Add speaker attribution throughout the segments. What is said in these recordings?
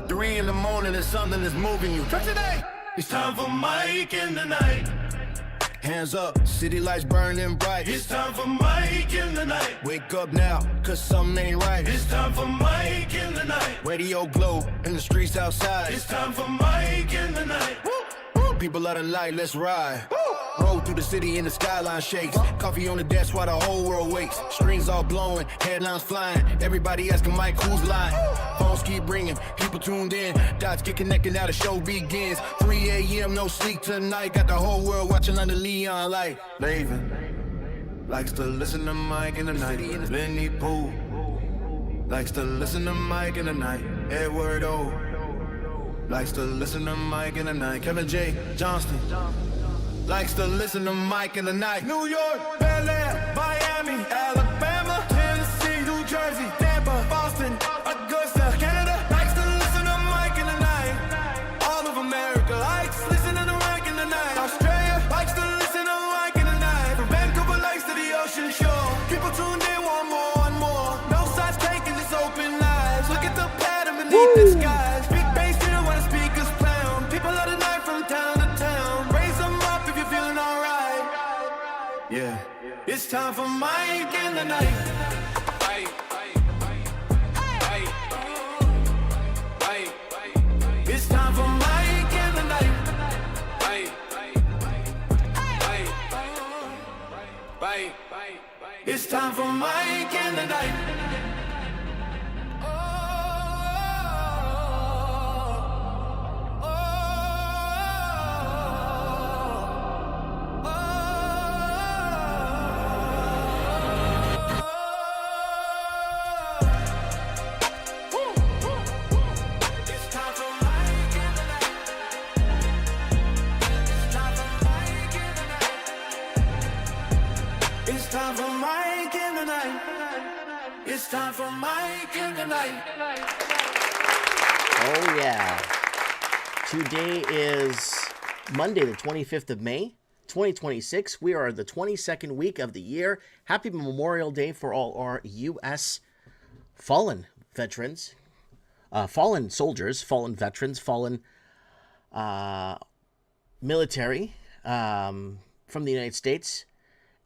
Speaker 1: 3 in the morning and something is moving you. Check today. It's time for Mike in the night. Hands up, city lights burning bright. It's time for Mike in the night. Wake up now, cause something ain't right. It's time for Mike in the night. Radio glow in the streets outside. It's time for Mike in the night. Woo, woo. People of the light, let's ride. Woo. Roll through the city and the skyline shakes. Coffee on the desk while the whole world waits. Strings all blowing, headlines flying. Everybody asking Mike who's lying. Phones keep ringing, people tuned in. Dots get connected, now the show begins. 3 a.m. no sleep tonight. Got the whole world watching under Leon light. Lavin likes to listen to Mike in the night. Lenny Pooh likes to listen to Mike in the night. Edward O likes to listen to Mike in the night. Kevin J. Johnston likes to listen to Mike in the night. New York, Bel Air, Miami, Alabama, Tennessee, New Jersey, Tampa, Boston, Augusta, Canada. Likes to listen to Mike in the night. All of America likes listening to Mike in the night. Australia likes to listen to Mike in the night. From Vancouver Lakes to the ocean shore, people tuned in, want more. No sides taking, just open eyes. Look at the pattern beneath the skies. Big bass, you know when the speakers pound. People of the night from town to town. Raise them up if you're feeling alright. Yeah, it's time for Mike in the night. It's time for Mike in the night. It's time for Mike in the night. It's time for Mike in the night. It's time for Mike in the night.
Speaker 2: Oh, yeah. Today is Monday, the 25th of May, 2026. We are the 22nd week of the year. Happy Memorial Day for all our U.S. fallen veterans, fallen soldiers, fallen veterans, fallen military from the United States.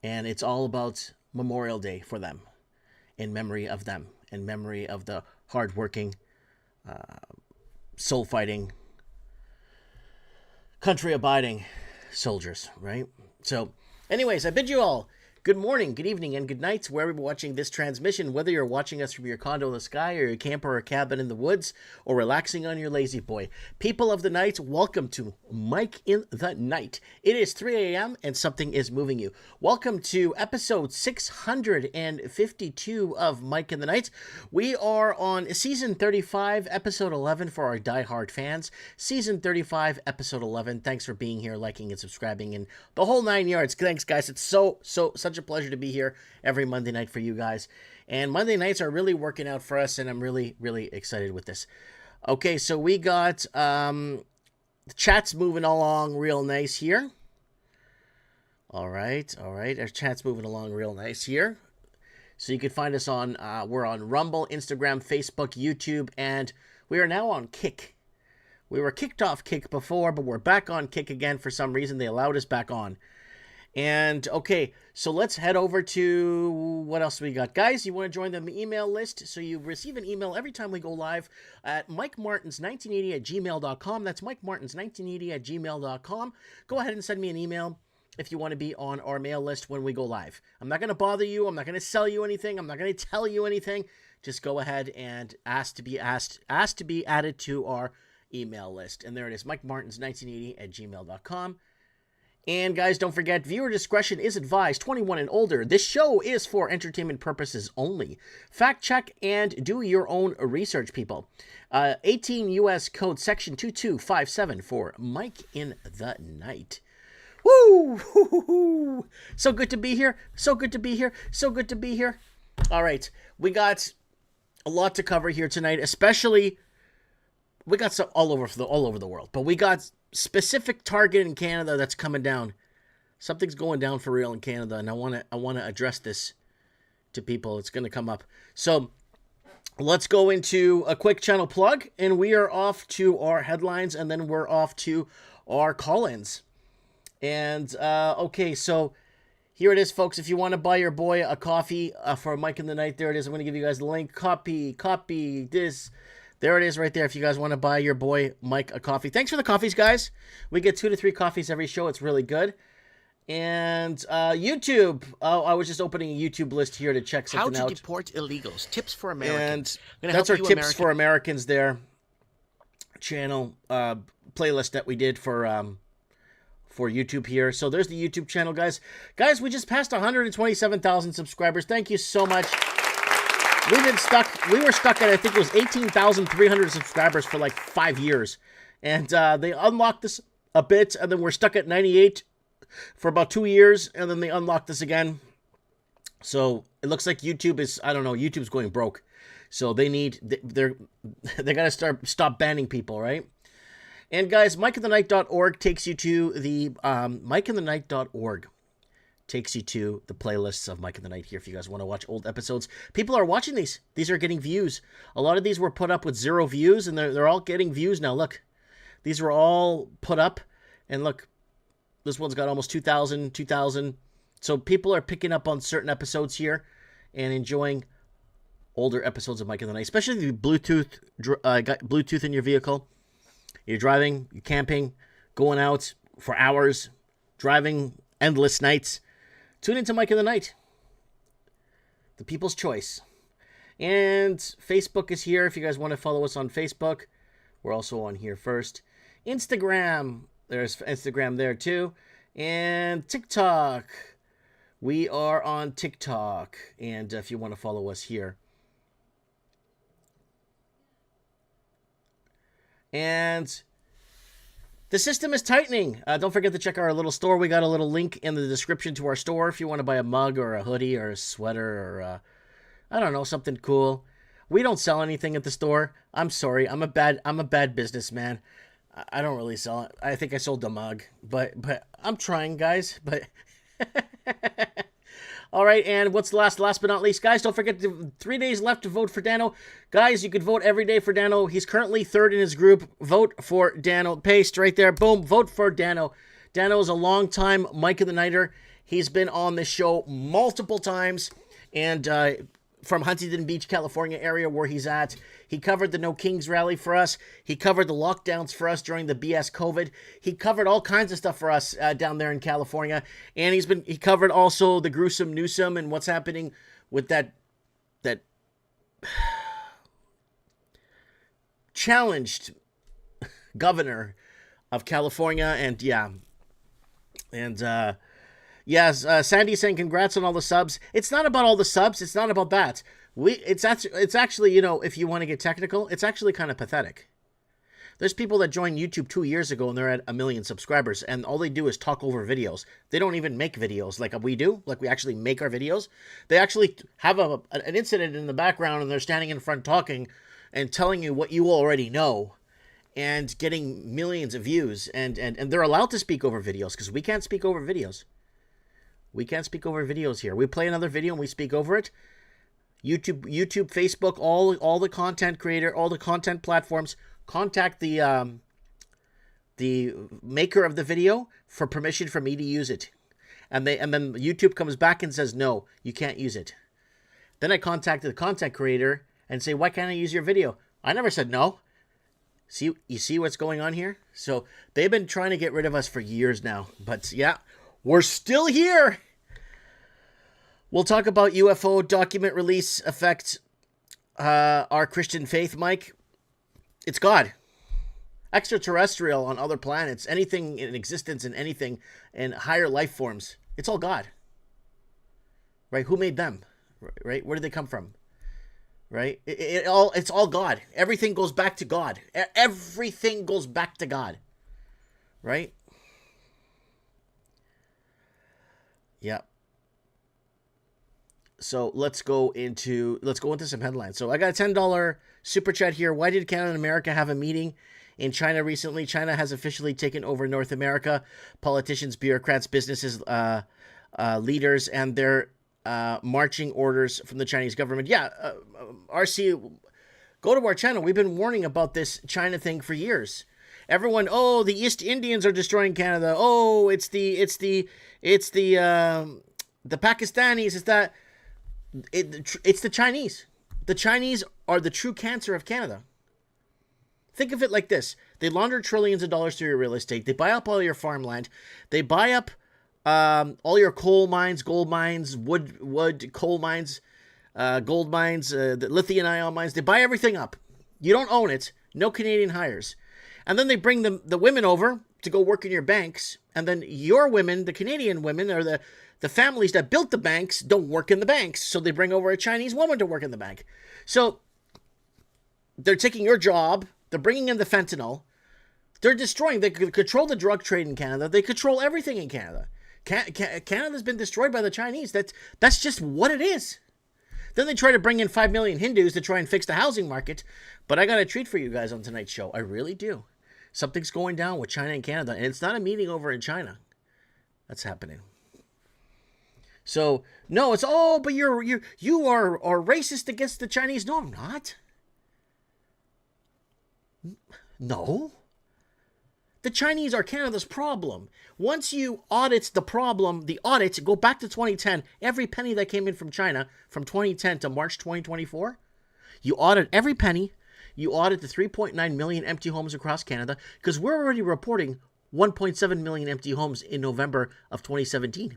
Speaker 2: And it's all about Memorial Day for them, in memory of them, in memory of the hardworking, soul-fighting, country-abiding soldiers, right? So, anyways, I bid you all good morning, good evening, and good night wherever you're watching this transmission, whether you're watching us from your condo in the sky or your camper or cabin in the woods or relaxing on your lazy boy. People of the night, welcome to Mike in the Night. It is 3 a.m. and something is moving you. Welcome to episode 652 of Mike in the Night. We are on season 35, episode 11 for our diehard fans. Season 35, episode 11. Thanks for being here, liking and subscribing, and the whole 9 yards. Thanks, guys. It's such a pleasure to be here every Monday night for you guys. And Monday nights are really working out for us, and I'm really, really excited with this. Okay, so we got the chat's moving along real nice here. All right. Our chat's moving along real nice here. So you can find us on, we're on Rumble, Instagram, Facebook, YouTube, and we are now on Kick. We were kicked off Kick before, but we're back on Kick again for some reason. They allowed us back on. And, okay, so let's head over to what else we got. Guys, you want to join the email list so you receive an email every time we go live at mikemartins1980@gmail.com. That's mikemartins1980@gmail.com. Go ahead and send me an email if you want to be on our mail list when we go live. I'm not going to bother you. I'm not going to sell you anything. I'm not going to tell you anything. Just go ahead and ask to be added to our email list. And there it is, mikemartins1980@gmail.com. And guys, don't forget, viewer discretion is advised, 21 and older. This show is for entertainment purposes only. Fact check and do your own research, people. 18 U.S. Code Section 2257 for Mike in the Night. Woo! So good to be here. So good to be here. So good to be here. All right, we got a lot to cover here tonight, especially we got some all over the world, but we got specific target in Canada that's coming down. Something's going down for real in Canada, and I want to address this to people. It's going to come up. So let's go into a quick channel plug, and we are off to our headlines, and then we're off to our call-ins. And, okay, so here it is, folks. If you want to buy your boy a coffee for Mike in the Night, there it is. I'm going to give you guys the link. Copy, this. There it is right there if you guys want to buy your boy Mike a coffee. Thanks for the coffees, guys. We get 2 to 3 coffees every show. It's really good. And YouTube. Oh, I was just opening a YouTube list here to check something out.
Speaker 3: How to deport illegals. Tips for Americans.
Speaker 2: And that's our Tips for Americans there channel playlist that we did for YouTube here. So there's the YouTube channel, guys. Guys, we just passed 127,000 subscribers. Thank you so much. We were stuck at, I think it was 18,300 subscribers for like 5 years. And they unlocked this a bit, and then we're stuck at 98 for about 2 years, and then they unlocked this again. So it looks like YouTube is, I don't know, YouTube's going broke. So they gotta stop banning people, right? And guys, mikeandthenight.org takes you to the mikeandthenight.org takes you to the playlists of Mike and the Night here if you guys want to watch old episodes. People are watching these. These are getting views. A lot of these were put up with 0 views, and they're all getting views now. Look, these were all put up, and look, this one's got almost 2,000. So people are picking up on certain episodes here and enjoying older episodes of Mike and the Night, especially if you got Bluetooth in your vehicle. You're driving, you're camping, going out for hours, driving endless nights. Tune into Mike in the Night. The people's choice. And Facebook is here if you guys want to follow us on Facebook. We're also on here first. Instagram. There's Instagram there too. And TikTok. We are on TikTok. And if you want to follow us here. And the system is tightening. Don't forget to check our little store. We got a little link in the description to our store if you want to buy a mug or a hoodie or a sweater or I don't know, something cool. We don't sell anything at the store. I'm sorry. I'm a bad businessman. I don't really sell it. I think I sold the mug, but I'm trying, guys. But all right, and what's last but not least, guys, don't forget 3 days left to vote for Dano. Guys, you could vote every day for Dano. He's currently 3rd in his group. Vote for Dano. Paste right there. Boom. Vote for Dano. Dano is a long-time Mike of the Nighter. He's been on this show multiple times, and from Huntington Beach, California area where he's at. He covered the No Kings rally for us. He covered the lockdowns for us during the BS COVID. He covered all kinds of stuff for us down there in California. And he covered also the gruesome Newsom and what's happening with that challenged governor of California. And yeah. And yes, Sandy's saying congrats on all the subs. It's not about all the subs. It's not about that. It's actually, you know, if you want to get technical, it's actually kind of pathetic. There's people that joined YouTube 2 years ago and they're at 1 million subscribers, and all they do is talk over videos. They don't even make videos like we do, like we actually make our videos. They actually have an incident in the background and they're standing in front talking and telling you what you already know and getting millions of views. And they're allowed to speak over videos because we can't speak over videos. We can't speak over videos here. We play another video and we speak over it. YouTube, Facebook, all the content creator, all the content platforms, contact the maker of the video for permission for me to use it. And then YouTube comes back and says, no, you can't use it. Then I contacted the content creator and say, why can't I use your video? I never said no. You see what's going on here? So they've been trying to get rid of us for years now. But yeah, we're still here. We'll talk about UFO document release affect our Christian faith, Mike. It's God. Extraterrestrial on other planets, anything in existence and anything in higher life forms. It's all God. Right? Who made them? Right? Where did they come from? Right? It's all God. Everything goes back to God. Everything goes back to God. Right? Yeah. So let's go into some headlines. So I got a $10 super chat here. Why did Canada and America have a meeting in China recently? China has officially taken over North America. Politicians, bureaucrats, businesses, leaders, and they're marching orders from the Chinese government. Yeah, RC, go to our channel. We've been warning about this China thing for years. Everyone, oh, the East Indians are destroying Canada. Oh, it's the Pakistanis. It's the Chinese. The Chinese are the true cancer of Canada. Think of it like this. They launder trillions of dollars through your real estate. They buy up all your farmland. They buy up all your coal mines, gold mines, wood, coal mines, gold mines, the lithium-ion mines. They buy everything up. You don't own it. No Canadian hires. And then they bring the women over to go work in your banks. And then your women, the Canadian women, or the families that built the banks, don't work in the banks. So they bring over a Chinese woman to work in the bank. So they're taking your job. They're bringing in the fentanyl. They're destroying. They control the drug trade in Canada. They control everything in Canada. Canada's been destroyed by the Chinese. That's just what it is. Then they try to bring in 5 million Hindus to try and fix the housing market. But I got a treat for you guys on tonight's show. I really do. Something's going down with China and Canada. And it's not a meeting over in China. That's happening. So, no, it's, oh, but you are racist against the Chinese. No, I'm not. No. The Chinese are Canada's problem. Once you audit the problem, the audit, go back to 2010, every penny that came in from China from 2010 to March 2024, you audit every penny. You audit the 3.9 million empty homes across Canada, because we're already reporting 1.7 million empty homes in November of 2017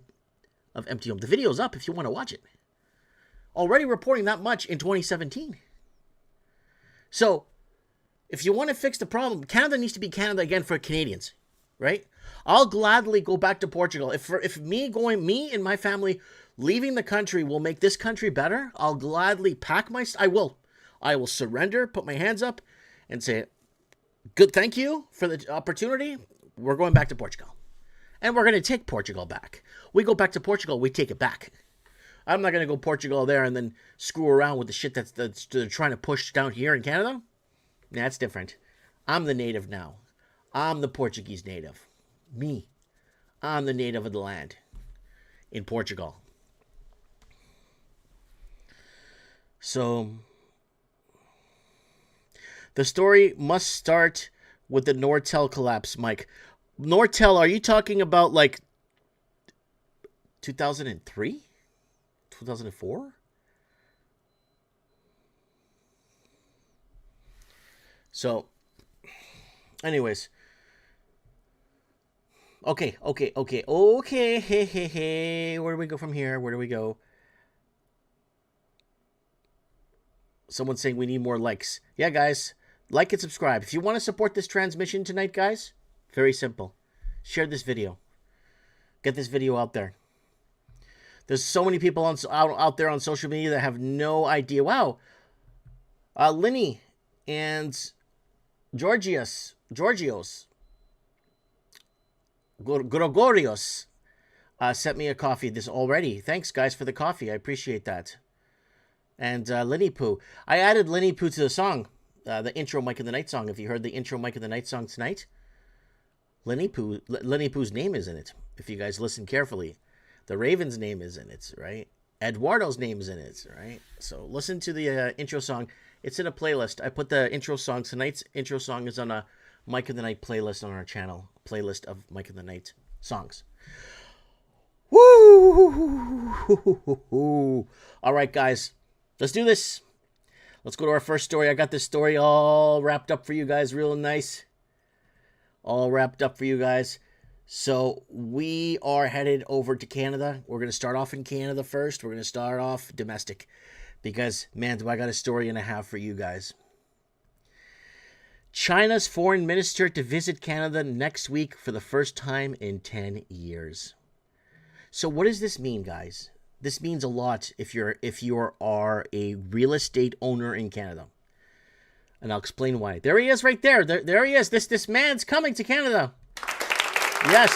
Speaker 2: of empty homes. The video's up if you want to watch it. Already reporting that much in 2017. So, if you want to fix the problem, Canada needs to be Canada again for Canadians, right? I'll gladly go back to Portugal. If me and my family leaving the country will make this country better, I'll gladly pack my... I will surrender, put my hands up, and say, good, thank you for the opportunity. We're going back to Portugal. And we're going to take Portugal back. We go back to Portugal, we take it back. I'm not going to go Portugal there and then screw around with the shit that's they're trying to push down here in Canada. That's different. I'm the native now. I'm the Portuguese native. Me. I'm the native of the land in Portugal. So, the story must start with the Nortel collapse, Mike. Nortel, are you talking about like 2003? 2004? So, anyways. Okay. Hey. Where do we go from here? Where do we go? Someone's saying we need more likes. Yeah, guys. Like and subscribe. If you want to support this transmission tonight, guys, very simple. Share this video. Get this video out there. There's so many people out there on social media that have no idea. Wow. Linny and Georgios, Gregorios sent me a coffee this already. Thanks, guys, for the coffee. I appreciate that. And Linny Poo. I added Linny Poo to the song, the intro Mike in the Night song. If you heard the intro Mike in the Night song tonight, Linny Poo's name is in it. If you guys listen carefully, the Raven's name is in it, right? Eduardo's name is in it, right? So listen to the intro song. It's in a playlist. I put the intro song. Tonight's intro song is on a Mike in the Night playlist on our channel. Playlist of Mike in the Night songs. Woo! All right, guys. Let's do this. Let's go to our first story. I got this story all wrapped up for you guys. Real nice. All wrapped up for you guys. So we are headed over to Canada. We're going to start off in Canada first. We're going to start off domestic. Because, man, do I got a story and a half for you guys. China's foreign minister to visit Canada next week for the first time in 10 years. So what does this mean, guys? This means a lot if you are a real estate owner in Canada. And I'll explain why. There he is right there. There he is. This man's coming to Canada. Yes.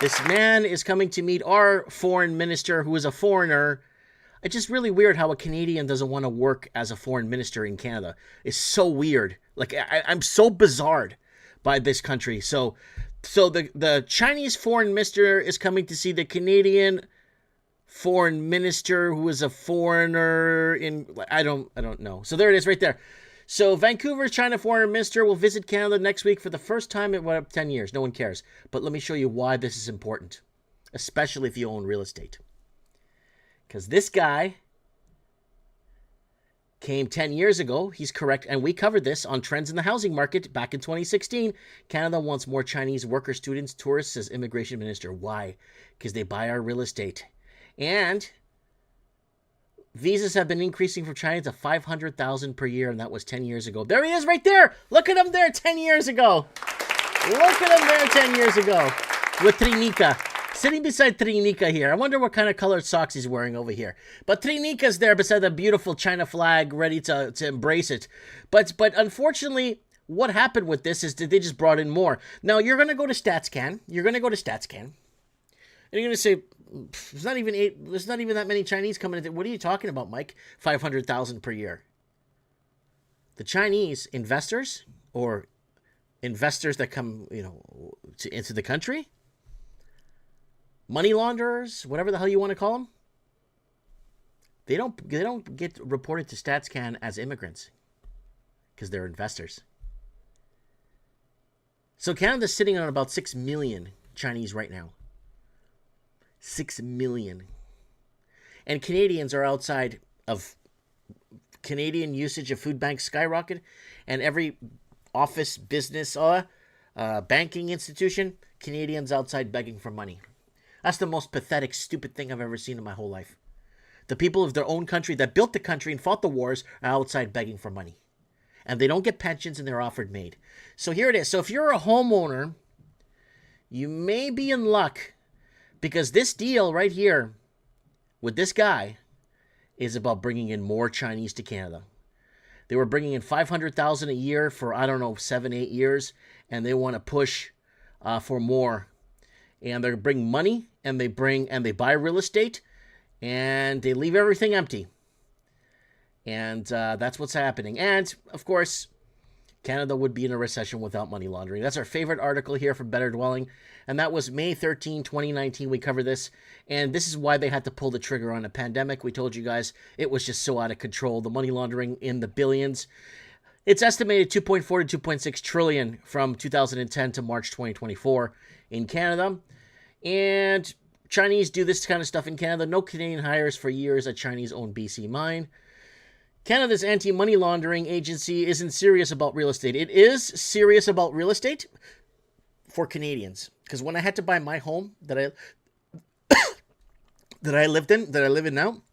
Speaker 2: This man is coming to meet our foreign minister who is a foreigner. It's just really weird how a Canadian doesn't want to work as a foreign minister in Canada. It's so weird. Like, I'm so bizarred by this country. So the Chinese foreign minister is coming to see the Canadian foreign minister who was a foreigner in, I don't know. So there it is right there. So Vancouver's China foreign minister will visit Canada next week for the first time in 10 years. No one cares. But let me show you why this is important, especially if you own real estate. Because this guy came 10 years ago. He's correct. And we covered this on Trends in the Housing Market back in 2016. Canada wants more Chinese worker students, tourists, says immigration minister. Why? Because they buy our real estate. And visas have been increasing from China to 500,000 per year, and that was 10 years ago. There he is right there. Look at him there 10 years ago. Look at him there 10 years ago with Trinica. Sitting beside Trinica here. I wonder what kind of colored socks he's wearing over here. But Trinica's there beside the beautiful China flag, ready to embrace it. But unfortunately, what happened with this is that they just brought in more. Now, you're going to go to StatsCan. And you're going to say, there's not even that many Chinese coming in. What are you talking about, Mike? 500,000 per year. The Chinese investors, or investors that come, into the country, money launderers, whatever the hell you want to call them, they don't get reported to StatsCan as immigrants because they're investors. So Canada's sitting on about 6 million Chinese right now. 6 million. And Canadians are outside of Canadian usage of food banks skyrocket, and every office, business, banking institution, Canadians outside begging for money. That's the most pathetic, stupid thing I've ever seen in my whole life. The people of their own country that built the country and fought the wars are outside begging for money. And they don't get pensions and they're offered maid. So here it is. So if you're a homeowner, you may be in luck, because this deal right here with this guy is about bringing in more Chinese to Canada. They were bringing in 500,000 a year for, 7-8 years, and they want to push for more. And they bring money, and they buy real estate, and they leave everything empty. And that's what's happening. And, of course, Canada would be in a recession without money laundering. That's our favorite article here from Better Dwelling. And that was May 13, 2019. We covered this. And this is why they had to pull the trigger on a pandemic. We told you guys it was just so out of control. The money laundering in the billions. It's estimated 2.4 to 2.6 trillion from 2010 to March 2024 in Canada. And Chinese do this kind of stuff in Canada. No Canadian hires for years at Chinese-owned BC mine. Canada's anti-money laundering agency isn't serious about real estate. It is serious about real estate for Canadians. Because when I had to buy my home that I live in now,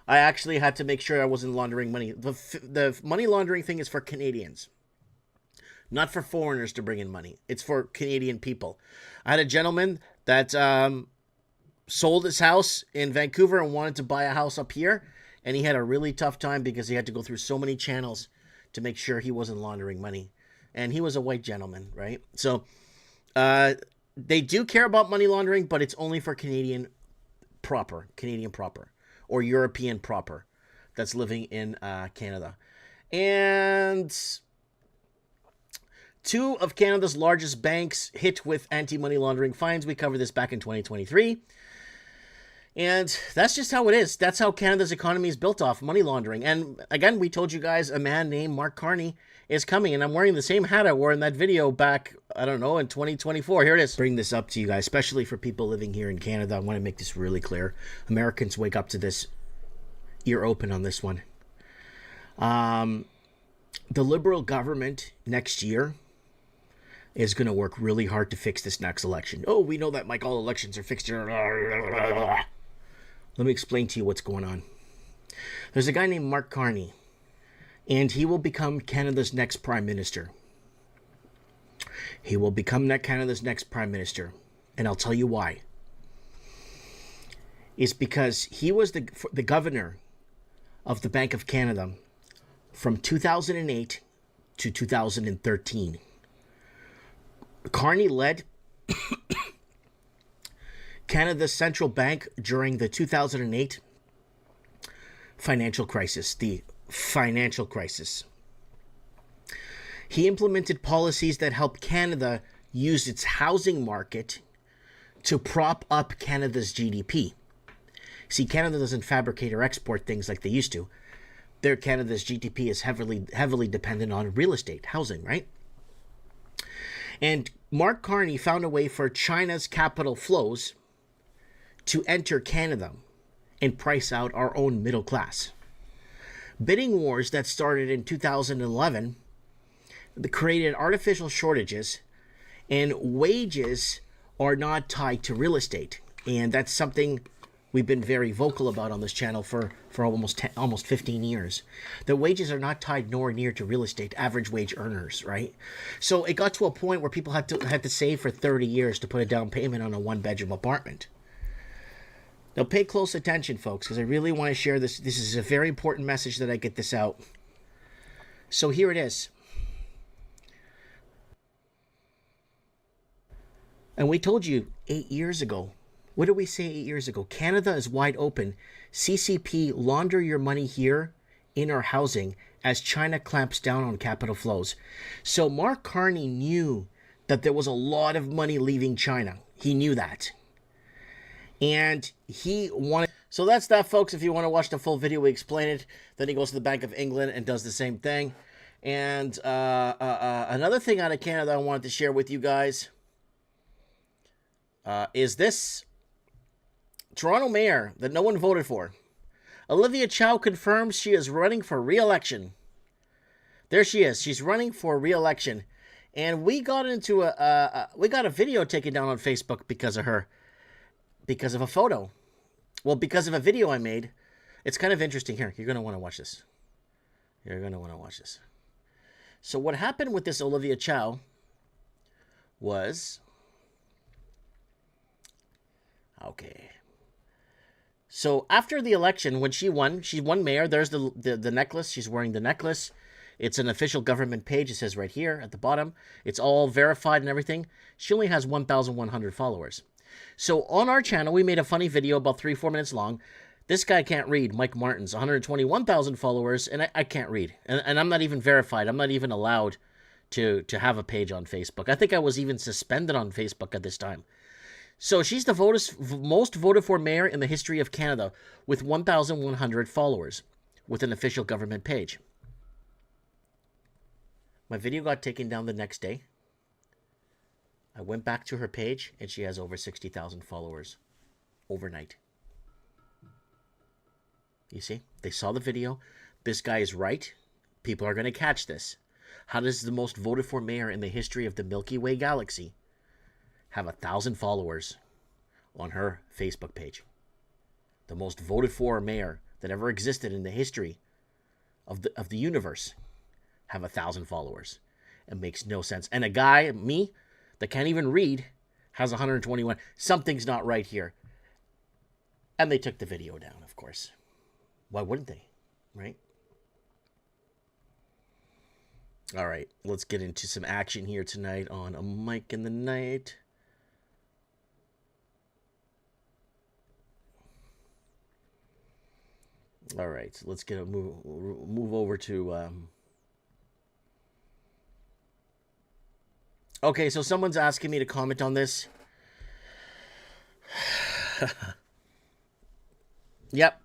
Speaker 2: I actually had to make sure I wasn't laundering money. The money laundering thing is for Canadians, not for foreigners to bring in money. It's for Canadian people. I had a gentleman that sold his house in Vancouver and wanted to buy a house up here. And he had a really tough time because he had to go through so many channels to make sure he wasn't laundering money. And he was a white gentleman, right? So they do care about money laundering, but it's only for Canadian proper, or European proper that's living in Canada. And 2 of Canada's largest banks hit with anti-money laundering fines. We covered this back in 2023. And that's just how it is. That's how Canada's economy is built off money laundering. And again, we told you guys a man named Mark Carney is coming. And I'm wearing the same hat I wore in that video back, in 2024. Here it is. Bring this up to you guys, especially for people living here in Canada. I want to make this really clear. Americans, wake up to this. Ear open on this one. The Liberal government next year is going to work really hard to fix this next election. Oh, we know that, Mike. All elections are fixed. Let me explain to you what's going on. There's a guy named Mark Carney, and he will become Canada's next prime minister. He will become Canada's next prime minister, and I'll tell you why. It's because he was the governor of the Bank of Canada from 2008 to 2013. Carney led Canada's central bank during the 2008 financial crisis, He implemented policies that helped Canada use its housing market to prop up Canada's GDP. See, Canada doesn't fabricate or export things like they used to. Canada's GDP is heavily dependent on real estate, housing, right? And Mark Carney found a way for China's capital flows to enter Canada and price out our own middle class. Bidding wars that started in 2011 created artificial shortages, and wages are not tied to real estate. And that's something we've been very vocal about on this channel for almost 15 years. The wages are not tied nowhere near to real estate, average wage earners, right? So it got to a point where people had to save for 30 years to put a down payment on a one-bedroom apartment. Now pay close attention, folks, because I really want to share this. This is a very important message that I get this out. So here it is. And we told you 8 years ago. What did we say 8 years ago? Canada is wide open. CCP, launder your money here in our housing as China clamps down on capital flows. So Mark Carney knew that there was a lot of money leaving China. He knew that. And he wanted... So that's that, folks. If you want to watch the full video, we explain it. Then he goes to the Bank of England and does the same thing. And another thing out of Canada I wanted to share with you guys is this. Toronto mayor that no one voted for. Olivia Chow confirms she is running for re-election. There she is. She's running for re-election. And we got into we got a video taken down on Facebook because of her. Because of a photo. Well, because of a video I made. It's kind of interesting. Here, you're going to want to watch this. You're going to want to watch this. So what happened with this Olivia Chow was... Okay. So after the election, when she won mayor. There's the necklace. She's wearing the necklace. It's an official government page. It says right here at the bottom. It's all verified and everything. She only has 1,100 followers. So on our channel, we made a funny video about 3-4 minutes long. This guy can't read. Mike Martin's 121,000 followers, and I can't read. And I'm not even verified. I'm not even allowed to have a page on Facebook. I think I was even suspended on Facebook at this time. So she's the most voted for mayor in the history of Canada with 1,100 followers with an official government page. My video got taken down the next day. I went back to her page and she has over 60,000 followers overnight. You see, they saw the video. This guy is right. People are going to catch this. How does the most voted for mayor in the history of the Milky Way galaxy have 1,000 followers on her Facebook page? The most voted for mayor that ever existed in the history of the universe have 1,000 followers. It makes no sense. And a guy, me, that can't even read, has 121. Something's not right here. And they took the video down, of course. Why wouldn't they? Right? All right, let's get into some action here tonight on A Mic in the Night. All right, so let's get a move over to... Okay, so someone's asking me to comment on this. Yep.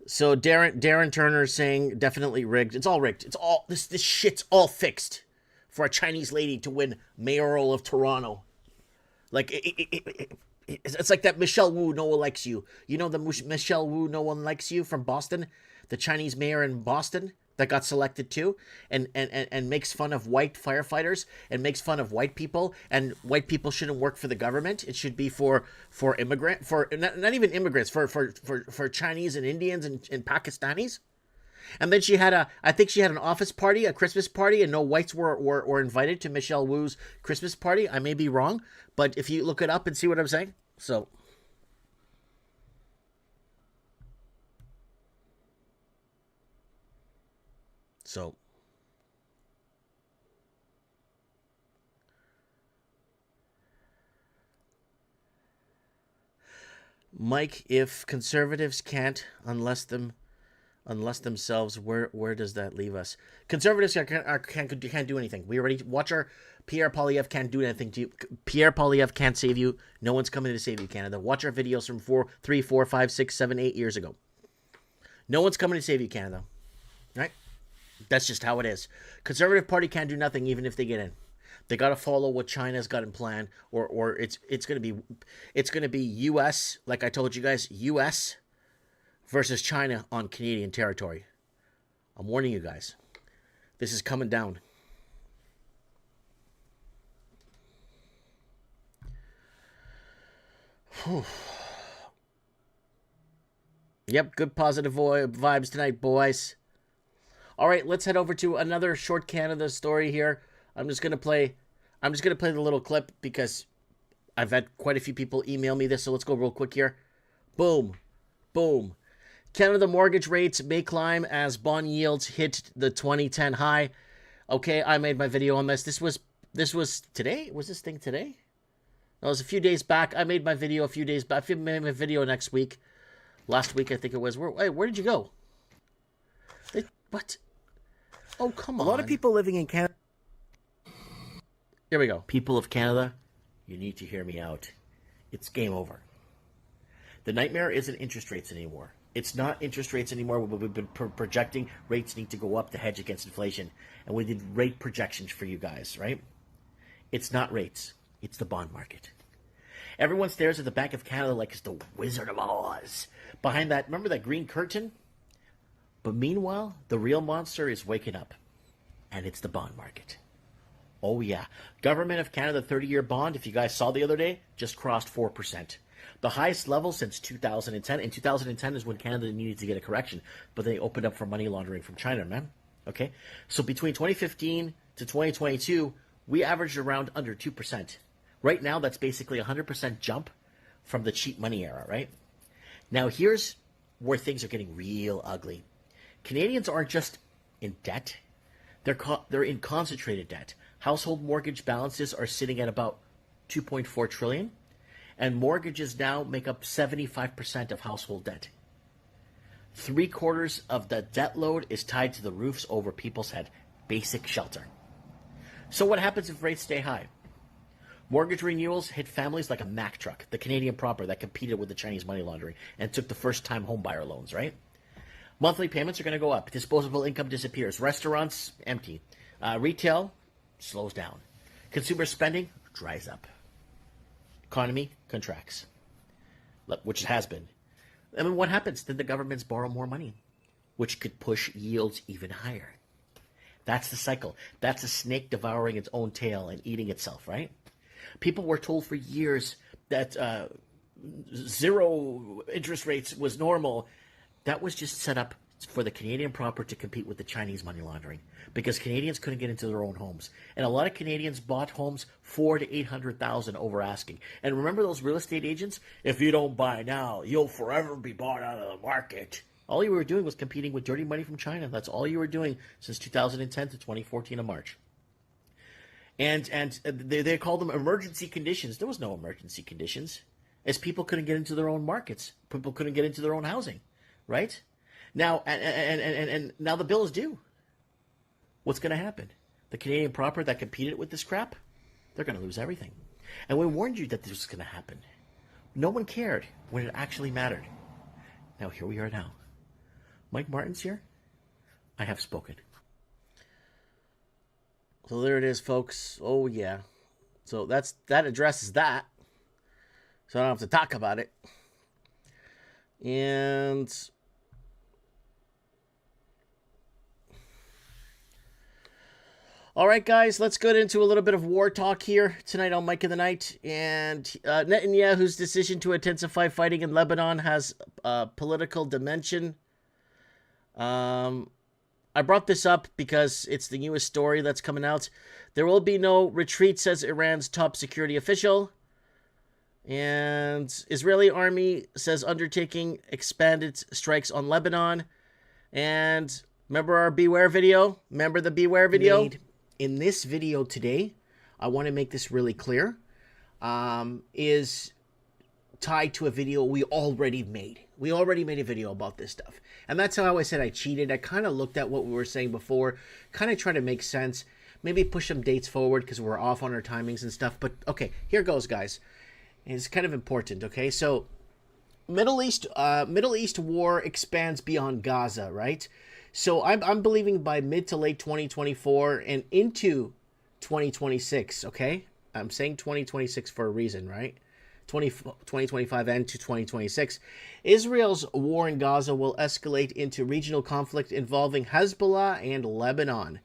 Speaker 2: So Darren Turner saying definitely rigged. It's all rigged. It's all this shit's all fixed for a Chinese lady to win mayoral of Toronto. Like it's like that Michelle Wu, no one likes you. You know the Michelle Wu, no one likes you from Boston, the Chinese mayor in Boston that got selected too, and makes fun of white firefighters and makes fun of white people, and white people shouldn't work for the government. It should be for not even immigrants, for Chinese and Indians and Pakistanis. And then I think she had an office party, a Christmas party, and no whites were invited to Michelle Wu's Christmas party. I may be wrong, but if you look it up and see what I'm saying. So Mike, if conservatives can't unleash them unless themselves. Where does that leave us? Conservatives can't do anything. We already watch our Pierre Poilievre can't do anything to you. Pierre Poilievre can't save you. No one's coming to save you, Canada. Watch our videos from 3, 4, 5, 6, 7, 8 years ago. No one's coming to save you, Canada. Right? That's just how it is. Conservative Party can't do nothing even if they get in. They got to follow what China's got in plan, or it's going to be U.S. like I told you guys, U.S. versus China on Canadian territory. I'm warning you guys. This is coming down. Whew. Yep, good positive vibes tonight, boys. All right, let's head over to another short Canada story here. I'm just gonna play the little clip because I've had quite a few people email me this, so let's go real quick here. Boom, boom. Canada mortgage rates may climb as bond yields hit the 2010 high. Okay, I made my video on this. This was today. Was this thing today? No, it was a few days back. I made my video a few days back. I made my video next week. Last week, I think it was. Where did you go? What? Oh, come on.
Speaker 3: A lot of people living in Canada.
Speaker 2: Here we go.
Speaker 3: People of Canada, you need to hear me out. It's game over. The nightmare isn't interest rates anymore. It's not interest rates anymore. We've been projecting rates need to go up to hedge against inflation. And we did rate projections for you guys, right? It's not rates. It's the bond market. Everyone stares at the Bank of Canada like it's the Wizard of Oz. Behind that, remember that green curtain? But meanwhile, the real monster is waking up. And it's the bond market. Oh yeah. Government of Canada 30-year bond, if you guys saw the other day, just crossed 4%. The highest level since 2010. In 2010 is when Canada needed to get a correction. But they opened up for money laundering from China, man. Okay? So between 2015 to 2022, we averaged around under 2%. Right now, that's basically a 100% jump from the cheap money era, right? Now, here's where things are getting real ugly. Canadians aren't just in debt. They're in concentrated debt. Household mortgage balances are sitting at about $2.4 trillion, and mortgages now make up 75% of household debt. 3/4 of the debt load is tied to the roofs over people's head. Basic shelter. So what happens if rates stay high? Mortgage renewals hit families like a Mack truck, the Canadian proper that competed with the Chinese money laundering and took the first-time homebuyer loans, right? Monthly payments are going to go up. Disposable income disappears. Restaurants, empty. Retail slows down. Consumer spending dries up. Economy contracts, which it has been. I mean, what happens? Then the governments borrow more money, which could push yields even higher. That's the cycle. That's a snake devouring its own tail and eating itself, right? People were told for years that zero interest rates was normal. That was just set up for the Canadian proper to compete with the Chinese money laundering because Canadians couldn't get into their own homes. And a lot of Canadians bought homes $400,000 to $800,000 over asking. And remember those real estate agents? If you don't buy now, you'll forever be bought out of the market. All you were doing was competing with dirty money from China. That's all you were doing since 2010 to 2014 in March. And they called them emergency conditions. There was no emergency conditions, as people couldn't get into their own markets. People couldn't get into their own housing, right? Now, and now the bill is due. What's going to happen? The Canadian proper that competed with this crap, they're going to lose everything. And we warned you that this was going to happen. No one cared when it actually mattered. Now, here we are now. Mike Martin's here. I have spoken.
Speaker 2: So there it is, folks. Oh, yeah. So that addresses that. So I don't have to talk about it. And all right, guys, let's get into a little bit of war talk here tonight on Mike of the Night. And Netanyahu's decision to intensify fighting in Lebanon has a political dimension. I brought this up because it's the newest story that's coming out. There will be no retreat, says Iran's top security official. And Israeli army says undertaking expanded strikes on Lebanon. And remember our Beware video? Remember the Beware video? In this video today, I want to make this really clear, is tied to a video we already made. We already made a video about this stuff. And that's how I said I cheated. I kind of looked at what we were saying before, kind of tried to make sense, maybe push some dates forward because we're off on our timings and stuff. But okay, here goes, guys. It's kind of important, okay? So Middle East war expands beyond Gaza, right? So I'm believing by mid to late 2024 and into 2026, okay? I'm saying 2026 for a reason, right? 2025 and to 2026. Israel's war in Gaza will escalate into regional conflict involving Hezbollah and Lebanon,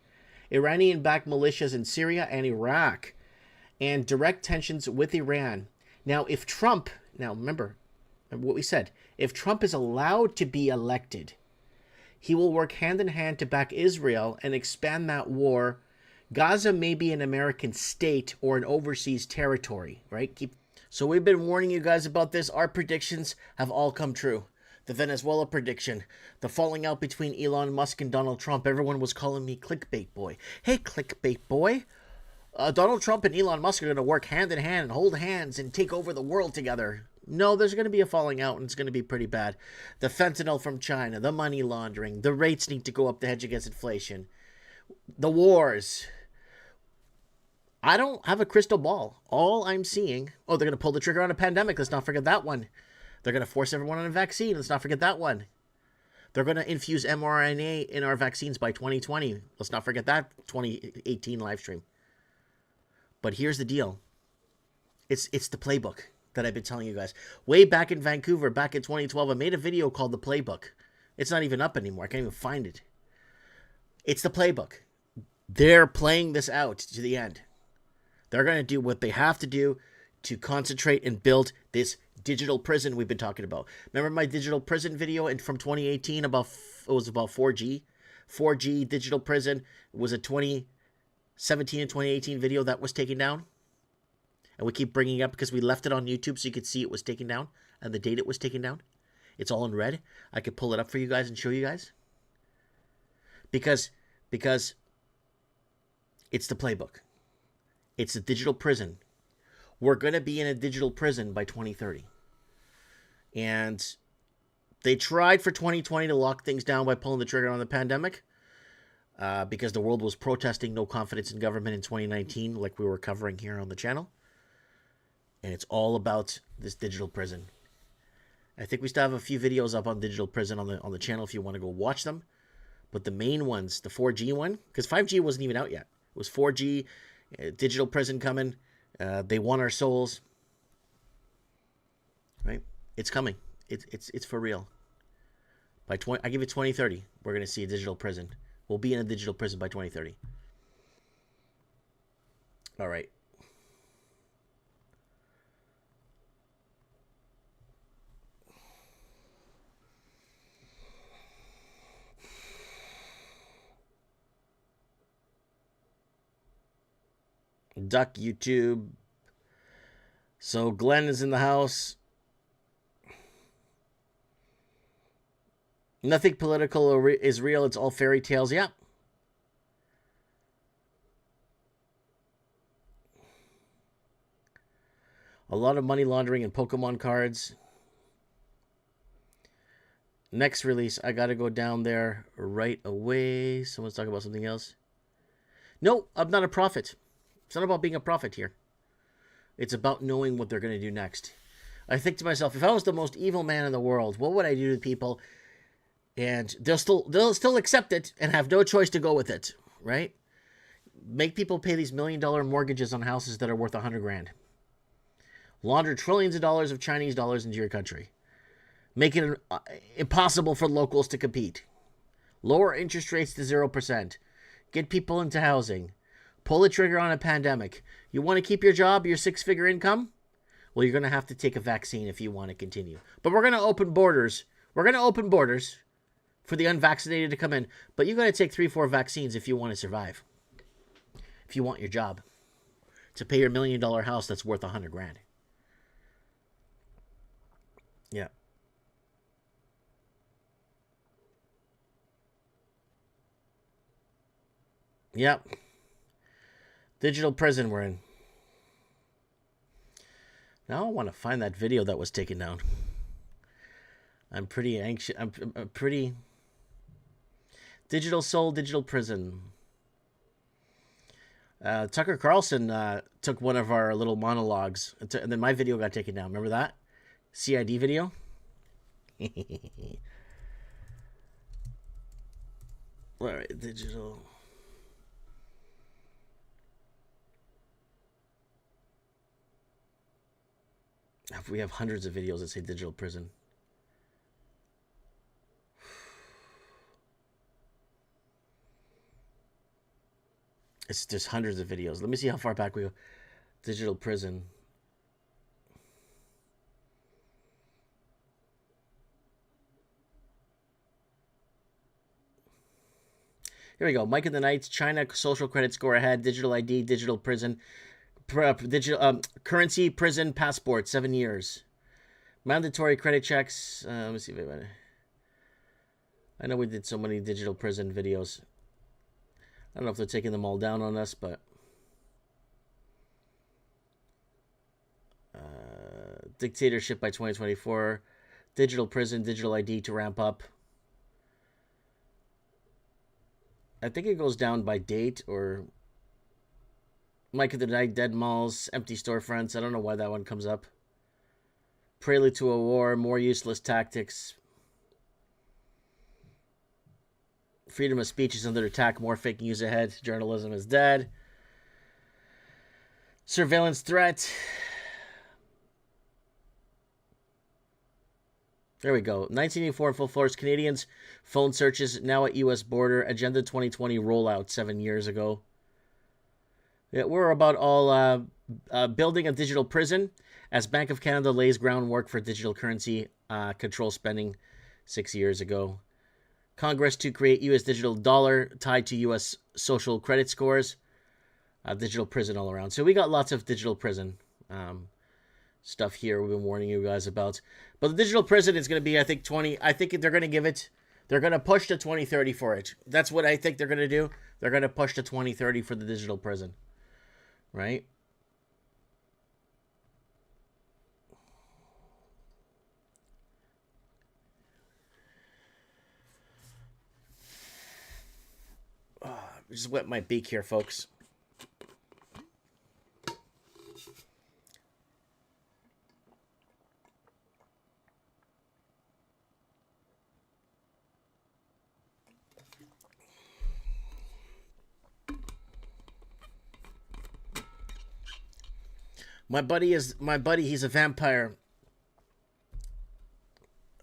Speaker 2: Iranian-backed militias in Syria and Iraq, and direct tensions with Iran. Now, if Trump, remember what we said, if Trump is allowed to be elected, he will work hand in hand to back Israel and expand that war. Gaza may be an American state or an overseas territory, right? So we've been warning you guys about this. Our predictions have all come true. The Venezuela prediction, the falling out between Elon Musk and Donald Trump. Everyone was calling me clickbait boy. Hey, clickbait boy. Donald Trump and Elon Musk are going to work hand in hand and hold hands and take over the world together. No, there's going to be a falling out, and it's going to be pretty bad. The fentanyl from China, the money laundering, the rates need to go up to hedge against inflation. The wars. I don't have a crystal ball. All I'm seeing... Oh, they're going to pull the trigger on a pandemic. Let's not forget that one. They're going to force everyone on a vaccine. Let's not forget that one. They're going to infuse mRNA in our vaccines by 2020. Let's not forget that 2018 live stream. But here's the deal. It's the playbook that I've been telling you guys. Way back in Vancouver, back in 2012, I made a video called The Playbook. It's not even up anymore. I can't even find it. It's the playbook. They're playing this out to the end. They're going to do what they have to do to concentrate and build this digital prison we've been talking about. Remember my digital prison video from 2018 about 4G? 4G digital prison was a 2017 and 2018 video that was taken down. And we keep bringing it up because we left it on YouTube so you could see it was taken down and the date it was taken down. It's all in red. I could pull it up for you guys and show you guys. Because it's the playbook. It's a digital prison. We're going to be in a digital prison by 2030. And they tried for 2020 to lock things down by pulling the trigger on the pandemic because the world was protesting no confidence in government in 2019 like we were covering here on the channel. And it's all about this digital prison. I think we still have a few videos up on digital prison on the channel if you want to go watch them. But the main ones, the 4G one, because 5G wasn't even out yet. It was 4G, digital prison coming. They won our souls. Right? It's coming. It's for real. I give it 2030. We're going to see a digital prison. We'll be in a digital prison by 2030. All right. Duck YouTube. So Glenn is in the house. Nothing political is real. It's all fairy tales. Yeah. A lot of money laundering and Pokemon cards. Next release, I got to go down there right away. Someone's talking about something else. No, I'm not a prophet. It's not about being a prophet here. It's about knowing what they're going to do next. I think to myself, if I was the most evil man in the world, what would I do to people? And they'll still accept it and have no choice to go with it, right? Make people pay these $1 million mortgages on houses that are worth $100,000. Launder trillions of dollars of Chinese dollars into your country. Make it impossible for locals to compete. Lower interest rates to 0%. Get people into housing. Pull the trigger on a pandemic. You want to keep your job, your six-figure income? Well, you're going to have to take a vaccine if you want to continue. But we're going to open borders. We're going to open borders for the unvaccinated to come in. But you got to take 3-4 vaccines if you want to survive. If you want your job. To pay your $1 million house that's worth $100,000. Yeah. Yep. Digital prison we're in. Now I want to find that video that was taken down. I'm pretty anxious. I'm pretty... Digital Soul, Digital Prison. Tucker Carlson took one of our little monologues, and then my video got taken down. Remember that? CID video? Alright, digital... We have hundreds of videos that say digital prison. It's just hundreds of videos. Let me see how far back we go. Digital prison. Here we go. Mike in the Nights, China social credit score ahead, digital ID, digital prison, digital currency, prison, passport, 7 years. Mandatory credit checks. Let me see if I know we did so many digital prison videos. I don't know if they're taking them all down on us, but dictatorship by 2024, digital prison, digital ID to ramp up. I think it goes down by date, or Mike of the Night, dead malls, empty storefronts. I don't know why that one comes up. Prelude to a war, more useless tactics. Freedom of speech is under attack, more fake news ahead. Journalism is dead. Surveillance threat. There we go. 1984 full force Canadians. Phone searches now at U.S. border. Agenda 2020 rollout 7 years ago. Yeah, we're about all building a digital prison as Bank of Canada lays groundwork for digital currency control spending 6 years ago. Congress to create U.S. digital dollar tied to U.S. social credit scores. Digital prison all around. So we got lots of digital prison stuff here we've been warning you guys about. But the digital prison is going to be, I think, I think they're going to give it, they're going to push to 2030 for it. That's what I think they're going to do. They're going to push to 2030 for the digital prison. Right? Just wet my beak here, folks. My buddy, he's a vampire.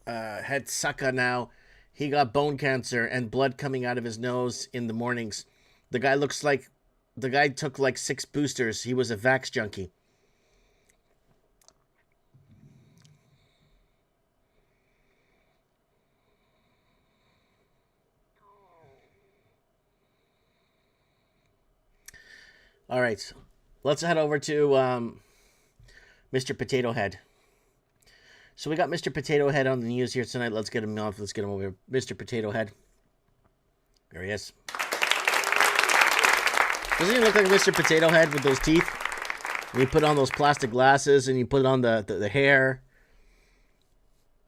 Speaker 2: Had Saka now. He got bone cancer and blood coming out of his nose in the mornings. The guy took like 6 boosters. He was a vax junkie. All right, let's head over to Mr. Potato Head. So we got Mr. Potato Head on the news here tonight. Let's get him off. Let's get him over here. Mr. Potato Head. There he is. Doesn't he look like Mr. Potato Head with those teeth? And you put on those plastic glasses and you put on the hair.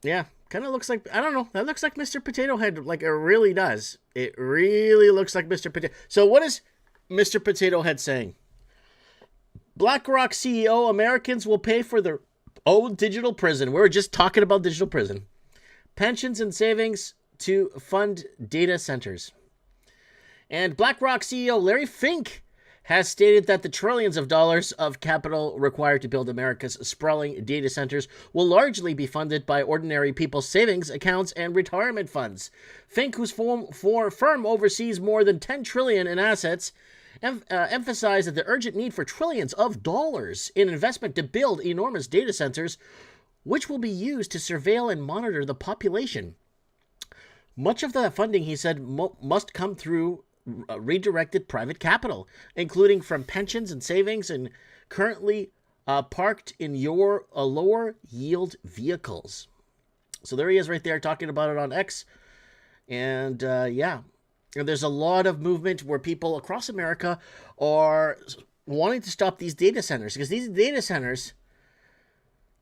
Speaker 2: Yeah, kind of looks like, I don't know. That looks like Mr. Potato Head. Like, it really does. It really looks like Mr. Potato. So what is Mr. Potato Head saying? BlackRock CEO, Americans will pay for their own digital prison. We're just talking about digital prison. Pensions and savings to fund data centers. And BlackRock CEO Larry Fink has stated that the trillions of dollars of capital required to build America's sprawling data centers will largely be funded by ordinary people's savings accounts and retirement funds. Fink, whose firm oversees more than $10 trillion in assets, emphasized that the urgent need for trillions of dollars in investment to build enormous data centers, which will be used to surveil and monitor the population. Much of the funding, he said, must come through redirected private capital, including from pensions and savings and currently parked in your lower yield vehicles. So there he is right there talking about it on X. And yeah. And there's a lot of movement where people across America are wanting to stop these data centers because these data centers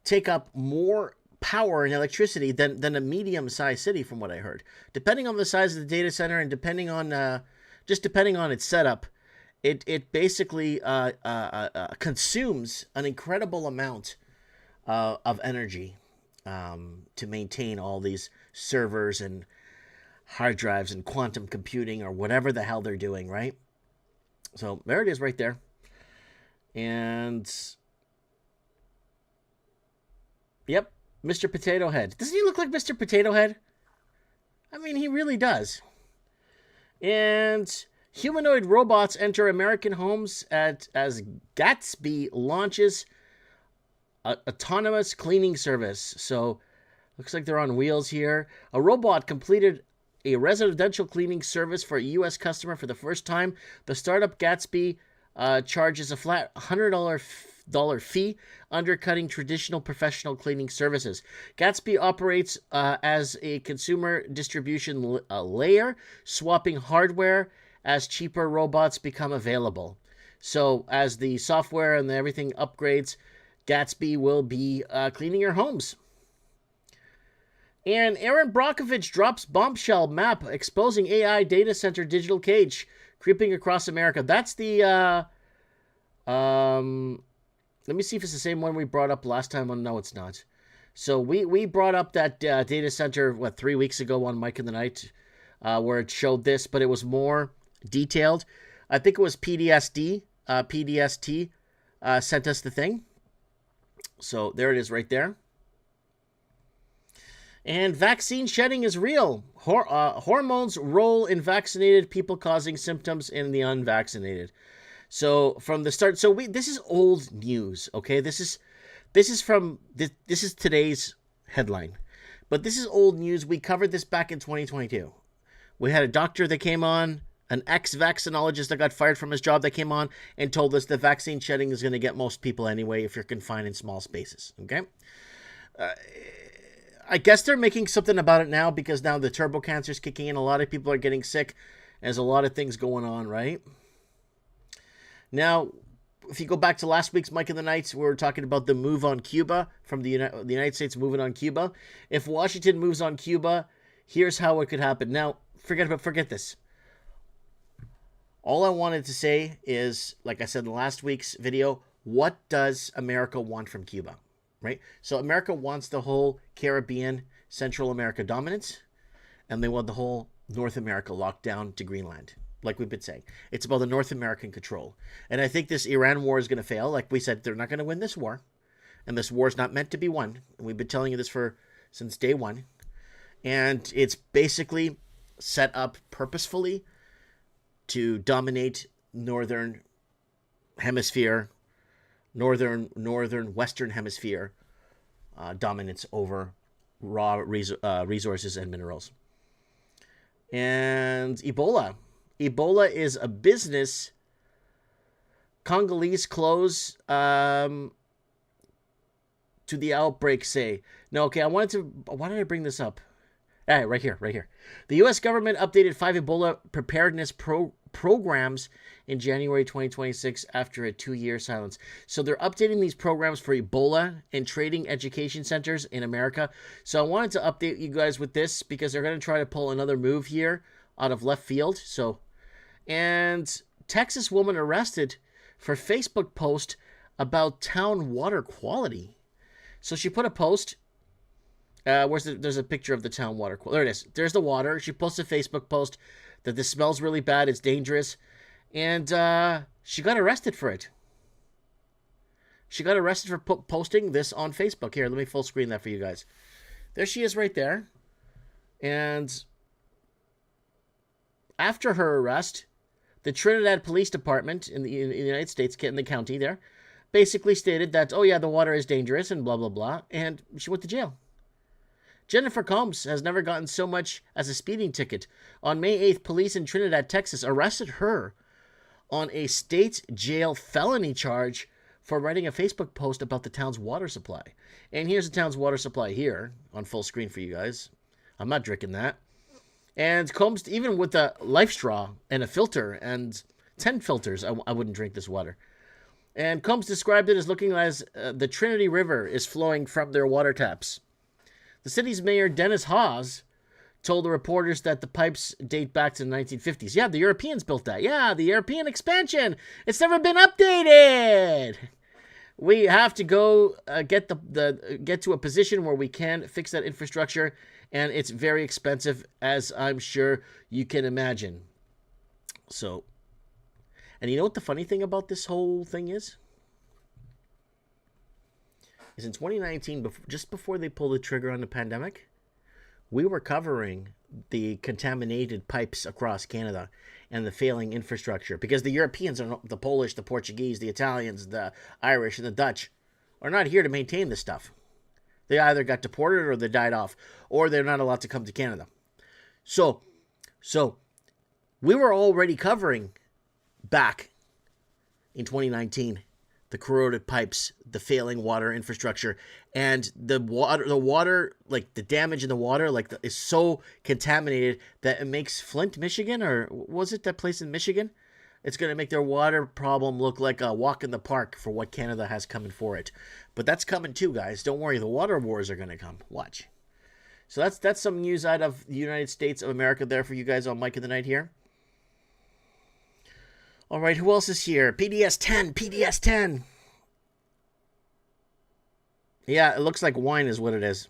Speaker 2: take up more power and electricity than a medium-sized city, from what I heard. Depending on the size of the data center and depending on its setup, it basically consumes an incredible amount of energy to maintain all these servers and hard drives and quantum computing or whatever the hell they're doing, right? So there it is right there. And yep, Mr. Potato Head. Doesn't he look like Mr. Potato Head? I mean, he really does. And humanoid robots enter American homes as Gatsby launches autonomous cleaning service. So looks like they're on wheels here. A robot completed a residential cleaning service for a U.S. customer for the first time. The startup Gatsby charges a flat $100 fee, undercutting traditional professional cleaning services. Gatsby operates as a consumer distribution layer, swapping hardware as cheaper robots become available. So as the software and everything upgrades, Gatsby will be cleaning your homes. And Aaron Brockovich drops bombshell map exposing AI data center digital cage creeping across America. That's the let me see if it's the same one we brought up last time. Oh, no, it's not. So we brought up that data center 3 weeks ago on Mike in the Night, where it showed this, but it was more detailed. I think it was PDST sent us the thing. So there it is right there. And vaccine shedding is real. Hormones role in vaccinated people causing symptoms in the unvaccinated. So from the start, this is old news, okay? This is today's headline, but this is old news. We covered this back in 2022. We had a doctor that came on, an ex-vaccinologist that got fired from his job that came on and told us that vaccine shedding is going to get most people anyway if you're confined in small spaces, okay? I guess they're making something about it now because now the turbo cancer is kicking in. A lot of people are getting sick. There's a lot of things going on, right? Now, if you go back to last week's Mike in the Nights, we were talking about the move on Cuba, from the United States moving on Cuba. If Washington moves on Cuba, here's how it could happen. Now, forget this. All I wanted to say is, like I said in last week's video, what does America want from Cuba? Right? So America wants the whole Caribbean, Central America dominance, and they want the whole North America locked down to Greenland, like we've been saying. It's about the North American control. And I think this Iran war is going to fail. Like we said, they're not going to win this war, and this war is not meant to be won. And we've been telling you this since day one. And it's basically set up purposefully to dominate Northern Hemisphere, Western Hemisphere dominance over raw resources and minerals. And Ebola. Ebola is a business. Congolese close to the outbreak say. No, okay, why did I bring this up? All right, right here. The U.S. government updated 5 Ebola preparedness programs in January 2026 after a 2-year silence. So they're updating these programs for Ebola and trading education centers in America. So I wanted to update you guys with this because they're going to try to pull another move here out of left field. And Texas woman arrested for Facebook post about town water quality. So she put a post. There's a picture of the town water. There it is. There's the water. She posted a Facebook post that this smells really bad. It's dangerous. And she got arrested for it. She got arrested for posting this on Facebook. Here, let me full screen that for you guys. There she is right there. And after her arrest, the Trinidad Police Department in the United States, in the county there, basically stated that, oh yeah, the water is dangerous and blah, blah, blah. And she went to jail. Jennifer Combs has never gotten so much as a speeding ticket. On May 8th, police in Trinidad, Texas arrested her on a state jail felony charge for writing a Facebook post about the town's water supply. And here's the town's water supply here on full screen for you guys. I'm not drinking that. And Combs, even with a life straw and a filter and 10 filters, I wouldn't drink this water. And Combs described it as looking as the Trinity River is flowing from their water taps. The city's mayor, Dennis Hawes, told the reporters that the pipes date back to the 1950s. Yeah, the Europeans built that. Yeah, the European expansion. It's never been updated. We have to go get to a position where we can fix that infrastructure, and it's very expensive, as I'm sure you can imagine. So, and you know what the funny thing about this whole thing is? Is in 2019, just before they pulled the trigger on the pandemic, we were covering the contaminated pipes across Canada and the failing infrastructure, because the Europeans, are the Polish, the Portuguese, the Italians, the Irish, and the Dutch are not here to maintain this stuff. They either got deported or they died off, or they're not allowed to come to Canada. So we were already covering back in 2019 the corroded pipes, the failing water infrastructure, and the water, like the damage in the water, is so contaminated that it makes Flint, Michigan, or was it that place in Michigan? It's going to make their water problem look like a walk in the park for what Canada has coming for it. But that's coming too, guys. Don't worry, the water wars are going to come. Watch. So that's some news out of the United States of America there for you guys on Mike of the Night here. All right, who else is here? PDS 10. Yeah, it looks like wine is what it is.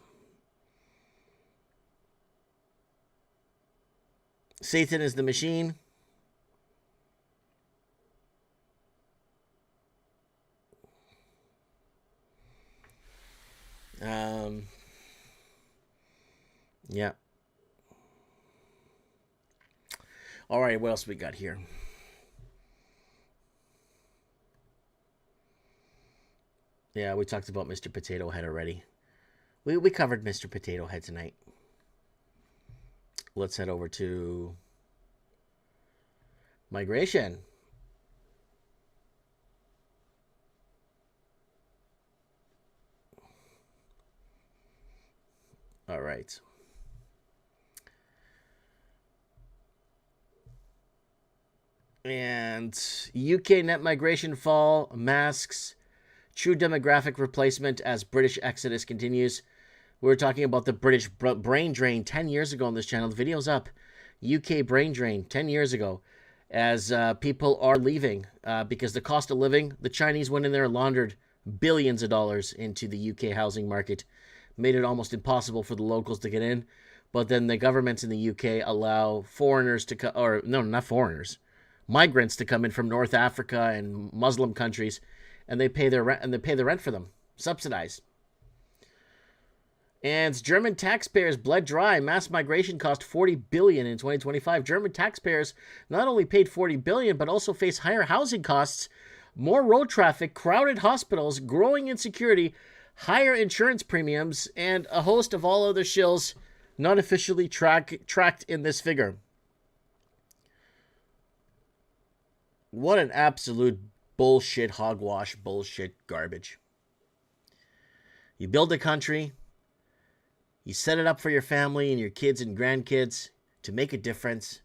Speaker 2: Satan is the machine. Yeah. All right, what else we got here? Yeah, we talked about Mr. Potato Head already. We covered Mr. Potato Head tonight. Let's head over to migration. All right. And UK net migration fall masks true demographic replacement as British exodus continues. We were talking about the British brain drain 10 years ago on this channel. The video's up. UK brain drain 10 years ago as people are leaving because the cost of living, the Chinese went in there and laundered billions of dollars into the UK housing market, made it almost impossible for the locals to get in. But then the governments in the UK allow foreigners to migrants to come in from North Africa and Muslim countries, and they pay their rent, and they pay the rent for them, subsidized. And German taxpayers bled dry. Mass migration cost $40 billion in 2025. German taxpayers not only paid $40 billion, but also face higher housing costs, more road traffic, crowded hospitals, growing insecurity, higher insurance premiums, and a host of all other shills not officially tracked in this figure. What an absolute bullshit, hogwash, bullshit, garbage. You build a country, you set it up for your family and your kids and grandkids to make a difference.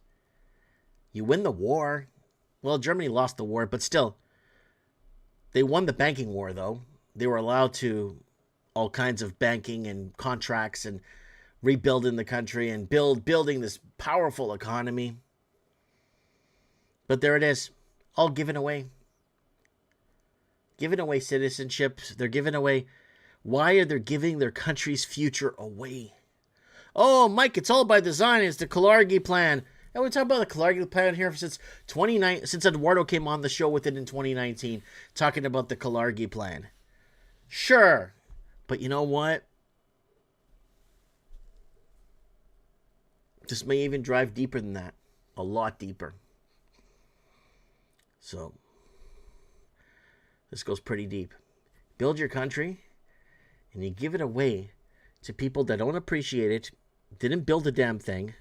Speaker 2: You win the war. Well, Germany lost the war, but still, they won the banking war, though. They were allowed to all kinds of banking and contracts and rebuilding the country and building this powerful economy. But there it is, all given away. Giving away citizenship. They're giving away. Why are they giving their country's future away? Oh, Mike, it's all by design. It's the Kalargi plan. And we talk about the Kalargi plan here since Eduardo came on the show with it in 2019, talking about the Kalargi plan. Sure, but you know what? This may even drive deeper than that. A lot deeper. So, this goes pretty deep. Build your country, and you give it away to people that don't appreciate it, didn't build a damn thing,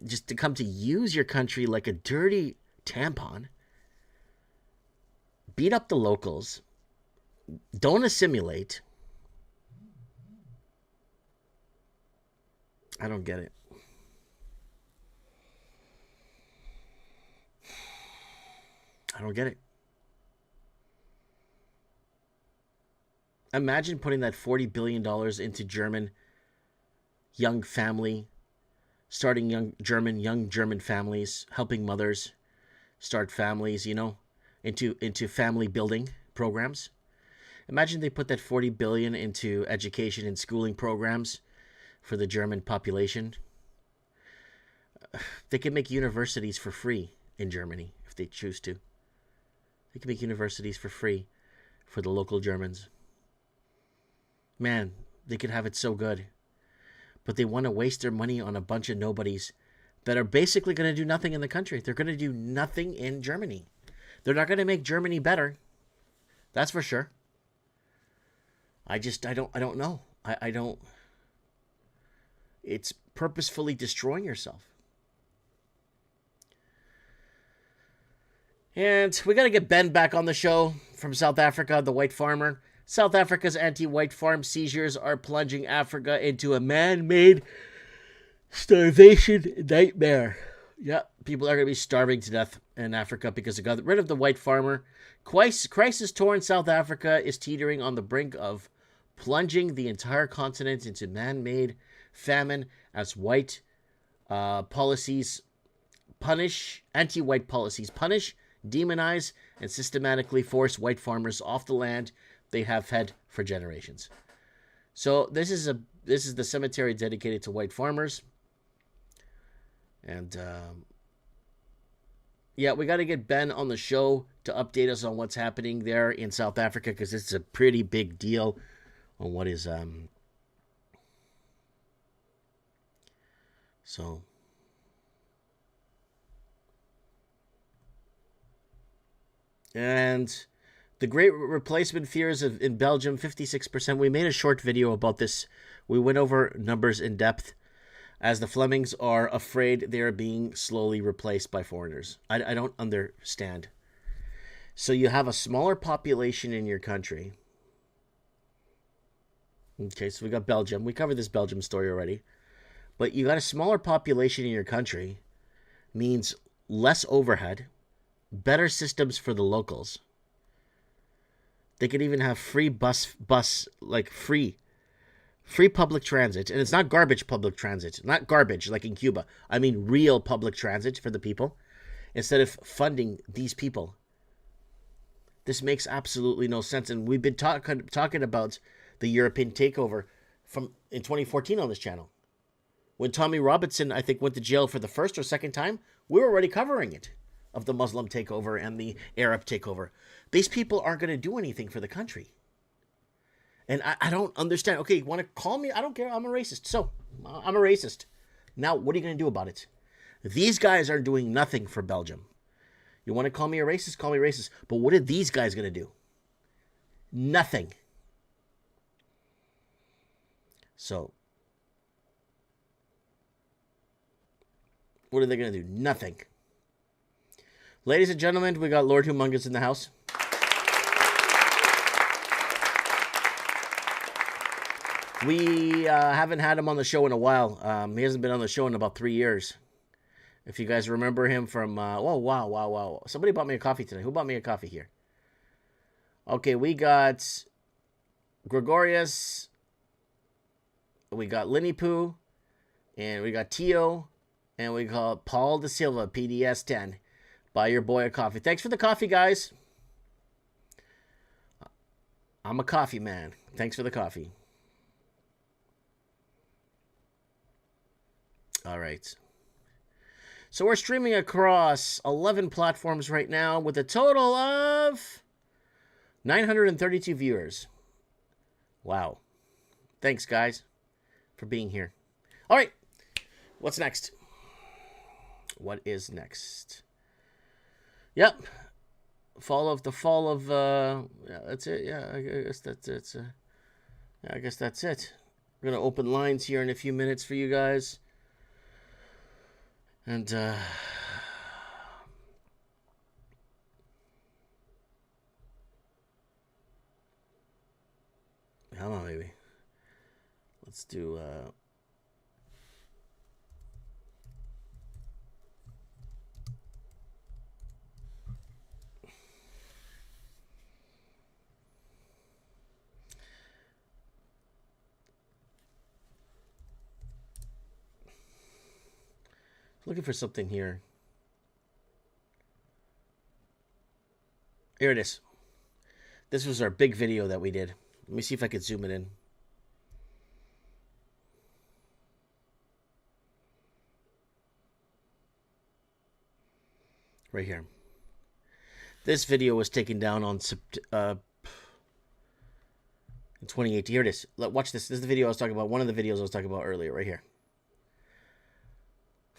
Speaker 2: just to come to use your country like a dirty tampon, beat up the locals, don't assimilate. I don't get it. I don't get it. Imagine putting that $40 billion into German young family, starting young German families, helping mothers start families, into family building programs. Imagine they put that 40 billion into education and schooling programs for the German population. They can make universities for free in Germany if they choose to. They can make universities for free for the local Germans. Man, they could have it so good. But they want to waste their money on a bunch of nobodies that are basically going to do nothing in the country. They're going to do nothing in Germany. They're not going to make Germany better. That's for sure. I don't know. I don't. It's purposefully destroying yourself. And we got to get Ben back on the show from South Africa, the white farmer. South Africa's anti-white farm seizures are plunging Africa into a man-made starvation nightmare. Yeah, people are going to be starving to death in Africa because they got rid of the white farmer. Crisis-torn South Africa is teetering on the brink of plunging the entire continent into man-made famine as white policies punish, anti-white policies punish, demonize, and systematically force white farmers off the land they have fed for generations. So this is the cemetery dedicated to white farmers. And yeah, we got to get Ben on the show to update us on what's happening there in South Africa, because it's a pretty big deal on what is so. And the great replacement fears in Belgium, 56%. We made a short video about this. We went over numbers in depth, as the Flemings are afraid they are being slowly replaced by foreigners. I don't understand. So you have a smaller population in your country. Okay, so we got Belgium. We covered this Belgium story already. But you got a smaller population in your country means less overhead, better systems for the locals. They could even have free free public transit. And it's not garbage public transit. Not garbage like in Cuba. I mean real public transit for the people. Instead of funding these people. This makes absolutely no sense. And we've been talking about the European takeover in 2014 on this channel. When Tommy Robinson, I think, went to jail for the first or second time, we were already covering it, of the Muslim takeover and the Arab takeover. These people aren't going to do anything for the country. And I don't understand. Okay, you want to call me? I don't care. I'm a racist. So, I'm a racist. Now, what are you going to do about it? These guys are doing nothing for Belgium. You want to call me a racist? Call me racist. But what are these guys going to do? Nothing. So, what are they going to do? Nothing. Ladies and gentlemen, we got Lord Humongous in the house. We haven't had him on the show in a while. He hasn't been on the show in about 3 years. If you guys remember him from... oh, wow. Somebody bought me a coffee today. Who bought me a coffee here? Okay, we got Gregorius. We got Linny Poo. And we got Tio. And we got Paul Da Silva, PDS 10. Buy your boy a coffee. Thanks for the coffee, guys. I'm a coffee man. Thanks for the coffee. All right. So we're streaming across 11 platforms right now with a total of 932 viewers. Wow. Thanks, guys, for being here. All right. What's next? What is next? Yep. The fall of yeah, that's it. Yeah, I guess that's it. Yeah, I guess that's it. We're gonna open lines here in a few minutes for you guys. And come on, baby. Let's do Looking for something here. Here it is. This was our big video that we did. Let me see if I could zoom it in. Right here. This video was taken down on in 2018. Here it is. Watch this. This is the video I was talking about. One of the videos I was talking about earlier, right here.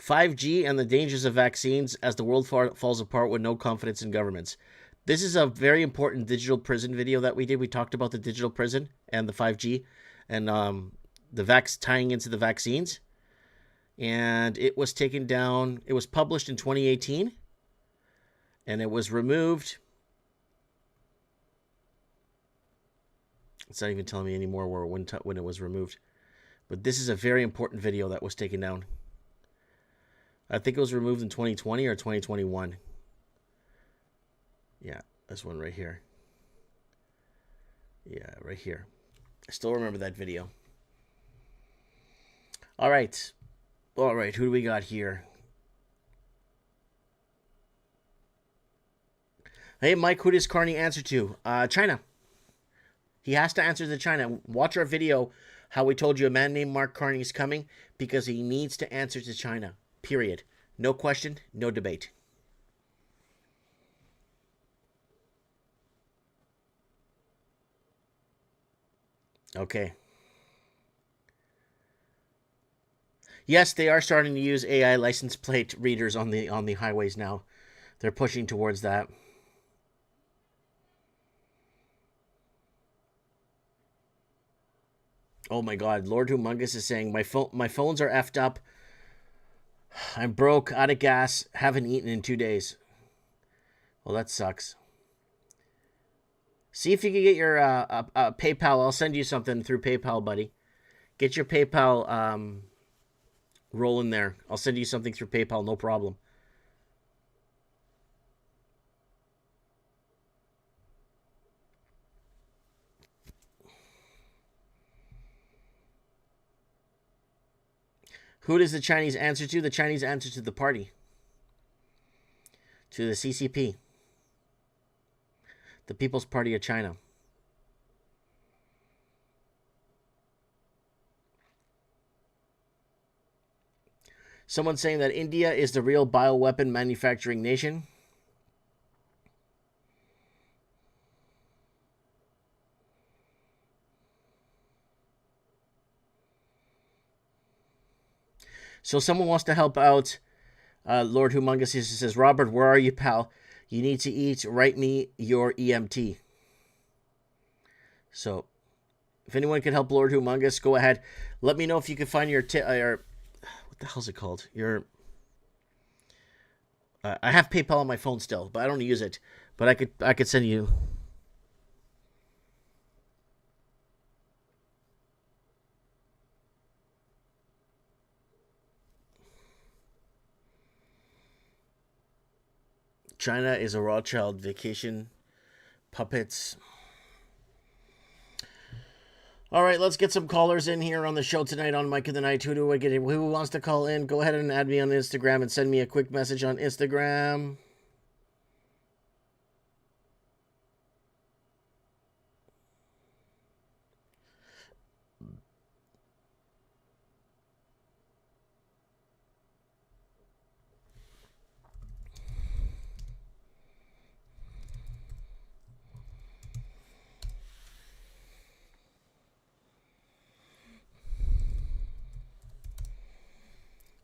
Speaker 2: 5G and the dangers of vaccines as the world falls apart with no confidence in governments. This is a very important digital prison video that we did. We talked about the digital prison and the 5G and tying into the vaccines. And it was taken down. It was published in 2018. And it was removed. It's not even telling me anymore when it was removed. But this is a very important video that was taken down. I think it was removed in 2020 or 2021. Yeah, this one right here. Yeah, right here. I still remember that video. All right. All right, who do we got here? Hey, Mike, who does Carney answer to? China. He has to answer to China. Watch our video, how we told you a man named Mark Carney is coming, because he needs to answer to China. Period. No question, no debate. Okay. Yes, they are starting to use AI license plate readers on the highways now. They're pushing towards that. Oh my God, Lord Humongous is saying my phones are effed up. I'm broke, out of gas, haven't eaten in 2 days. Well, that sucks. See if you can get your PayPal. I'll send you something through PayPal, buddy. Get your PayPal rolling there. I'll send you something through PayPal, no problem. Who does the Chinese answer to? The Chinese answer to the party. To the CCP. The People's Party of China. Someone saying that India is the real bioweapon manufacturing nation. So someone wants to help out Lord Humongous. He says, Robert, where are you, pal? You need to eat. Write me your EMT. So if anyone can help Lord Humongous, go ahead. Let me know if you can find your... what the hell's it called? I have PayPal on my phone still, but I don't use it. But I could send you... China is a Rothschild vacation. Puppets. All right, let's get some callers in here on the show tonight on Mike of the Night. Who do I get? Who wants to call in? Go ahead and add me on Instagram and send me a quick message on Instagram.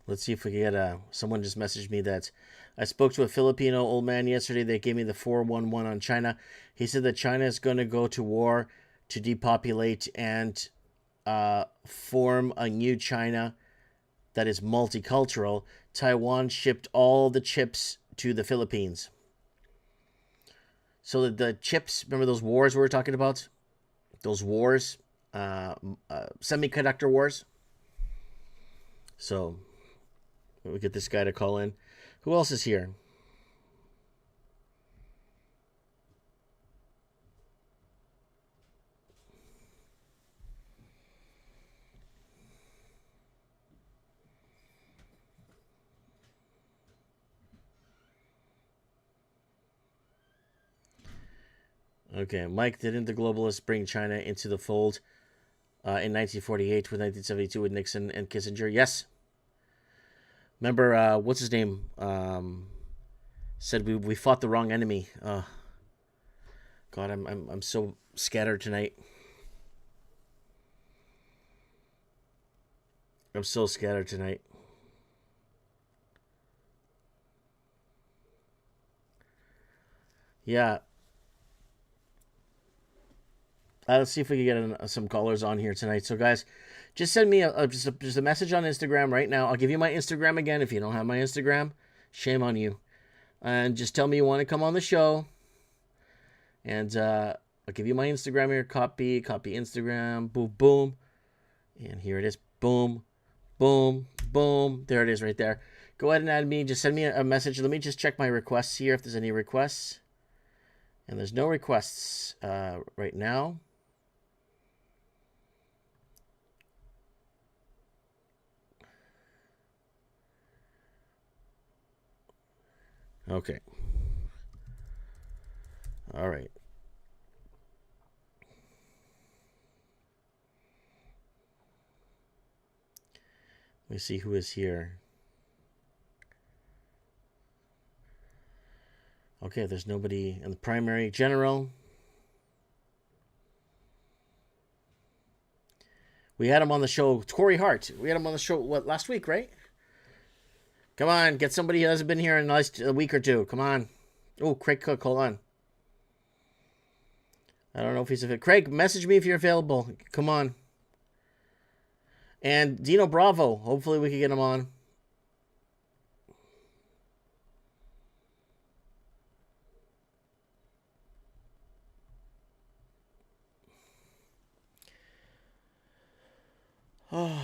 Speaker 2: Let's see if we can get someone just messaged me that I spoke to a Filipino old man yesterday. They gave me the 411 on China. He said that China is going to go to war to depopulate and form a new China that is multicultural. Taiwan shipped all the chips to the Philippines. So the chips, remember those wars we were talking about? Those wars, semiconductor wars. So... we get this guy to call in. Who else is here? Okay, Mike, didn't the globalists bring China into the fold in 1948 with 1972 with Nixon and Kissinger? Yes. Remember, what's his name? Said we fought the wrong enemy. God, I'm so scattered tonight. I'm so scattered tonight. Yeah. Let's see if we can get some callers on here tonight. So, guys, just send me just a message on Instagram right now. I'll give you my Instagram again. If you don't have my Instagram, shame on you. And just tell me you want to come on the show. And I'll give you my Instagram here. Copy Instagram. Boom, boom. And here it is. Boom, boom, boom. There it is right there. Go ahead and add me. Just send me a message. Let me just check my requests here if there's any requests. And there's no requests right now. Okay. All right. Let me see who is here. Okay, there's nobody in the primary. General. We had him on the show. Corey Hart. We had him on the show, what, last week, right? Come on, get somebody who hasn't been here in a week or two. Come on. Oh, Craig Cook, hold on. I don't know if he's available. Craig, message me if you're available. Come on. And Dino Bravo. Hopefully we can get him on. Oh.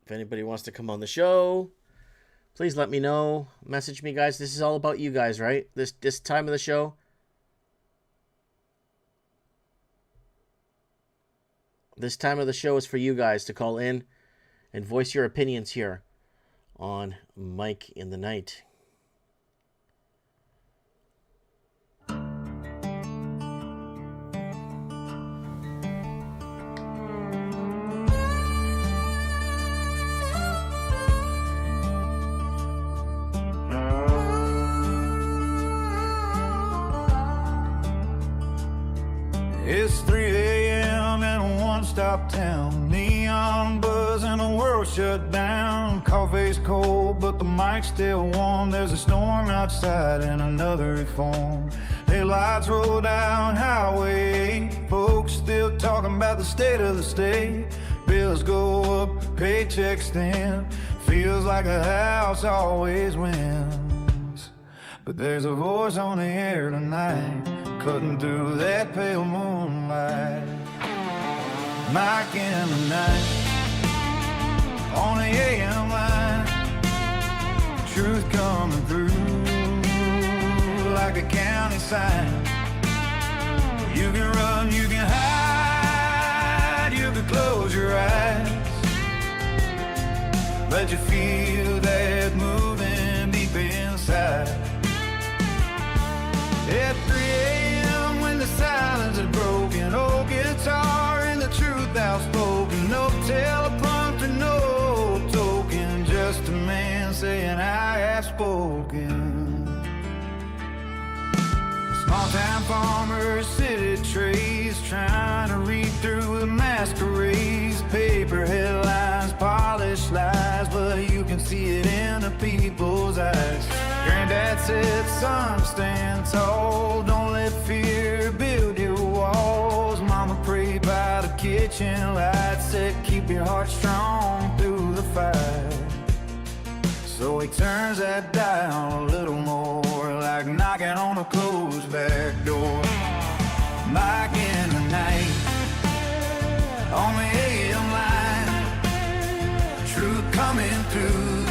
Speaker 2: If anybody wants to come on the show, please let me know. Message me, guys. This is all about you guys, right? This time of the show. This time of the show is for you guys to call in and voice your opinions here on Mike in the Night.
Speaker 1: It's 3 a.m. in a one-stop town. Neon buzz and the world shut down. Coffee's cold, but the mic's still warm. There's a storm outside and another reform. Headlights roll down Highway 8. Folks still talking about the state of the state. Bills go up, paychecks stand. Feels like a house always wins. But there's a voice on the air tonight, cutting through that pale moonlight. Mike in the Night, on the AM line. Truth coming through like a county sign. You can run, you can hide, you can close your eyes, but you feel that moving deep inside. At 3 a.m. when the silence is broken, old guitar and the truth outspoken. No teleprompter, no token, just a man saying I have spoken. Small town farmers, city trees, trying to read through the masquerades. Paper headlines, polished lies, but you can see it in the people's eyes. Granddad said, son, stand tall, don't let fear build your walls. Mama prayed by the kitchen light, said keep your heart strong through the fight. So he turns that dial a little more, like knocking on a closed back door. Mike in the Night, on the AM line. Truth coming through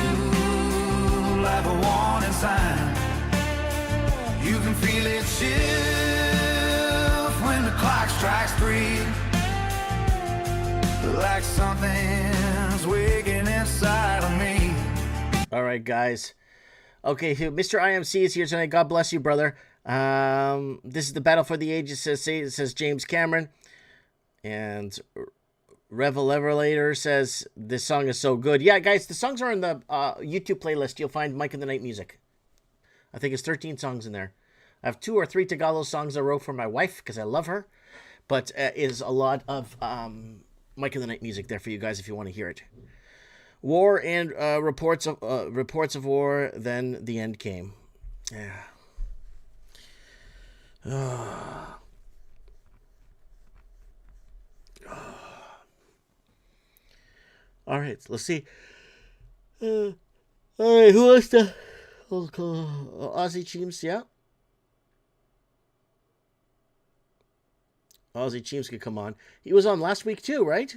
Speaker 1: like a warning sign. You can feel it shift when the clock strikes 3, like something's waking inside of me.
Speaker 2: All right, guys. Okay, Mr. IMC is here tonight. God bless you, brother. This is the battle for the ages, says James Cameron. And Revelator says, this song is so good. Yeah, guys, the songs are in the YouTube playlist. You'll find Mike and the Night Music. I think it's 13 songs in there. I have 2 or 3 Tagalog songs I wrote for my wife because I love her. But is a lot of Mike and the Night Music there for you guys if you want to hear it. War and reports of war. Then the end came. Yeah. All right, let's see. All right, who wants to? Aussie Cheems, yeah. Aussie Cheems could come on. He was on last week too, right?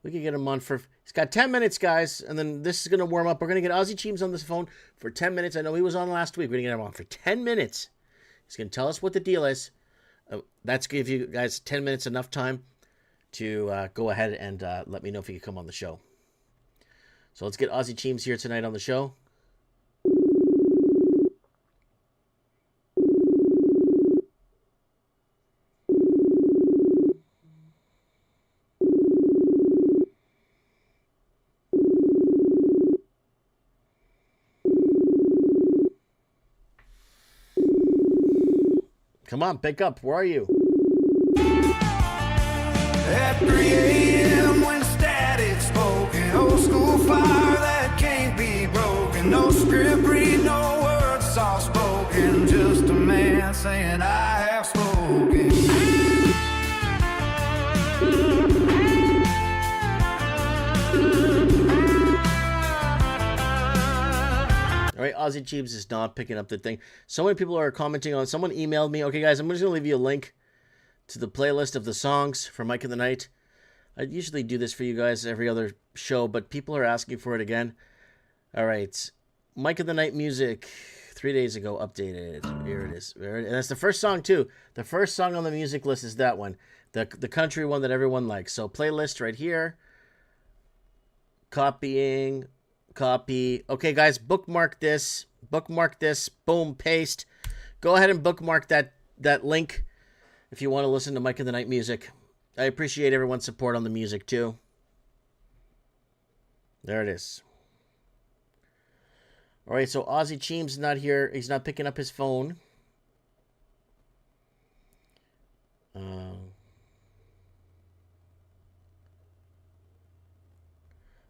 Speaker 2: We could get him on for... He's got 10 minutes, guys, and then this is going to warm up. We're going to get Aussie Cheems on this phone for 10 minutes. I know he was on last week. We're going to get him on for 10 minutes. He's going to tell us what the deal is. That's give you guys 10 minutes enough time to go ahead and let me know if you can come on the show. So let's get Aussie Cheems here tonight on the show. Come on, pick up. Where are you?
Speaker 1: At 3 a.m. when static spoken, old school fire that can't be broken. No script read, no words soft spoken. Just a man saying I have spoken.
Speaker 2: All right, Aussie Cheems is not picking up the thing. So many people are commenting on. Someone emailed me. Okay, guys, I'm just gonna leave you a link to the playlist of the songs for Mike and the Night. I usually do this for you guys every other show, but people are asking for it again. All right, Mike and the Night music, 3 days ago, updated. Here it is. And that's the first song too. The first song on the music list is that one, the country one that everyone likes. So playlist right here. Copying. Copy. Okay, guys, bookmark this. Bookmark this. Boom, paste. Go ahead and bookmark that link if you want to listen to Mike and the Night music. I appreciate everyone's support on the music, too. There it is. All right, so Aussie Cheems is not here. He's not picking up his phone.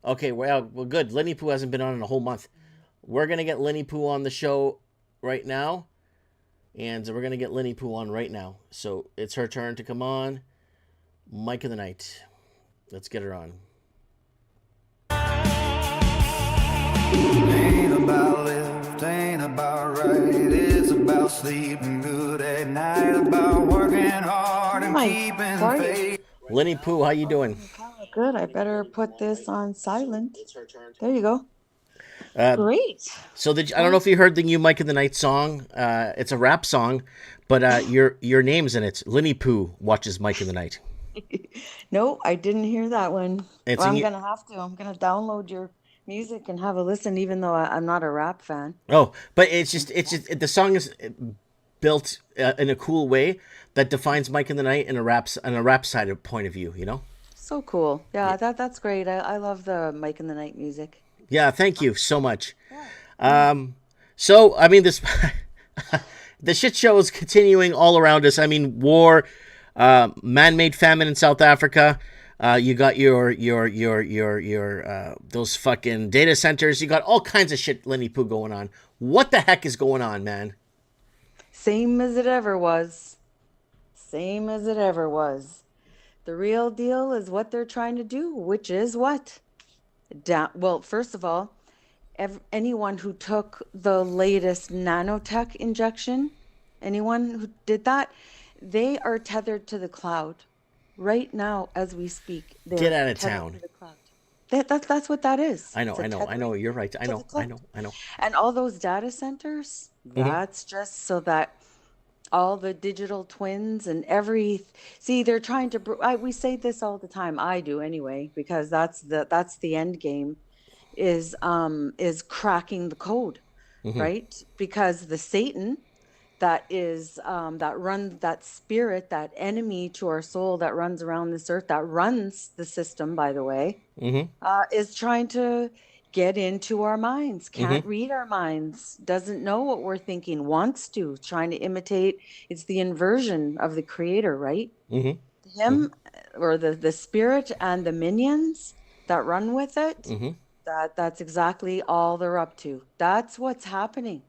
Speaker 2: Okay, well, good. Lenny Poo hasn't been on in a whole month. We're going to get Lenny Poo on the show right now. And we're going to get Lenny Poo on right now. So it's her turn to come on. Mike of the Night. Let's get her on.
Speaker 1: Ain't about left, ain't about right. It's about sleeping good at night. About working hard and keeping faith.
Speaker 2: Lenny Poo, how you doing?
Speaker 4: Good. I better put this on silent. There you go. Great.
Speaker 2: So I don't know if you heard the new Mike of the Night song. It's a rap song, but your name's in it. Lenny Poo watches Mike of the Night.
Speaker 4: No, I didn't hear that one.
Speaker 2: Well,
Speaker 4: I'm gonna have to. I'm gonna download your music and have a listen, even though I'm not a rap fan.
Speaker 2: Oh, but it's just the song is built in a cool way that defines Mike in the Night in a rap side of point of view. You know.
Speaker 4: So cool. Yeah, that's great. I love the Mike in the Night music.
Speaker 2: Yeah, thank you so much. Yeah. So I mean, this the shit show is continuing all around us. I mean, war, man-made famine in South Africa. You got your those fucking data centers. You got all kinds of shit, Lenny Poo, going on. What the heck is going on, man?
Speaker 4: Same as it ever was. Same as it ever was. The real deal is what they're trying to do, which is what? Well, first of all, anyone who took the latest nanotech injection, anyone who did that, they are tethered to the cloud right now as we speak.
Speaker 2: Get out of town.
Speaker 4: That's what that is.
Speaker 2: I know. You're right. I know.
Speaker 4: And all those data centers, that's just so that all the digital twins and see, they're trying to, we say this all the time. I do anyway, because that's the end game. is cracking the code, right? Because the Satan that is that runs, that spirit, that enemy to our soul that runs around this earth, that runs the system, by the way, is trying to get into our minds, can't read our minds, doesn't know what we're thinking, wants to, trying to imitate. It's the inversion of the creator, right? Him, or the spirit and the minions that run with it, that's exactly all they're up to. That's what's happening.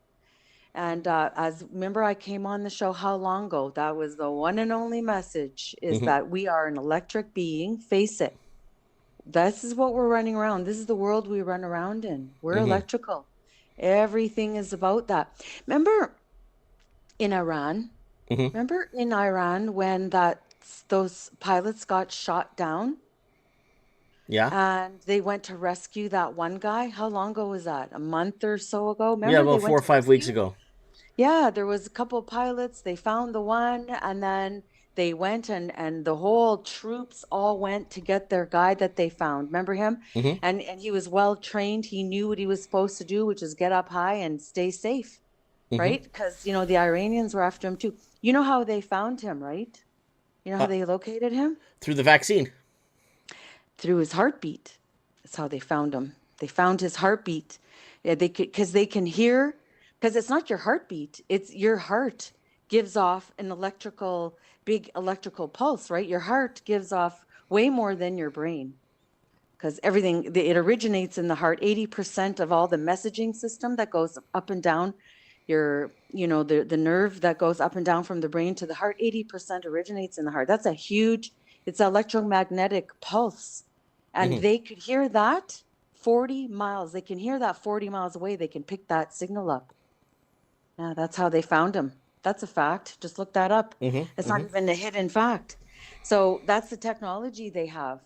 Speaker 4: And as remember, I came on the show how long ago? That was the one and only message, is that we are an electric being. Face it. This is what we're running around. This is the world we run around in. We're electrical. Everything is about that. Remember in Iran? Remember in Iran when those pilots got shot down?
Speaker 2: Yeah.
Speaker 4: And they went to rescue that one guy. How long ago was that? A month or so ago? Remember
Speaker 2: Yeah,
Speaker 4: they
Speaker 2: about
Speaker 4: went
Speaker 2: 4 or
Speaker 4: to
Speaker 2: 5 weeks
Speaker 4: rescue?
Speaker 2: ago.
Speaker 4: Yeah, there was a couple of pilots. They found the one, and then they went, and the whole troops all went to get their guy that they found. Remember him? And he was well trained. He knew what he was supposed to do, which is get up high and stay safe, right? Because, the Iranians were after him too. You know how they found him, right? You know how they located him?
Speaker 2: Through the vaccine.
Speaker 4: Through his heartbeat. That's how they found him. They found his heartbeat. Yeah, because they can hear, because it's not your heartbeat, it's your heart gives off an big electrical pulse, right? Your heart gives off way more than your brain, because it originates in the heart. 80% of all the messaging system that goes up and down the nerve that goes up and down from the brain to the heart, 80% originates in the heart. That's it's electromagnetic pulse. And they could hear that 40 miles. They can hear that 40 miles away. They can pick that signal up. Yeah, that's how they found him. That's a fact. Just look that up. It's not even a hidden fact. So that's the technology they have.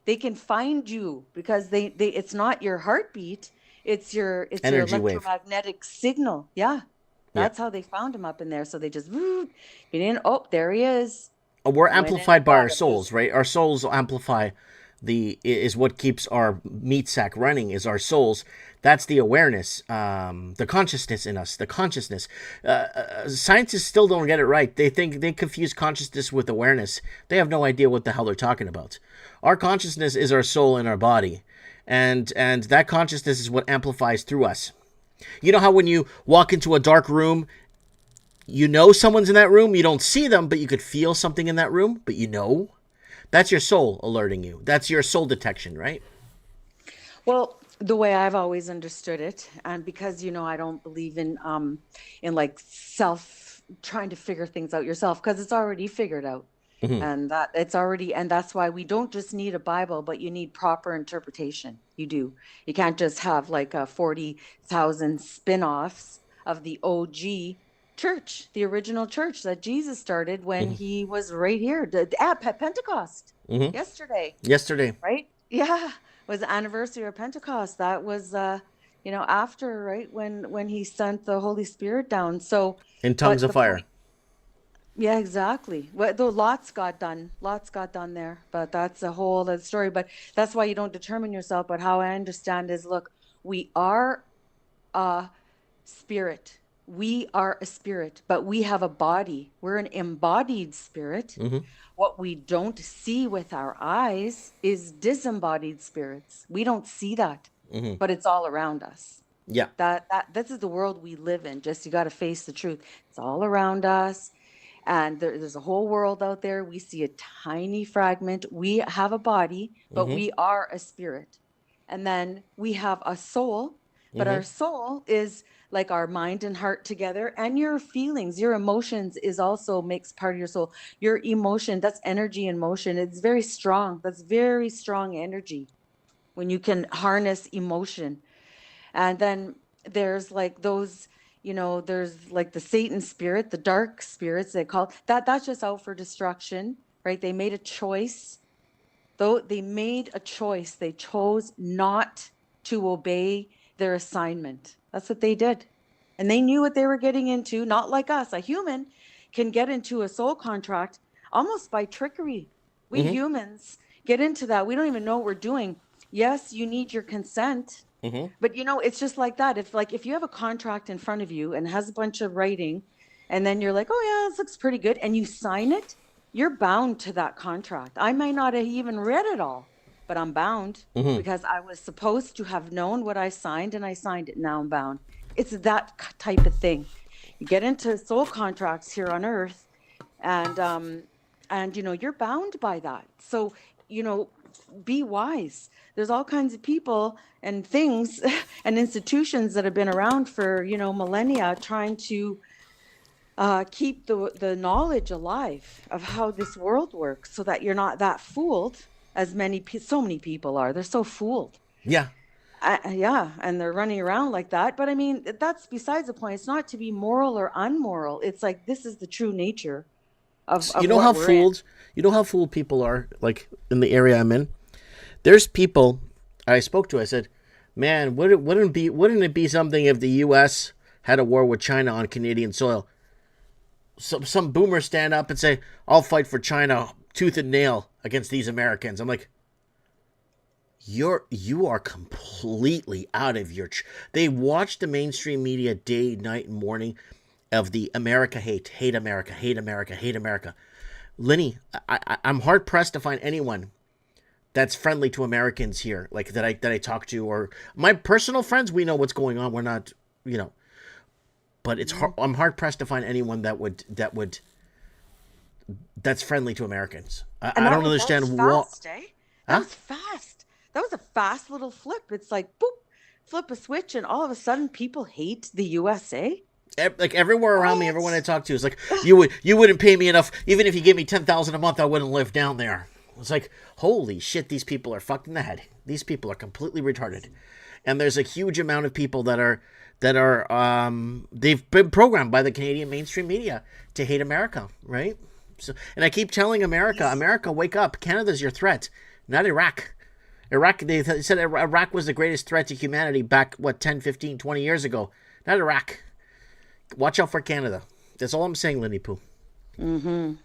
Speaker 4: They can find you because it's not your heartbeat. It's your
Speaker 2: Energy wave.
Speaker 4: electromagnetic signal. Yeah. That's how they found him up in there. So they just get in. Oh, there he is.
Speaker 2: We're
Speaker 4: Went in
Speaker 2: amplified
Speaker 4: and
Speaker 2: by
Speaker 4: got
Speaker 2: our
Speaker 4: him.
Speaker 2: souls, right? Our souls amplify is what keeps our meat sack running, is our souls. That's the awareness, the consciousness in us, the consciousness. Scientists still don't get it right. They confuse consciousness with awareness. They have no idea what the hell they're talking about. Our consciousness is our soul in our body, and that consciousness is what amplifies through us. You know how when you walk into a dark room, you know someone's in that room, you don't see them, but you could feel something in that room, but you know? That's your soul alerting you. That's your soul detection, right?
Speaker 4: Well, the way I've always understood it, and because I don't believe in like self trying to figure things out yourself, because it's already figured out, and that's why we don't just need a Bible, but you need proper interpretation. You do. You can't just have like 40,000 spin-offs of the OG church, the original church that Jesus started when he was right here at Pentecost yesterday, right? Yeah, was the anniversary of Pentecost. That was after, right, when he sent the Holy Spirit down. So
Speaker 2: In tongues of fire.
Speaker 4: yeah, exactly. Well, though lots got done there, but that's a whole other story. But that's why you don't determine yourself. But how I understand is, look, we are a spirit. We are a spirit, but we have a body. We're an embodied spirit. What we don't see with our eyes is disembodied spirits. We don't see that, but it's all around us.
Speaker 2: Yeah.
Speaker 4: This is the world we live in. Just, you got to face the truth. It's all around us. And there's a whole world out there. We see a tiny fragment. We have a body, but we are a spirit. And then we have a soul, but our soul is like our mind and heart together, and your feelings, your emotions makes part of your soul. Your emotion, that's energy in motion. It's very strong. That's very strong energy when you can harness emotion. And then there's like those, there's like the Satan spirit, the dark spirits they call that's just out for destruction, right? They made a choice. They chose not to obey their assignment. That's what they did. And they knew what they were getting into, not like us. A human can get into a soul contract almost by trickery. We humans get into that. We don't even know what we're doing. Yes, you need your consent.
Speaker 2: Mm-hmm.
Speaker 4: But it's just like that. If you have a contract in front of you and has a bunch of writing, and then you're like, oh yeah, this looks pretty good, and you sign it, you're bound to that contract. I may not have even read it all, but I'm bound
Speaker 2: Mm-hmm.
Speaker 4: because I was supposed to have known what I signed, and I signed it. Now I'm bound. It's that type of thing. You get into soul contracts here on Earth, and you're bound by that. So you know be wise. There's all kinds of people and things and institutions that have been around for millennia, trying to keep the knowledge alive of how this world works, so that you're not that fooled, as so many people are. They're so fooled.
Speaker 2: Yeah.
Speaker 4: Yeah, and they're running around like that. But I mean, that's besides the point. It's not to be moral or unmoral. It's like, this is the true nature of
Speaker 2: You know
Speaker 4: what
Speaker 2: how
Speaker 4: we're in.
Speaker 2: fooled people are, like in the area I'm in. There's people I spoke to. I said, "Man, wouldn't it be something if the U.S. had a war with China on Canadian soil?" Some boomers stand up and say, "I'll fight for China tooth and nail against these Americans." I'm like, you are completely out of your. They watch the mainstream media day, night, and morning of the America hate America, hate America, hate America. Lenny, I'm hard pressed to find anyone that's friendly to Americans here, like that I talk to, or my personal friends. We know what's going on. We're not, but it's hard. I'm hard pressed to find anyone that's friendly to Americans.
Speaker 4: And
Speaker 2: I don't
Speaker 4: that was
Speaker 2: understand what.
Speaker 4: fast, eh? That
Speaker 2: Huh?
Speaker 4: was fast. That was a fast little flip. It's like, boop, flip a switch, and all of a sudden people hate the USA.
Speaker 2: Like everywhere around me,
Speaker 4: What?
Speaker 2: everyone I talk to is like, you wouldn't pay me enough. Even if you gave me $10,000 a month, I wouldn't live down there. It's like, holy shit, these people are fucked in the head. These people are completely retarded. And there's a huge amount of people that are they've been programmed by the Canadian mainstream media to hate America, right? So, and I keep telling America, wake up. Canada's your threat, not Iraq. They said Iraq was the greatest threat to humanity back, 10, 15, 20 years ago. Not Iraq. Watch out for Canada. That's all I'm saying, Lenny Poo.
Speaker 4: And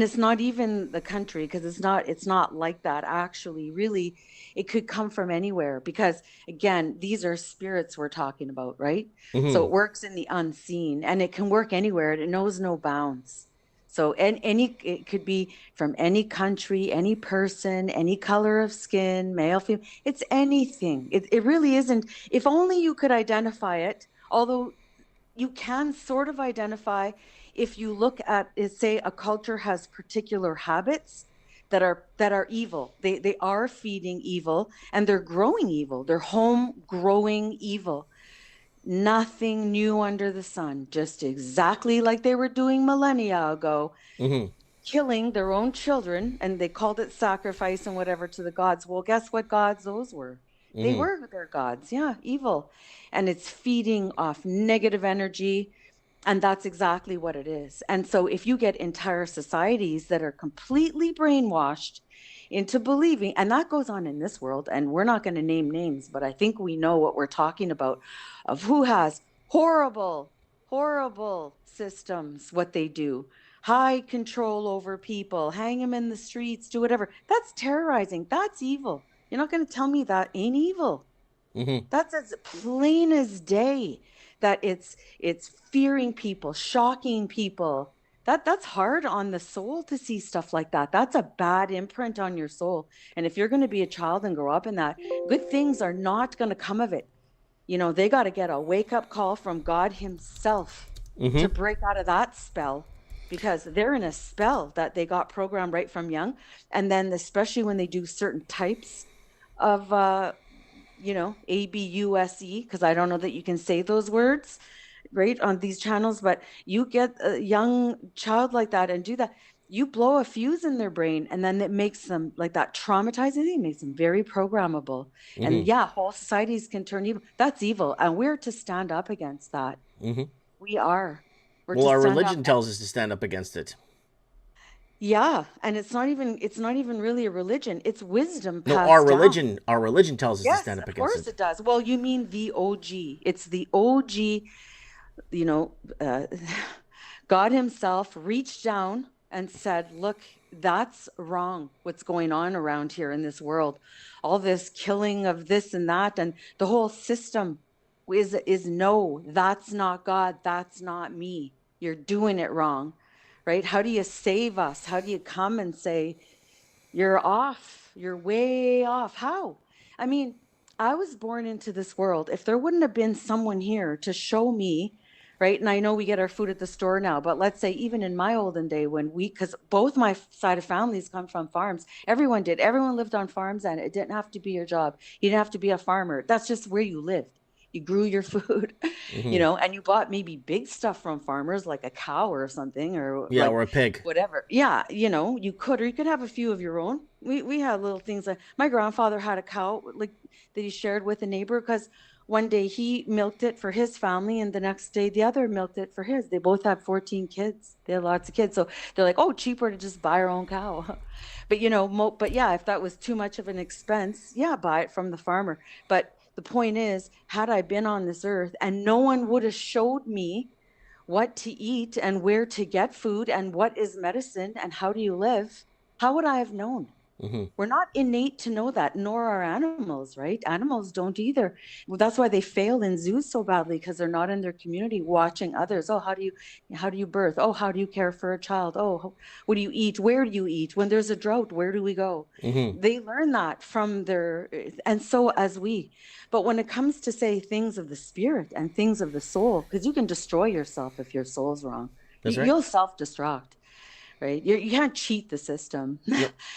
Speaker 4: it's not even the country, because it's not like that. Actually, really, it could come from anywhere, because again, these are spirits we're talking about, right? So
Speaker 2: Mm-hmm.
Speaker 4: it works in the unseen, and it can work anywhere. It knows no bounds. So it could be from any country, any person, any color of skin, male, female. It's anything. It really isn't. If only you could identify it, although you can sort of identify if you look at, say, a culture has particular habits that are evil. They are feeding evil, and they're growing evil. They're home growing evil. Nothing new under the sun, just exactly like they were doing millennia ago,
Speaker 2: Mm-hmm.
Speaker 4: killing their own children, and they called it sacrifice and whatever to the gods. Well, guess what gods those were? They
Speaker 2: Mm-hmm.
Speaker 4: were their gods, yeah, evil. And it's feeding off negative energy, and that's exactly what it is. And so if you get entire societies that are completely brainwashed into believing, and that goes on in this world, and we're not going to name names, but I think we know what we're talking about, of who has horrible, horrible systems, what they do. High control over people, hang them in the streets, do whatever. That's terrorizing. That's evil. You're not going to tell me that ain't evil.
Speaker 2: Mm-hmm.
Speaker 4: That's as plain as day, that it's fearing people, shocking people. That's hard on the soul to see stuff like that. That's a bad imprint on your soul. And if you're going to be a child and grow up in that, good things are not going to come of it. They got to get a wake-up call from God himself to
Speaker 2: Mm-hmm.
Speaker 4: break out of that spell, because they're in a spell that they got programmed right from young. And then especially when they do certain types of ABUSE, because I don't know that you can say those words right on these channels, but you get a young child like that and do that, you blow a fuse in their brain, and then it makes them like that traumatizing thing, makes them very programmable. And
Speaker 2: Mm-hmm.
Speaker 4: yeah, whole societies can turn evil. That's evil, and we're to stand up against that.
Speaker 2: Mm-hmm.
Speaker 4: We are. We're
Speaker 2: Well,
Speaker 4: to
Speaker 2: our
Speaker 4: stand up.
Speaker 2: religion tells us to stand up against it.
Speaker 4: Yeah, and it's not even really a religion. It's wisdom
Speaker 2: No,
Speaker 4: passed down.
Speaker 2: our religion tells us to
Speaker 4: Yes,
Speaker 2: stand up
Speaker 4: of
Speaker 2: against
Speaker 4: course
Speaker 2: it.
Speaker 4: it does. Well, you mean the OG. It's the OG, you know, uh, God himself reached down and said, look, that's wrong, what's going on around here in this world. All this killing of this and that, and the whole system is no, that's not God, that's not me. You're doing it wrong, right? How do you save us? How do you come and say, you're off, you're way off? How? I mean, I was born into this world. If there wouldn't have been someone here to show me, right? And I know we get our food at the store now, but let's say even in my olden day because both my side of families come from farms. Everyone did. Everyone lived on farms, and it didn't have to be your job. You didn't have to be a farmer. That's just where you lived. You grew your food, and you bought maybe big stuff from farmers like a cow or something, or
Speaker 2: or a pig.
Speaker 4: Whatever. Yeah, you could, or you could have a few of your own. We had little things like my grandfather had a cow like that he shared with a neighbor, because one day he milked it for his family, and the next day the other milked it for his. They both had 14 kids. They had lots of kids, so they're like, oh, cheaper to just buy our own cow. But but yeah, if that was too much of an expense, yeah, buy it from the farmer. But the point is, had I been on this earth and no one would have showed me what to eat and where to get food and what is medicine and how do you live, how would I have known? We're not innate to know that, nor are animals, right? Animals don't either. Well, that's why they fail in zoos so badly, because they're not in their community watching others. Oh, how do you birth? Oh, how do you care for a child? Oh, what do you eat? Where do you eat? When there's a drought, where do we go? They learn that from and so as we. But when it comes to, say, things of the spirit and things of the soul, because you can destroy yourself if your soul's wrong.
Speaker 2: That's right.
Speaker 4: You'll self-destruct. Right, you can't cheat the system.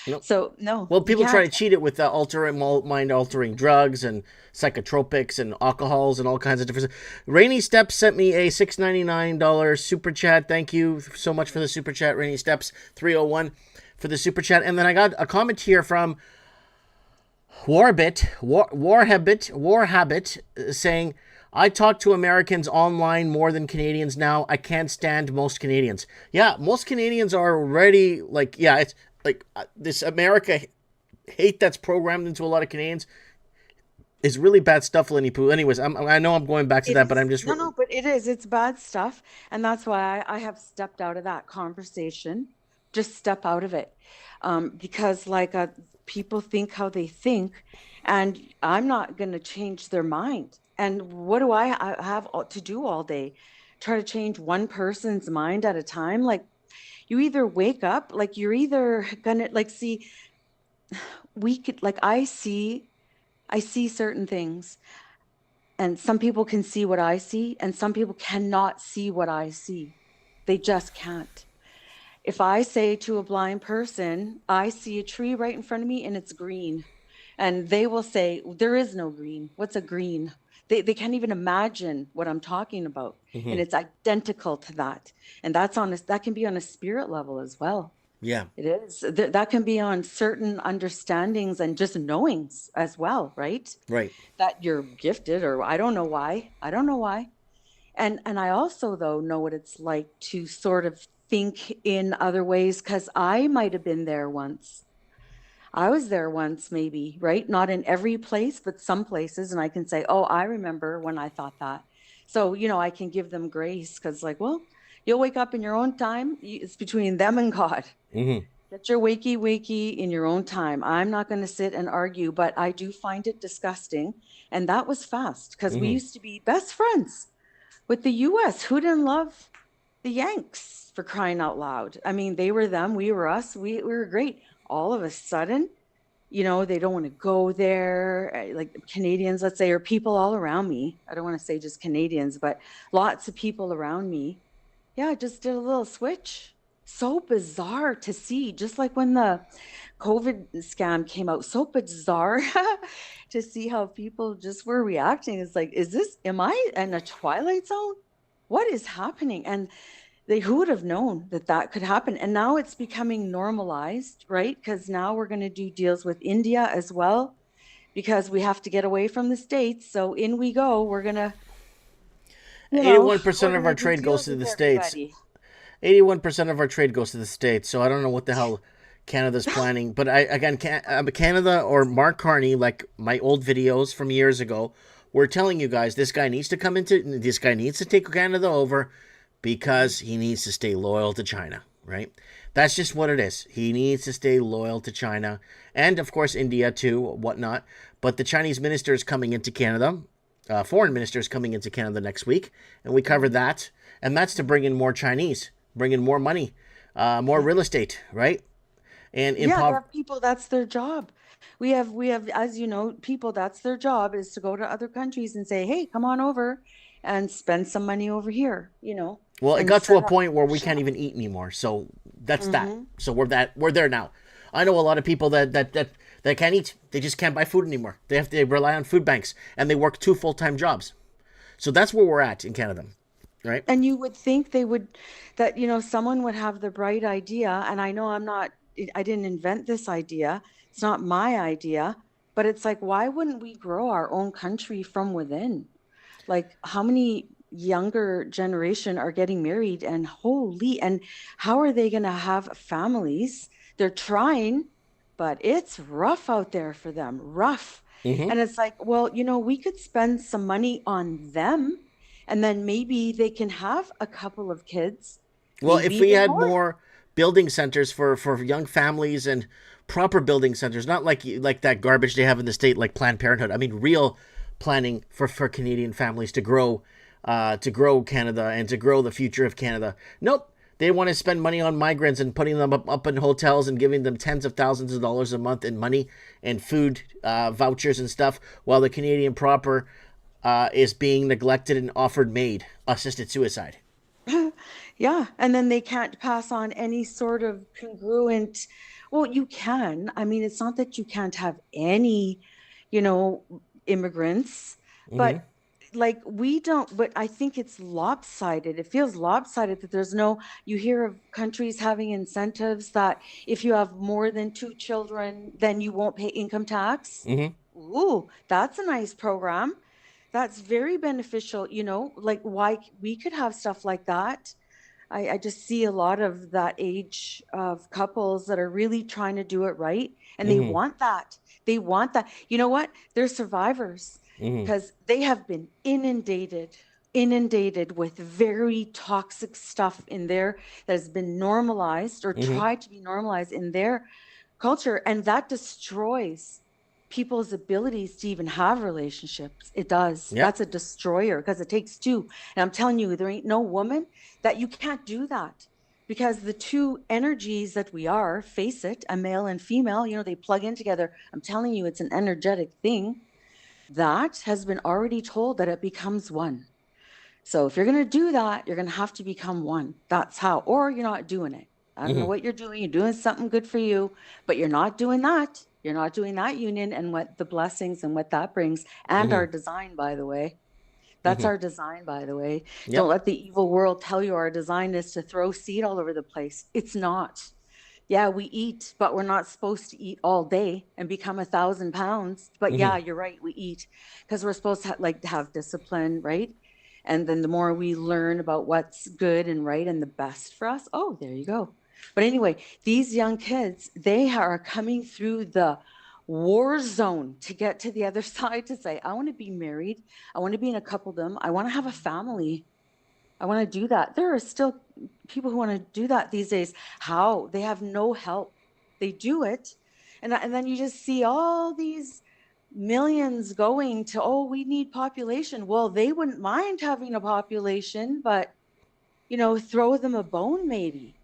Speaker 2: Nope.
Speaker 4: So no.
Speaker 2: Well, people try to cheat it with mind-altering drugs and psychotropics and alcohols and all kinds of different. Rainy Steps sent me a $6.99 super chat. Thank you so much for the super chat, Rainy Steps 301 for the super chat. And then I got a comment here from War Habit saying, I talk to Americans online more than Canadians now. I can't stand most Canadians. Yeah, most Canadians are already it's like this America hate that's programmed into a lot of Canadians is really bad stuff, Lenny Poo. Anyways, I know I'm going back to that, but I'm just...
Speaker 4: No, but it is. It's bad stuff. And that's why I have stepped out of that conversation. Just step out of it. Because people think how they think, and I'm not going to change their mind. And what do I have to do all day? Try to change one person's mind at a time? Like, you either wake up, like you're either gonna see, we could, I see certain things, and some people can see what I see, and some people cannot see what I see. They just can't. If I say to a blind person, I see a tree right in front of me and it's green, and they will say, there is no green. What's a green? They can't even imagine what I'm talking about. And it's identical to that. And that can be on a spirit level as well.
Speaker 2: Yeah.
Speaker 4: It is. That can be on certain understandings and just knowings as well, right?
Speaker 2: Right.
Speaker 4: That you're gifted, or I don't know why. And I also, though, know what it's like to sort of think in other ways, because I might have been there once. I was there once, maybe, right? Not in every place, but some places. And I can say, oh, I remember when I thought that. So, I can give them grace, because you'll wake up in your own time. It's between them and God. Get your wakey in your own time. I'm not going to sit and argue, but I do find it disgusting. And that was fast, because we used to be best friends with the U.S. Who didn't love the Yanks, for crying out loud? I mean, they were them, we were us, we were great. All of a sudden, they don't want to go there. Like Canadians, let's say, or people all around me. I don't want to say just Canadians, but lots of people around me. Yeah, I just did a little switch. So bizarre to see, just like when the COVID scam came out, so bizarre to see how people just were reacting. It's like, am I in a twilight zone? What is happening? And who would have known that could happen? And now it's becoming normalized, right? Because now we're going to do deals with India as well, because we have to get away from the States. So in we go. We're going to...
Speaker 2: 81% of our trade goes to the States. 81% of our trade goes to the States. So I don't know what the hell Canada's planning. But Canada or Mark Carney, like my old videos from years ago, were telling you guys, this guy needs to take Canada over, because he needs to stay loyal to China. right? That's just what it is. He needs to stay loyal to China and, of course, India too, whatnot. But the Chinese minister is coming into Canada. Foreign minister is coming into Canada next week, and we covered that. And that's to bring in more Chinese, bring in more money, more real estate, right? And
Speaker 4: Yeah, there are people, that's their job. We have, as you know, people, that's their job is to go to other countries and say, hey, come on over and spend some money over here,
Speaker 2: well, it
Speaker 4: and
Speaker 2: got to a
Speaker 4: set up
Speaker 2: point where we can't
Speaker 4: shop.
Speaker 2: even eat anymore. So that's that. So we're there now. I know a lot of people that can't eat. They just can't buy food anymore. They rely on food banks and they work 2 full-time jobs. So that's where we're at in Canada, right?
Speaker 4: And you would think that, someone would have the bright idea. And I know I didn't invent this idea. It's not my idea, but it's like, why wouldn't we grow our own country from within? Like, how many younger generation are getting married and how are they going to have families? They're trying, but it's rough out there for them, rough. And it's like, well, we could spend some money on them and then maybe they can have a couple of kids,
Speaker 2: Well,
Speaker 4: maybe
Speaker 2: if we
Speaker 4: even
Speaker 2: had
Speaker 4: more.
Speaker 2: more building centers for young families and proper building centers, not like that garbage they have in the state, like Planned Parenthood. I mean, real planning for Canadian families to grow Canada and to grow the future of Canada. Nope. They want to spend money on migrants and putting them up in hotels and giving them tens of thousands of dollars a month in money and food vouchers and stuff, while the Canadian proper is being neglected and offered assisted suicide.
Speaker 4: Yeah, and then they can't pass on any sort of congruent. Well, you can. I mean, it's not that you can't have any, you know, immigrants, but like we don't, but I think it's lopsided. It feels lopsided that you hear of countries having incentives that if you have more than 2 children, then you won't pay income tax. Ooh, that's a nice program. That's very beneficial, like why we could have stuff like that. I just see a lot of that age of couples that are really trying to do it right. And they want that. They want that. You know what? They're survivors because they have been inundated with very toxic stuff in there that has been normalized or tried to be normalized in their culture. And that destroys people's abilities to even have relationships. It does.
Speaker 2: Yeah.
Speaker 4: That's a destroyer because it takes two. And I'm telling you, there ain't no woman that you can't do that because the two energies that we are, face it, a male and female, they plug in together. I'm telling you, it's an energetic thing that has been already told that it becomes one. So if you're going to do that, you're going to have to become one. That's how, or you're not doing it. I don't know what you're doing. You're doing something good for you, but you're not doing that. You're not doing that union and what the blessings and what that brings and our design, by the way. That's our design, by the way.
Speaker 2: Yep.
Speaker 4: Don't let the evil world tell you our design is to throw seed all over the place. It's not. Yeah, we eat, but we're not supposed to eat all day and become 1,000 pounds. But yeah, you're right. We eat because we're supposed to have discipline, right? And then the more we learn about what's good and right and the best for us, oh, there you go. But anyway, these young kids, they are coming through the war zone to get to the other side to say, I want to be married. I want to be in a coupledom. I want to have a family. I want to do that. There are still people who want to do that these days. How? They have no help. They do it. And then you just see all these millions going to, oh, we need population. Well, they wouldn't mind having a population, but, throw them a bone maybe.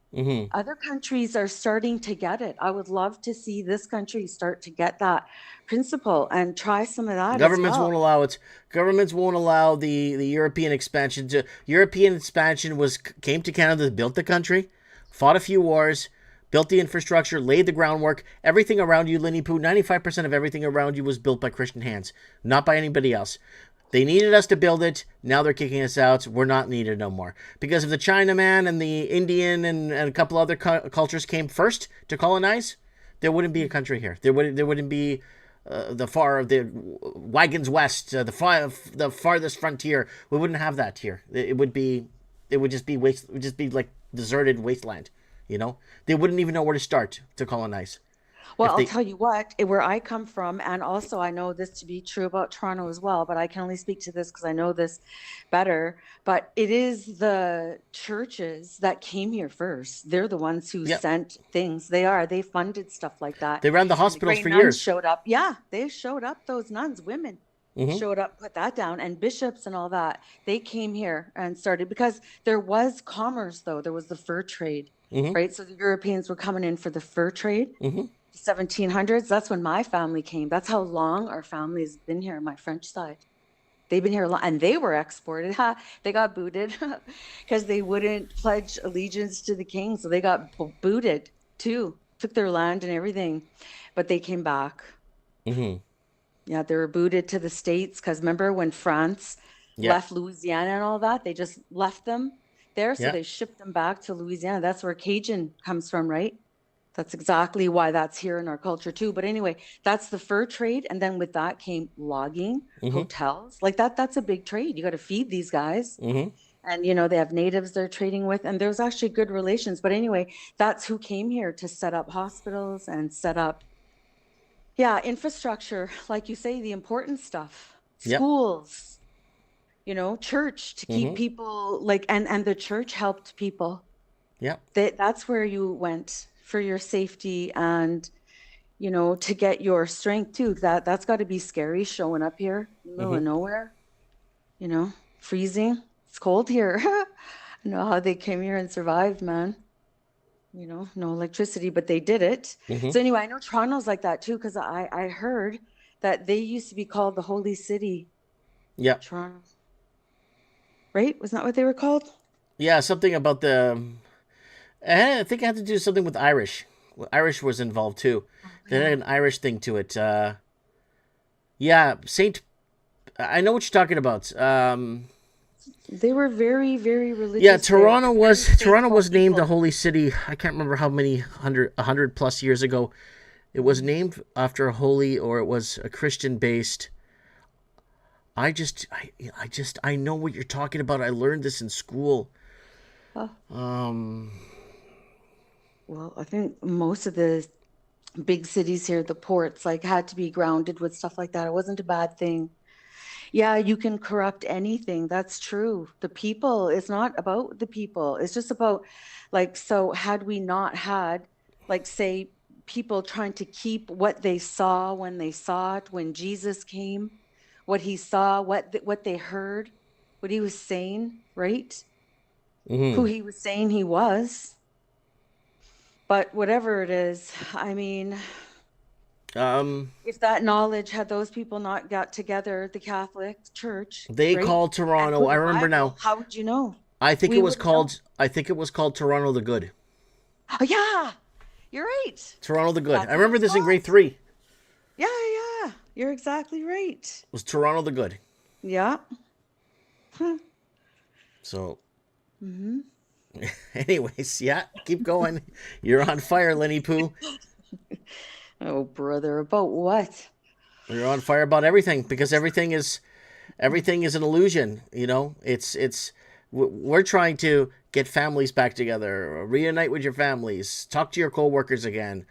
Speaker 4: Other countries are starting to get it. I would love to see this country start to get that principle and try some of that.
Speaker 2: Governments
Speaker 4: as well.
Speaker 2: won't allow it. Governments won't allow the European expansion. European expansion came to Canada, built the country, fought a few wars, built the infrastructure, laid the groundwork. Everything around you, Linny Poo, 95% of everything around you was built by Christian hands, not by anybody else. They needed us to build it. Now they're kicking us out. We're not needed no more. Because if the Chinaman and the Indian and a couple other cultures came first to colonize, there wouldn't be a country here. There wouldn't be the wagons west, the farthest frontier. We wouldn't have that here. It would just be waste. It would just be like deserted wasteland. They wouldn't even know where to start to colonize.
Speaker 4: Well,
Speaker 2: If
Speaker 4: I'll
Speaker 2: they,
Speaker 4: tell you what, where I come from, and also I know this to be true about Toronto as well, but I can only speak to this because I know this better. But it is the churches that came here first. They're the ones who
Speaker 2: yeah,
Speaker 4: sent things. They funded stuff like that.
Speaker 2: they ran the
Speaker 4: And the
Speaker 2: hospitals
Speaker 4: Grey
Speaker 2: for
Speaker 4: Nuns
Speaker 2: years.
Speaker 4: showed up. Yeah, they showed up, those nuns, women
Speaker 2: Hmm.
Speaker 4: showed up, put that down, and bishops and all that. They came here and started because there was commerce, though. There was the fur trade,
Speaker 2: Hmm.
Speaker 4: right? So the Europeans were coming in for the fur trade.
Speaker 2: Hmm.
Speaker 4: 1700s, that's when my family came. That's how long our family's been here, my French side. They've been here a lot, and they were exported. They got booted because they wouldn't pledge allegiance to the king. So they got booted too, took their land and everything, but they came back.
Speaker 2: Hmm.
Speaker 4: Yeah, they were booted to the States because remember when France
Speaker 2: Yeah.
Speaker 4: left Louisiana and all that? They just left them there. So
Speaker 2: Yeah.
Speaker 4: they shipped them back to Louisiana. That's where Cajun comes from, right? That's exactly why that's here in our culture too. But anyway, that's the fur trade. And then with that came logging,
Speaker 2: Hmm.
Speaker 4: hotels. Like that's a big trade. You got to feed these guys.
Speaker 2: Hmm.
Speaker 4: And they have natives they're trading with. And there's actually good relations. But anyway, that's who came here to set up hospitals and set up, yeah, infrastructure, like you say, the important stuff,
Speaker 2: Yep.
Speaker 4: schools, church to keep
Speaker 2: Hmm.
Speaker 4: people like, and the church helped people.
Speaker 2: Yep.
Speaker 4: That's where you went for your safety and to get your strength too. That's got to be scary showing up here in the middle of
Speaker 2: Hmm.
Speaker 4: nowhere, freezing. It's cold here. I know how they came here and survived, man. No electricity, but they did it.
Speaker 2: Hmm.
Speaker 4: So anyway, I know Toronto's like that too, because I heard that they used to be called the Holy City,
Speaker 2: Yep.
Speaker 4: Toronto. Right? Wasn't that what they were called?
Speaker 2: Yeah. Something about the. I think it had to do something with Irish. Well, Irish was involved too. They had
Speaker 4: Yeah.
Speaker 2: an Irish thing to it. Yeah, Saint. I know what you're talking about.
Speaker 4: They were very, very
Speaker 2: Yeah,
Speaker 4: religious there.
Speaker 2: Toronto
Speaker 4: Very
Speaker 2: was
Speaker 4: faithful
Speaker 2: named a
Speaker 4: people.
Speaker 2: holy city. I can't remember how many hundred plus years ago. It was named after a holy, or it was a Christian based. I know what you're talking about. I learned this in school.
Speaker 4: Oh,
Speaker 2: Um,
Speaker 4: well, I think most of the big cities here, the ports, like had to be grounded with stuff like that. It wasn't a bad thing. Yeah, you can corrupt anything. That's true. The people, it's not about the people. It's just about like, so had we not had, like, say, people trying to keep what they saw when they saw it, when Jesus came, what he saw, what they heard, what he was saying, right? Who
Speaker 2: mhm.
Speaker 4: he was saying he was. But whatever it is, I mean,
Speaker 2: um,
Speaker 4: if that knowledge had those people not got together, the Catholic Church,
Speaker 2: they
Speaker 4: right,
Speaker 2: called
Speaker 4: and
Speaker 2: Toronto.
Speaker 4: put
Speaker 2: I
Speaker 4: a
Speaker 2: remember
Speaker 4: Bible,
Speaker 2: now.
Speaker 4: how would you know?
Speaker 2: I think it
Speaker 4: We
Speaker 2: was
Speaker 4: wouldn't know.
Speaker 2: called. I think it was called Toronto the Good.
Speaker 4: Oh, yeah, you're right.
Speaker 2: Toronto the Good. I
Speaker 4: That's what it
Speaker 2: remember
Speaker 4: was
Speaker 2: this in grade
Speaker 4: called.
Speaker 2: 3. It
Speaker 4: Yeah, yeah, you're exactly right.
Speaker 2: was Toronto the Good.
Speaker 4: Yeah.
Speaker 2: So,
Speaker 4: Hmm.
Speaker 2: anyways, yeah, keep going. You're on fire, Lenny Pooh.
Speaker 4: Oh, brother, about what?
Speaker 2: You're on fire about everything because everything is an illusion. We're trying to get families back together, reunite with your families, talk to your coworkers again.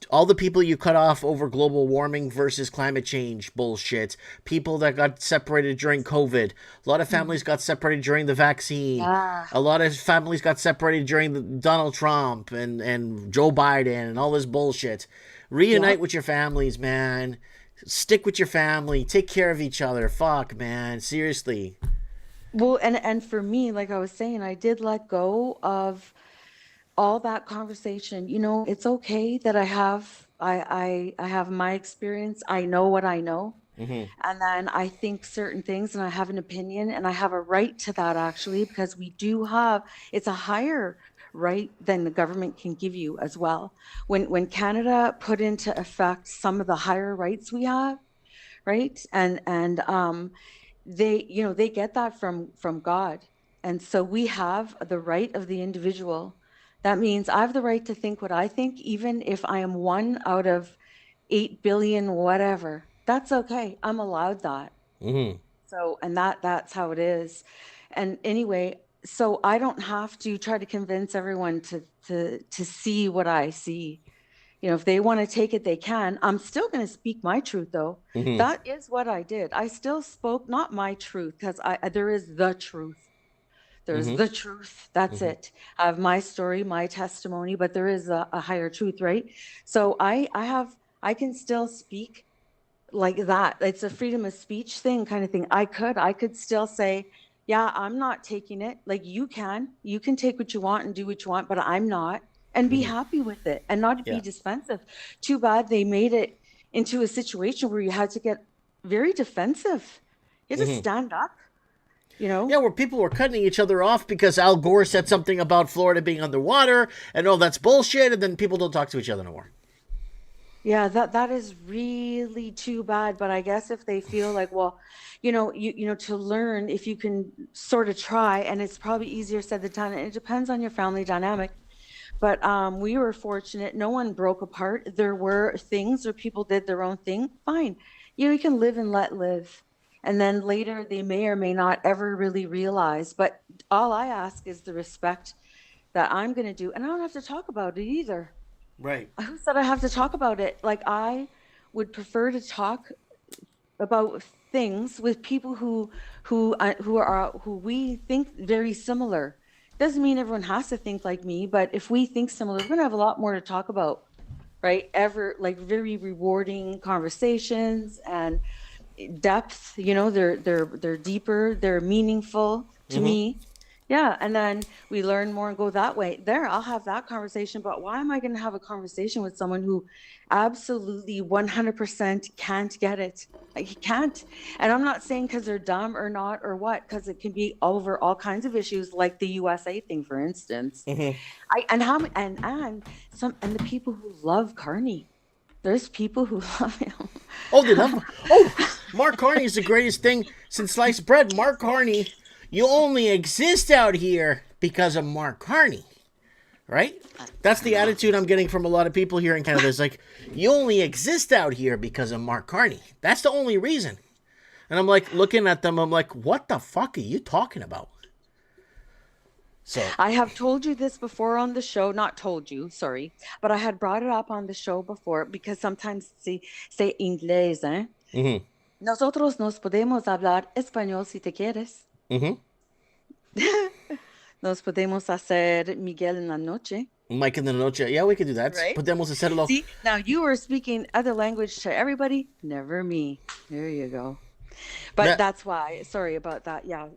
Speaker 2: All the people you cut off over global warming versus climate change bullshit. People that got separated during COVID. A lot of families got separated during the vaccine.
Speaker 4: Yeah,
Speaker 2: A lot of families got separated during Donald Trump and Joe Biden and all this bullshit.
Speaker 4: yeah.
Speaker 2: Reunite with your families, man. Stick with your family. Take care of each other. Fuck, man. Seriously.
Speaker 4: Well, and for me, like I was saying, I did let go of all that conversation. It's okay that I have my experience. I know what I know.
Speaker 2: Hmm.
Speaker 4: And then I think certain things and I have an opinion and I have a right to that actually, because we do have, it's a higher right than the government can give you as well. When Canada put into effect some of the higher rights we have, right? And they get that from God. And so we have the right of the individual. That means I have the right to think what I think, even if I am one out of 8 billion, whatever. That's okay. I'm allowed that.
Speaker 2: Hmm.
Speaker 4: So, and that's how it is. And anyway, so I don't have to try to convince everyone to see what I see. You know, if they want to take it, they can. I'm still going to speak my truth, though.
Speaker 2: Mm-hmm.
Speaker 4: That is what I did. I still spoke not my truth, because there is the truth. There's
Speaker 2: Mm-hmm.
Speaker 4: the truth. That's
Speaker 2: Mm-hmm.
Speaker 4: it. I have my story, my testimony, but there is a higher truth, right? So I can still speak like that. It's a freedom of speech thing, kind of thing. I could still say, yeah, I'm not taking it. Like you can take what you want and do what you want, but I'm not, and be
Speaker 2: Mm-hmm.
Speaker 4: happy with it and not be
Speaker 2: Yeah.
Speaker 4: defensive. Too bad they made it into a situation where you had to get very defensive. You had to
Speaker 2: Mm-hmm.
Speaker 4: stand up, you know?
Speaker 2: Yeah, where people were cutting each other off because Al Gore said something about Florida being underwater, and oh, that's bullshit, and then people don't talk to each other no more.
Speaker 4: Yeah, that is really too bad. But I guess if they feel like, well, you know, to learn, if you can sort of try, and it's probably easier said than done. And it depends on your family dynamic. But we were fortunate. No one broke apart. There were things where people did their own thing. Fine. You can live and let live. And then later they may or may not ever really realize. But all I ask is the respect that I'm going to do. And I don't have to talk about it either.
Speaker 2: Right.
Speaker 4: Who said I have to talk about it? Like, I would prefer to talk about things with people who we think very similar. Doesn't mean everyone has to think like me, but if we think similar, we're gonna have a lot more to talk about, right? Like very rewarding conversations and depth. You know, they're deeper, they're meaningful to
Speaker 2: Mm-hmm.
Speaker 4: me. Yeah, and then we learn more and go that way. There, I'll have that conversation, but why am I going to have a conversation with someone who absolutely 100% can't get it? Like, he can't. And I'm not saying because they're dumb or not or what, because it can be over all kinds of issues, like the USA thing, for instance.
Speaker 2: Mm-hmm.
Speaker 4: And the people who love Carney. There's people who love him.
Speaker 2: Oh, they love. Oh, Mark Carney is the greatest thing since sliced bread. Mark Carney, you only exist out here because of Mark Carney, right? That's the attitude I'm getting from a lot of people here in Canada. It's like, you only exist out here because of Mark Carney. That's the only reason. And I'm like, looking at them, I'm like, what the fuck are you talking about? So
Speaker 4: I have told you this before on the show, not told you, sorry, but I had brought it up on the show before because sometimes say inglés, ¿eh?
Speaker 2: Mm-hmm.
Speaker 4: Nosotros nos podemos hablar español si te quieres.
Speaker 2: Mm-hmm.
Speaker 4: Nos podemos hacer Miguel en la noche.
Speaker 2: Mike in the Noche. Yeah, we could do that.
Speaker 4: Right?
Speaker 2: Podemos hacerlo.
Speaker 4: See, now you were speaking other language to everybody, never me. There you go. But
Speaker 2: Yeah.
Speaker 4: that's why, sorry about that. Yeah,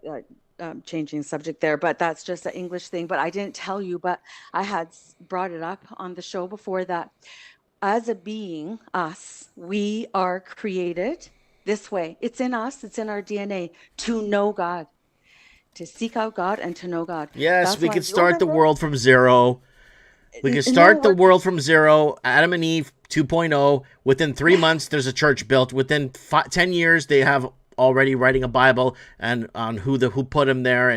Speaker 4: changing subject there, but that's just an English thing. But I didn't tell you, but I had brought it up on the show before that as a being, us, we are created this way. It's in us, it's in our DNA to know God, to seek out God and to know God.
Speaker 2: Yes,
Speaker 4: That's
Speaker 2: we
Speaker 4: why
Speaker 2: could start the
Speaker 4: remember?
Speaker 2: world from zero. We could
Speaker 4: No,
Speaker 2: start the
Speaker 4: what-
Speaker 2: world from zero. Adam and Eve 2.0. Within 3 months, there's a church built. Within 10 years, they have already writing a Bible and on who put him there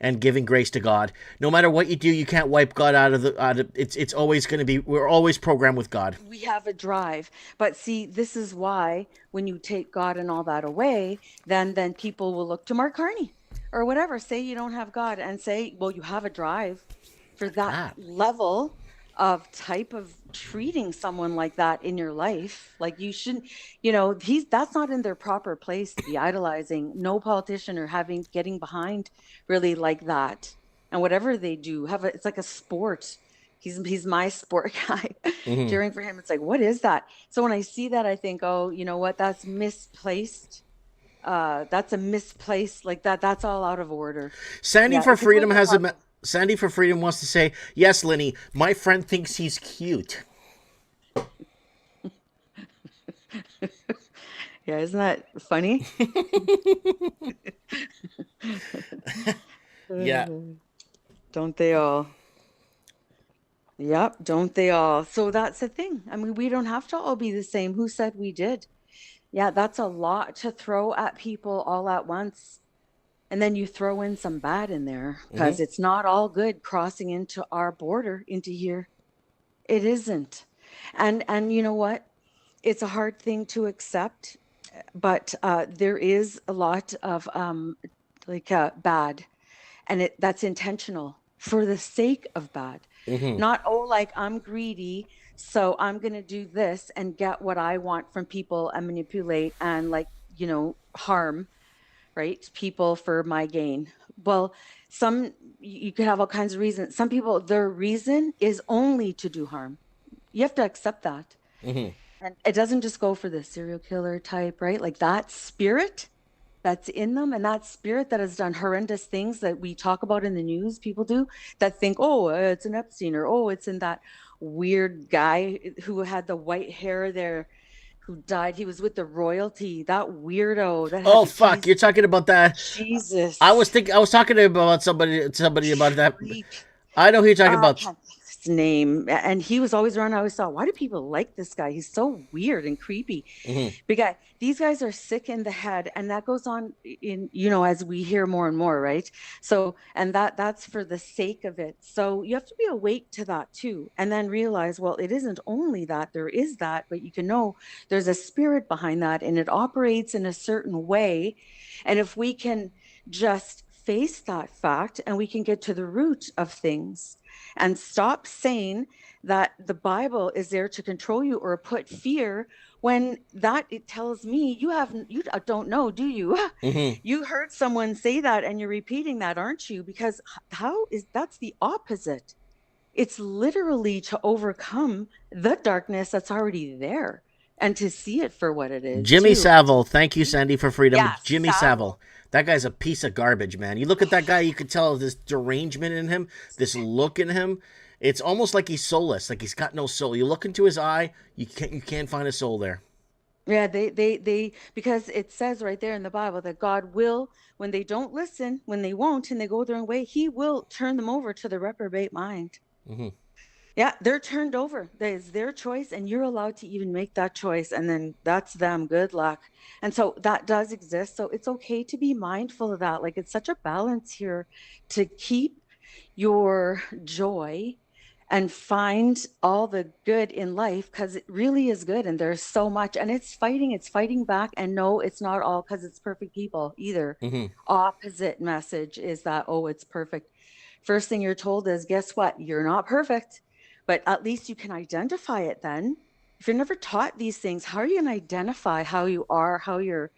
Speaker 2: and giving grace to God. No matter what you do, you can't wipe God out of it's always going to be, we're always programmed with God.
Speaker 4: We have a drive. But see, this is why when you take God and all that away, then people will look to Mark Carney or whatever. Say you don't have God and say, well, you have a drive for that level of type of treating someone like that in your life. Like, you shouldn't, that's not in their proper place to be idolizing. No politician or getting behind really like that. And whatever they do, it's like a sport. He's my sport guy. Cheering for him. It's like, what is that? So when I see that, I think, oh, you know what? That's misplaced. That's a misplaced, like that's all out of order.
Speaker 2: Sandy
Speaker 4: Yeah,
Speaker 2: for
Speaker 4: it's a
Speaker 2: Freedom
Speaker 4: total
Speaker 2: Sandy for Freedom wants to say, yes, Lenny, my friend thinks he's cute.
Speaker 4: Yeah, isn't that funny?
Speaker 2: Yeah.
Speaker 4: Don't they all? Yep, don't they all? So that's the thing. I mean, we don't have to all be the same. Who said we did? Yeah, that's a lot to throw at people all at once. And then you throw in some bad in there because it's not all good crossing into our border into here. It isn't. And you know what? It's a hard thing to accept, but there is a lot of bad, and that's intentional for the sake of bad. Not, like, I'm greedy, So I'm going to do this and get what I want from people and manipulate and, like, harm, right, people for my gain. Well, you could have all kinds of reasons. Some people, their reason is only to do harm. You have to accept that.
Speaker 3: Mm-hmm.
Speaker 4: And it doesn't just go for the serial killer type, right? Like that spirit that's in them, and that spirit that has done horrendous things that we talk about in the news, people do, that think, oh, it's an Epstein, or oh, it's in that weird guy who had the white hair there, who died. He was with the royalty, that weirdo that had
Speaker 2: Oh
Speaker 4: the
Speaker 2: fuck,
Speaker 4: keys.
Speaker 2: you're talking about that.
Speaker 4: Jesus.
Speaker 2: I was talking about somebody about that.
Speaker 4: Creep.
Speaker 2: I know who you're talking
Speaker 4: I
Speaker 2: about.
Speaker 4: can't think of his name. And he was always around. I always thought, why do people like this guy? He's so weird and creepy.
Speaker 2: Mm-hmm.
Speaker 4: Big guy. These guys are sick in the head, and that goes on in, as we hear more and more, right? So, and that's for the sake of it. So you have to be awake to that too, and then realize, well, it isn't only that, there is that, but you can know there's a spirit behind that, and it operates in a certain way. And if we can just face that fact, and we can get to the root of things and stop saying that the Bible is there to control you or put fear, when that it tells me you don't know, do you?
Speaker 2: Mm-hmm.
Speaker 4: You heard someone say that and you're repeating that, aren't you? Because that's the opposite. It's literally to overcome the darkness that's already there and to see it for what it is.
Speaker 2: Jimmy
Speaker 4: too.
Speaker 2: Savile, thank you, Sandy, for freedom.
Speaker 4: Yeah,
Speaker 2: Jimmy Savile. That guy's a piece of garbage, man. You look at that guy, you could tell this derangement in him, this look in him. It's almost like he's soulless, like he's got no soul. You look into his eye, you can't find a soul there.
Speaker 4: Yeah, they because it says right there in the Bible that God will, when they don't listen, when they won't, and they go their own way, he will turn them over to the reprobate mind.
Speaker 2: Mm-hmm.
Speaker 4: Yeah, they're turned over. That is their choice, and you're allowed to even make that choice, and then that's them. Good luck. And so that does exist. So it's okay to be mindful of that. Like, it's such a balance here to keep your joy and find all the good in life, because it really is good, and there's so much, and it's fighting back. And no, it's not all because it's perfect people either.
Speaker 2: Mm-hmm.
Speaker 4: Opposite message is that, oh, it's perfect. First thing you're told is, guess what? You're not perfect, but at least you can identify it then. If you're never taught these things, how are you going to identify how you are, how your,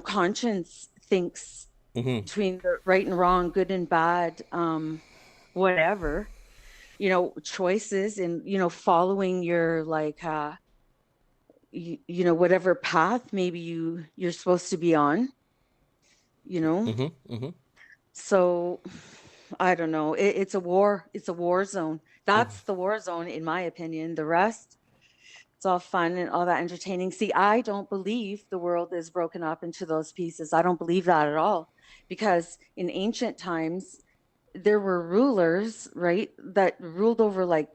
Speaker 4: conscience thinks
Speaker 2: Mm-hmm.
Speaker 4: between the right and wrong, good and bad, whatever, choices, and, following your, like, whatever path maybe you're supposed to be on,
Speaker 2: Mm-hmm. Mm-hmm.
Speaker 4: So I don't know. It's a war. It's a war zone. That's the war zone, in my opinion. The rest, it's all fun and all that entertaining. See, I don't believe the world is broken up into those pieces. I don't believe that at all. Because in ancient times, there were rulers, right, that ruled over, like,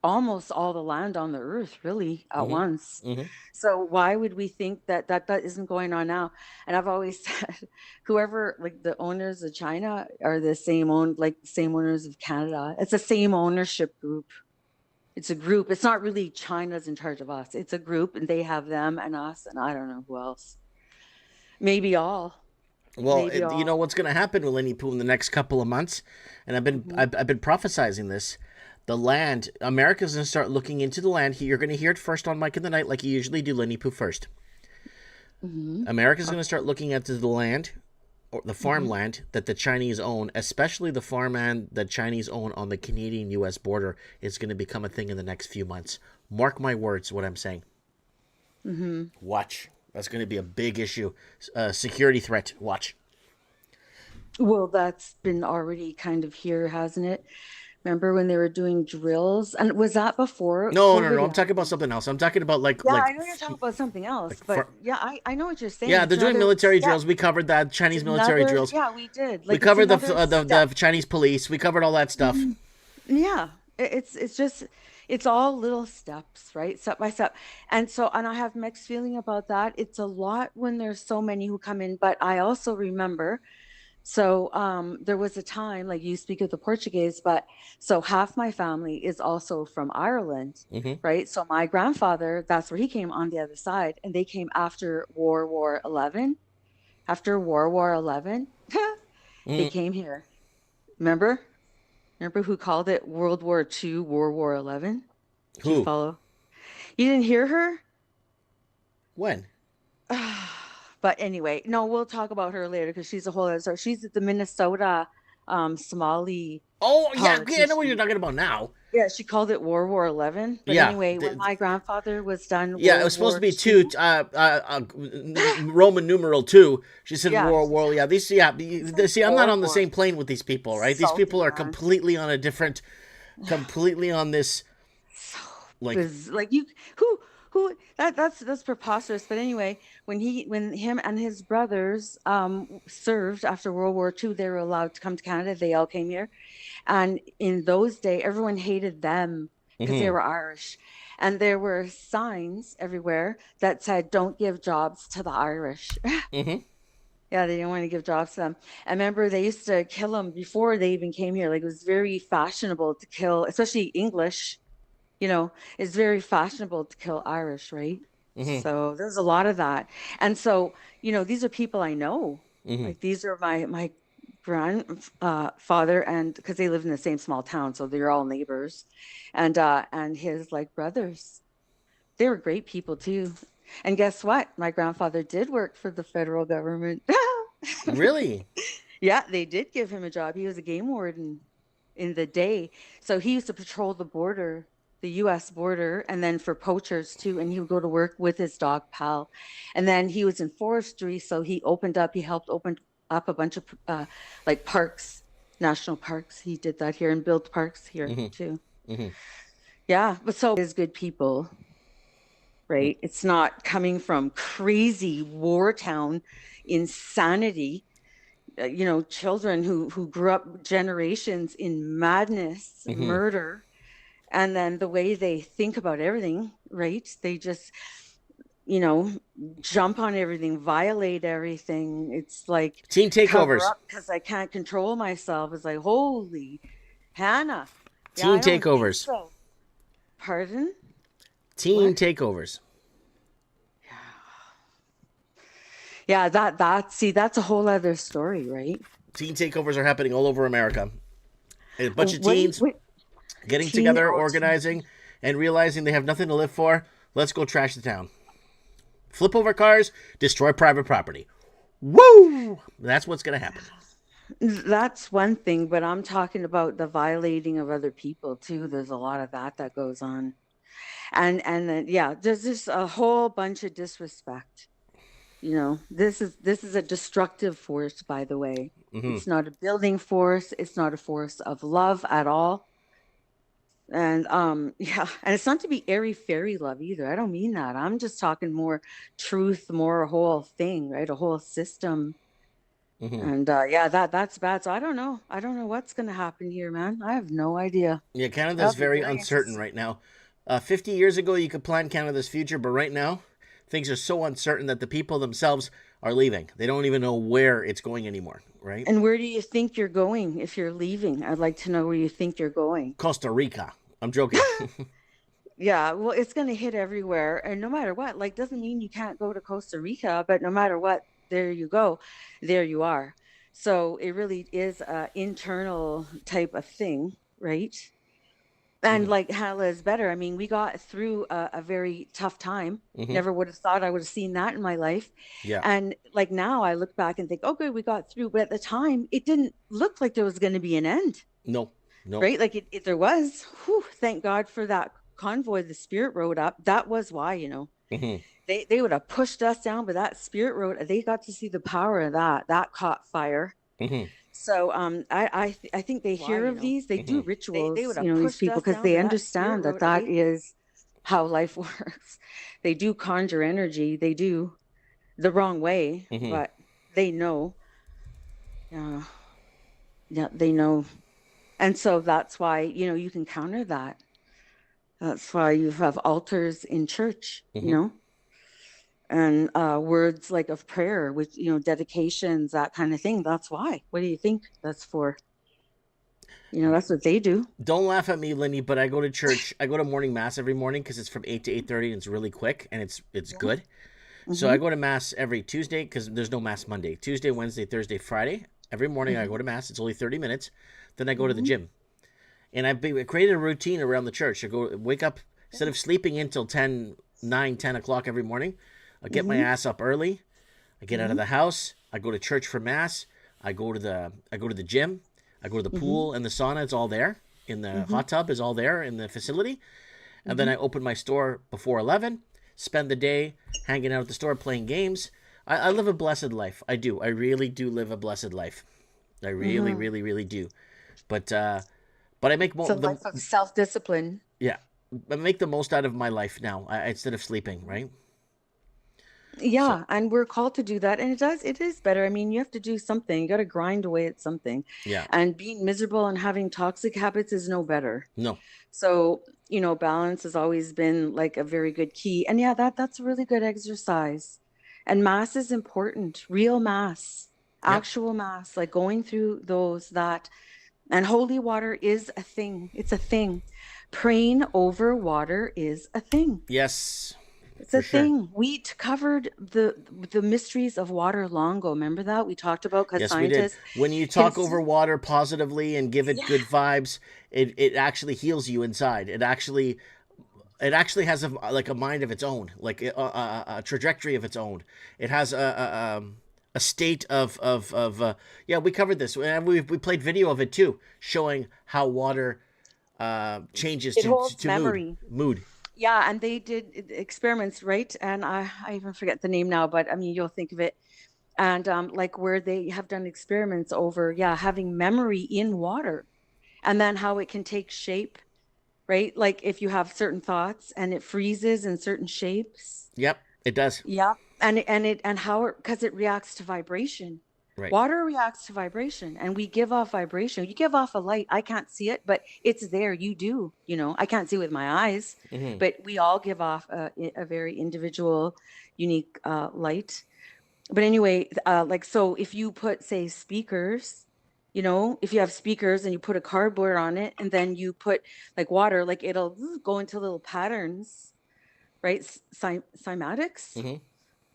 Speaker 4: almost all the land on the earth, really, at once.
Speaker 2: Mm-hmm.
Speaker 4: So why would we think that isn't going on now? And I've always said, whoever, like, the owners of China are the same owners of Canada. It's the same ownership group. It's a group. It's not really China's in charge of us. It's a group, and they have them and us, and I don't know who else. Maybe all.
Speaker 2: Well, you know what's going to happen with Lenny Poo in the next couple of months, and I've been prophesizing this. The land, America's going to start looking into the land. You're going to hear it first on Mike in the Night, like you usually do, Lenny Poo first. Mm-hmm. America's going to start looking at the land, or the farmland that the Chinese own, especially the farmland that Chinese own on the Canadian-U.S. border, is going to become a thing in the next few months. Mark my words, what I'm saying. Mm-hmm. Watch. That's going to be a big issue. Security threat. Watch.
Speaker 4: Well, that's been already kind of here, hasn't it? Remember when they were doing drills? And was that before?
Speaker 2: No. I'm talking about something else. I'm talking about
Speaker 4: I know you're talking about something else, but I know what you're saying.
Speaker 2: Yeah, they're doing military drills. We covered that, Chinese military drills.
Speaker 4: Yeah, we did.
Speaker 2: We covered the Chinese police. We covered all that stuff.
Speaker 4: Yeah, it's just, it's all little steps, right? Step by step. And I have mixed feeling about that. It's a lot when there's so many who come in, but I also remember, so there was a time, like, you speak of the Portuguese, but so half my family is also from Ireland, right? So my grandfather, that's where he came, on the other side, and they came after World War 11. After World War 11, they came here. Remember who called it World War II, World War 11? Do you
Speaker 2: Who?
Speaker 4: follow? You didn't hear her?
Speaker 2: When?
Speaker 4: But anyway, no, we'll talk about her later because she's a whole other story. She's at the Minnesota Somali
Speaker 2: Oh, yeah, I know what you're
Speaker 4: politician.
Speaker 2: talking about now.
Speaker 4: Yeah, she called it World War 11. But
Speaker 2: Yeah.
Speaker 4: anyway, when my grandfather was done
Speaker 2: Yeah, it
Speaker 4: World
Speaker 2: was supposed to
Speaker 4: War
Speaker 2: be
Speaker 4: II,
Speaker 2: two, Roman numeral 2. She said
Speaker 4: yeah,
Speaker 2: World War. Yeah, these. Yeah,
Speaker 4: she said
Speaker 2: see, I'm not
Speaker 4: World
Speaker 2: on the
Speaker 4: War.
Speaker 2: same plane with these people, right? These
Speaker 4: Salty,
Speaker 2: people are
Speaker 4: man.
Speaker 2: completely on this,
Speaker 4: So
Speaker 2: like,
Speaker 4: like you who that's preposterous. But anyway, when him and his brothers served after World War II, they were allowed to come to Canada. They all came here. And in those days, everyone hated them because they
Speaker 2: mm-hmm,
Speaker 4: were Irish. And there were signs everywhere that said, "Don't give jobs to the Irish."
Speaker 2: mm-hmm,
Speaker 4: Yeah, they didn't want to give jobs to them. I remember they used to kill them before they even came here. Like it was very fashionable to kill, especially English, it's very fashionable to kill Irish, right?
Speaker 2: mm-hmm,
Speaker 4: So there's a lot of that. And so, these are people I know.
Speaker 2: mm-hmm.
Speaker 4: Like these are my grandfather, and because they live in the same small town, so they're all neighbors, and his like brothers. They were great people too. And guess what? My grandfather did work for the federal government.
Speaker 2: Really?
Speaker 4: Yeah, they did give him a job. He was a game warden in the day. So he used to patrol the border, the US border, and then for poachers too. And he would go to work with his dog pal. And then he was in forestry. So he helped open up a bunch of like parks, national parks. He did that here and built parks here
Speaker 2: Mm-hmm,
Speaker 4: too.
Speaker 2: mm-hmm.
Speaker 4: Yeah. But so is good people, right? It's not coming from crazy war town insanity. Children who grew up generations in madness,
Speaker 2: Mm-hmm.
Speaker 4: murder, and then the way they think about everything, right? They just, you know, jump on everything, violate everything. It's like
Speaker 2: Team
Speaker 4: cover
Speaker 2: takeovers.
Speaker 4: up because I can't control myself. It's like, holy Hannah. Yeah,
Speaker 2: Team
Speaker 4: I don't think
Speaker 2: takeovers.
Speaker 4: so. Pardon?
Speaker 2: Team
Speaker 4: What?
Speaker 2: takeovers.
Speaker 4: Yeah, that's a whole other story, right?
Speaker 2: Teen takeovers are happening all over America. A bunch of
Speaker 4: What do you,
Speaker 2: teens
Speaker 4: what
Speaker 2: getting
Speaker 4: teen
Speaker 2: together,
Speaker 4: oh teen
Speaker 2: organizing, and realizing they have nothing to live for. Let's go trash the town. Flip over cars, destroy private property. Woo! That's what's going to happen.
Speaker 4: That's one thing, but I'm talking about the violating of other people too. There's a lot of that goes on. And then yeah, there's just a whole bunch of disrespect. This is a destructive force, by the way.
Speaker 2: Mm-hmm.
Speaker 4: It's not a building force, it's not a force of love at all. And yeah, and it's not to be airy fairy love either. I don't mean that. I'm just talking more truth, more a whole thing, right? A whole system.
Speaker 2: Mm-hmm.
Speaker 4: And yeah, that's bad. So I don't know. I don't know what's going to happen here, man. I have no idea.
Speaker 2: Yeah,
Speaker 4: That'll
Speaker 2: Canada's
Speaker 4: be
Speaker 2: very
Speaker 4: very
Speaker 2: uncertain
Speaker 4: interesting.
Speaker 2: right now. 50 years ago, you could plan Canada's future, but right now, things are so uncertain that the people themselves are leaving. They don't even know where it's going anymore, right?
Speaker 4: And where do you think you're going if you're leaving? I'd like to know where you think you're going.
Speaker 2: Costa Rica. I'm joking.
Speaker 4: Yeah, well, it's going to hit everywhere. And no matter what, like, doesn't mean you can't go to Costa Rica, but no matter what, there you go. There you are. So it really is a internal type of thing, right? And
Speaker 2: Mm-hmm.
Speaker 4: like Hala is better. I mean, we got through a very tough time.
Speaker 2: Mm-hmm.
Speaker 4: Never would have thought I would have seen that in my life.
Speaker 2: Yeah.
Speaker 4: And like now I look back and think, oh, good, we got through. But at the time, it didn't look like there was going to be an end,
Speaker 2: No. No.
Speaker 4: right? Like there was. Whew, thank God for that convoy the Spirit rode up. That was why.
Speaker 2: Mm-hmm.
Speaker 4: They would have pushed us down, but that Spirit road, they got to see the power of that. That caught fire.
Speaker 2: Mm-hmm.
Speaker 4: So I think they hear of these. They do
Speaker 2: Mm-hmm.
Speaker 4: rituals,
Speaker 3: They would have
Speaker 4: these
Speaker 3: pushed
Speaker 4: people,
Speaker 3: us
Speaker 4: because
Speaker 3: down,
Speaker 4: they
Speaker 3: but that
Speaker 4: understand
Speaker 3: Spirit
Speaker 4: that
Speaker 3: road,
Speaker 4: is how life works. They do conjure energy. They do the wrong way,
Speaker 2: Mm-hmm.
Speaker 4: but they know. Yeah, they know. And so that's why, you can counter that. That's why you have altars in church,
Speaker 2: Mm-hmm.
Speaker 4: and words like of prayer, with, dedications, that kind of thing. That's why. What do you think that's for? That's what they do.
Speaker 2: Don't laugh at me, Lindy, but I go to church. I go to morning mass every morning because it's from 8 to 8:30 and it's really quick and it's
Speaker 4: Yeah.
Speaker 2: good. So
Speaker 4: Mm-hmm.
Speaker 2: I go to mass every Tuesday because there's no mass Monday. Tuesday, Wednesday, Thursday, Friday. Every morning I
Speaker 4: Mm-hmm.
Speaker 2: go to mass. It's only 30 minutes. Then I go to the
Speaker 4: Mm-hmm.
Speaker 2: gym. And I created a routine around the church. I go wake up Instead of sleeping until 10 o'clock every morning, I get my ass up early. I get out of the house. I go to church for mass. I go to the gym. I go to the pool and the sauna. It's all there. In the hot tub is all there in the facility. And then I open my store before 11. Spend the day hanging out at the store playing games. I live a blessed life. I do. I really do live a blessed life. I really, really, really do. But I make
Speaker 4: It's a life of self-discipline.
Speaker 2: Yeah, I make the most out of my life now instead of sleeping. Right.
Speaker 4: Yeah, and we're called to do that, and it is better. I mean, you have to do something. You got to grind away at something.
Speaker 2: Yeah.
Speaker 4: And being miserable and having toxic habits is no better.
Speaker 2: No.
Speaker 4: So, balance has always been like a very good key. And yeah, that's a really good exercise. And mass is important. Real mass, actual mass, like going through those and holy water is a thing. It's a thing. Praying over water is a thing.
Speaker 2: Yes.
Speaker 4: It's a thing. We covered the mysteries of water long ago. Remember that? We talked about because scientists.
Speaker 2: We did. When you talk over water positively and give it good vibes, it actually heals you inside. It actually has a mind of its own, like a trajectory of its own. It has a state of we covered this, and we played video of it too, showing how water changes to
Speaker 4: memory.
Speaker 2: Mood.
Speaker 4: Yeah, and they did experiments, right? And I even forget the name now, but I mean, you'll think of it. And like where they have done experiments over, having memory in water, and then how it can take shape, right? Like if you have certain thoughts and it freezes in certain shapes.
Speaker 2: Yep, it does.
Speaker 4: Yeah, and how because it reacts to vibration.
Speaker 2: Right.
Speaker 4: Water reacts to vibration, and we give off vibration. You give off a light. I can't see it, but it's there. You do. I can't see it with my eyes, but we all give off a very individual, unique light. But anyway, so if you put, say, speakers, if you have speakers and you put a cardboard on it, and then you put like water, like it'll go into little patterns, right? Cymatics.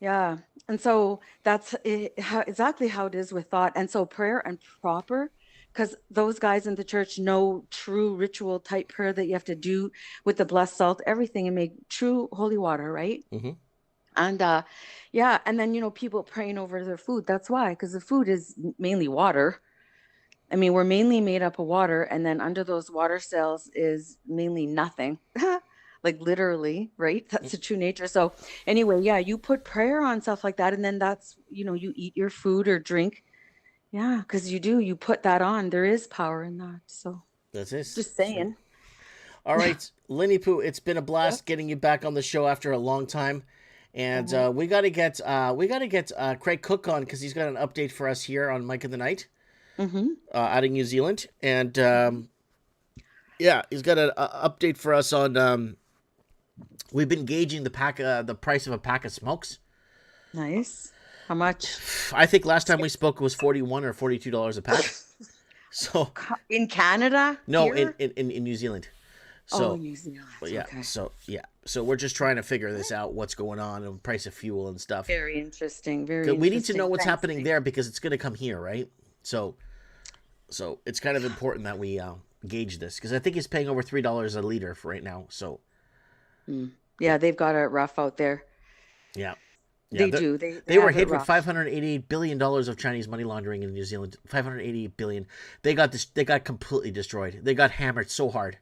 Speaker 4: Yeah. And so that's exactly how it is with thought. And so prayer and proper, because those guys in the church know true ritual type prayer that you have to do with the blessed salt, everything, and make true holy water, right? And and then, people praying over their food. That's why, because the food is mainly water. I mean, we're mainly made up of water, and then under those water cells is mainly nothing. Like literally, right? That's the true nature. So anyway, you put prayer on stuff like that, and then that's, you eat your food or drink. Yeah, because you put that on. There is power in that. So
Speaker 2: that's it.
Speaker 4: Just saying.
Speaker 2: All right, Lenny Poo, it's been a blast getting you back on the show after a long time. And we got to get Craig Cook on, because he's got an update for us here on Mike of the Night out of New Zealand. And he's got an update for us on... We've been gauging the price of a pack of smokes.
Speaker 4: Nice. How much?
Speaker 2: I think last time we spoke it was $41 or $42 a pack. So
Speaker 4: in Canada?
Speaker 2: No,
Speaker 4: here?
Speaker 2: in New Zealand. So,
Speaker 4: New Zealand.
Speaker 2: Yeah. Okay. So we're just trying to figure this out, what's going on, and price of fuel and stuff.
Speaker 4: Very interesting.
Speaker 2: We need to know what's happening there, because it's going to come here, right? So it's kind of important that we gauge this, because I think he's paying over $3 a liter for right now. So.
Speaker 4: Yeah, they've got it rough out there.
Speaker 2: Yeah.
Speaker 4: They do.
Speaker 2: They were hit with $588 billion of Chinese money laundering in New Zealand. $588 billion. They got completely destroyed. They got hammered so hard.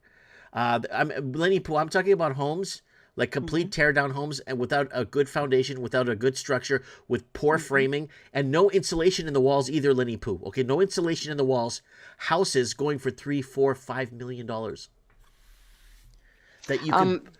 Speaker 2: Lenny Poo, I'm talking about homes, like complete tear down homes, and without a good foundation, without a good structure, with poor framing, and no insulation in the walls either, Lenny Poo. Okay, no insulation in the walls. Houses going for $3, $4, $5 million. That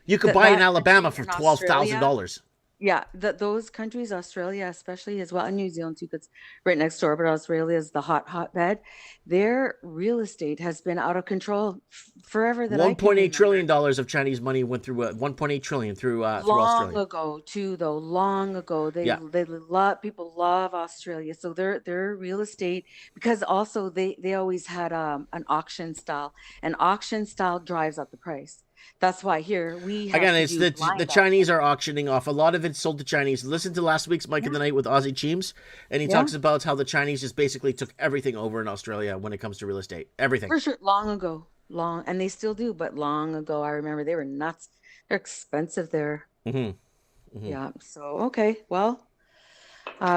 Speaker 2: you could buy in Alabama for $12,000.
Speaker 4: Yeah, those countries, Australia especially as well, and New Zealand too, because right next door, but Australia is the hotbed. Their real estate has been out of control forever.
Speaker 2: $1.8 trillion of Chinese money went through $1.8 trillion through Australia.
Speaker 4: Long ago. People love Australia, so their real estate, because also they always had an auction style, and auction style drives up the price. That's why here we have
Speaker 2: again, it's the Chinese are auctioning off. A lot of it's sold to Chinese. Listen to last week's Mike of the Night with Aussie Cheems, and he talks about how the Chinese just basically took everything over in Australia when it comes to real estate. Everything.
Speaker 4: For sure, long ago. long, and they still do, but long ago, I remember they were nuts. They're expensive there. Yeah. So, okay. Well,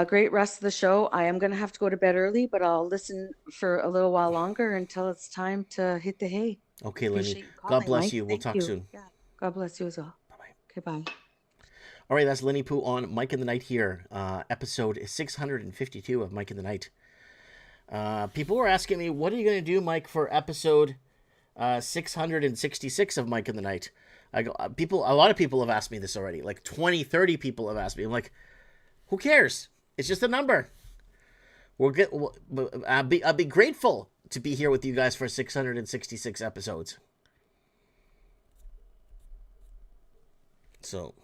Speaker 4: great rest of the show. I am going to have to go to bed early, but I'll listen for a little while longer until it's time to hit the hay.
Speaker 2: Okay, Lenny.
Speaker 4: Appreciate you
Speaker 2: God
Speaker 4: calling,
Speaker 2: bless
Speaker 4: Mike.
Speaker 2: you. We'll
Speaker 4: Thank
Speaker 2: talk
Speaker 4: you.
Speaker 2: soon.
Speaker 4: Yeah. God bless you as well.
Speaker 2: Bye-bye.
Speaker 4: Okay, bye.
Speaker 2: All right, that's Lenny Poo on Mike in the Night here. Episode 652 of Mike in the Night. People were asking me, what are you going to do, Mike, for episode 666 of Mike in the Night? I go, a lot of people have asked me this already. Like 20, 30 people have asked me. I'm like, who cares? It's just a number. I'll be grateful to be here with you guys for 666 episodes. So,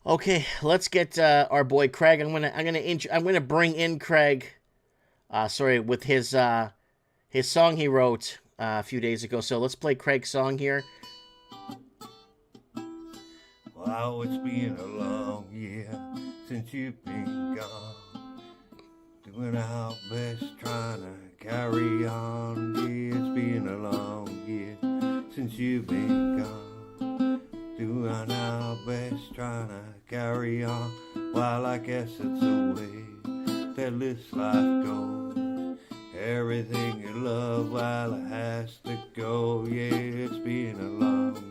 Speaker 2: okay, let's get our boy Craig. I'm gonna bring in Craig. With his song he wrote a few days ago. So let's play Craig's song here.
Speaker 5: Wow, it's been a long year since you've been gone. Doing our best trying to carry on. Yeah, it's been a long year since you've been gone. Doing our best trying to carry on. Well, I guess it's a way that this life goes. Everything you love, well, it has to go. Yeah, it's been a long year.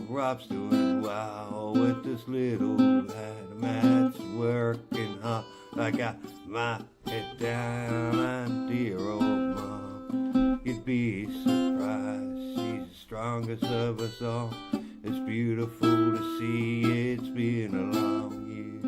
Speaker 5: Rob's doing well with this little lad. Matt's working hard. I got my head down and dear old mom. You'd be surprised, she's the strongest of us all. It's beautiful to see, it's been a long year.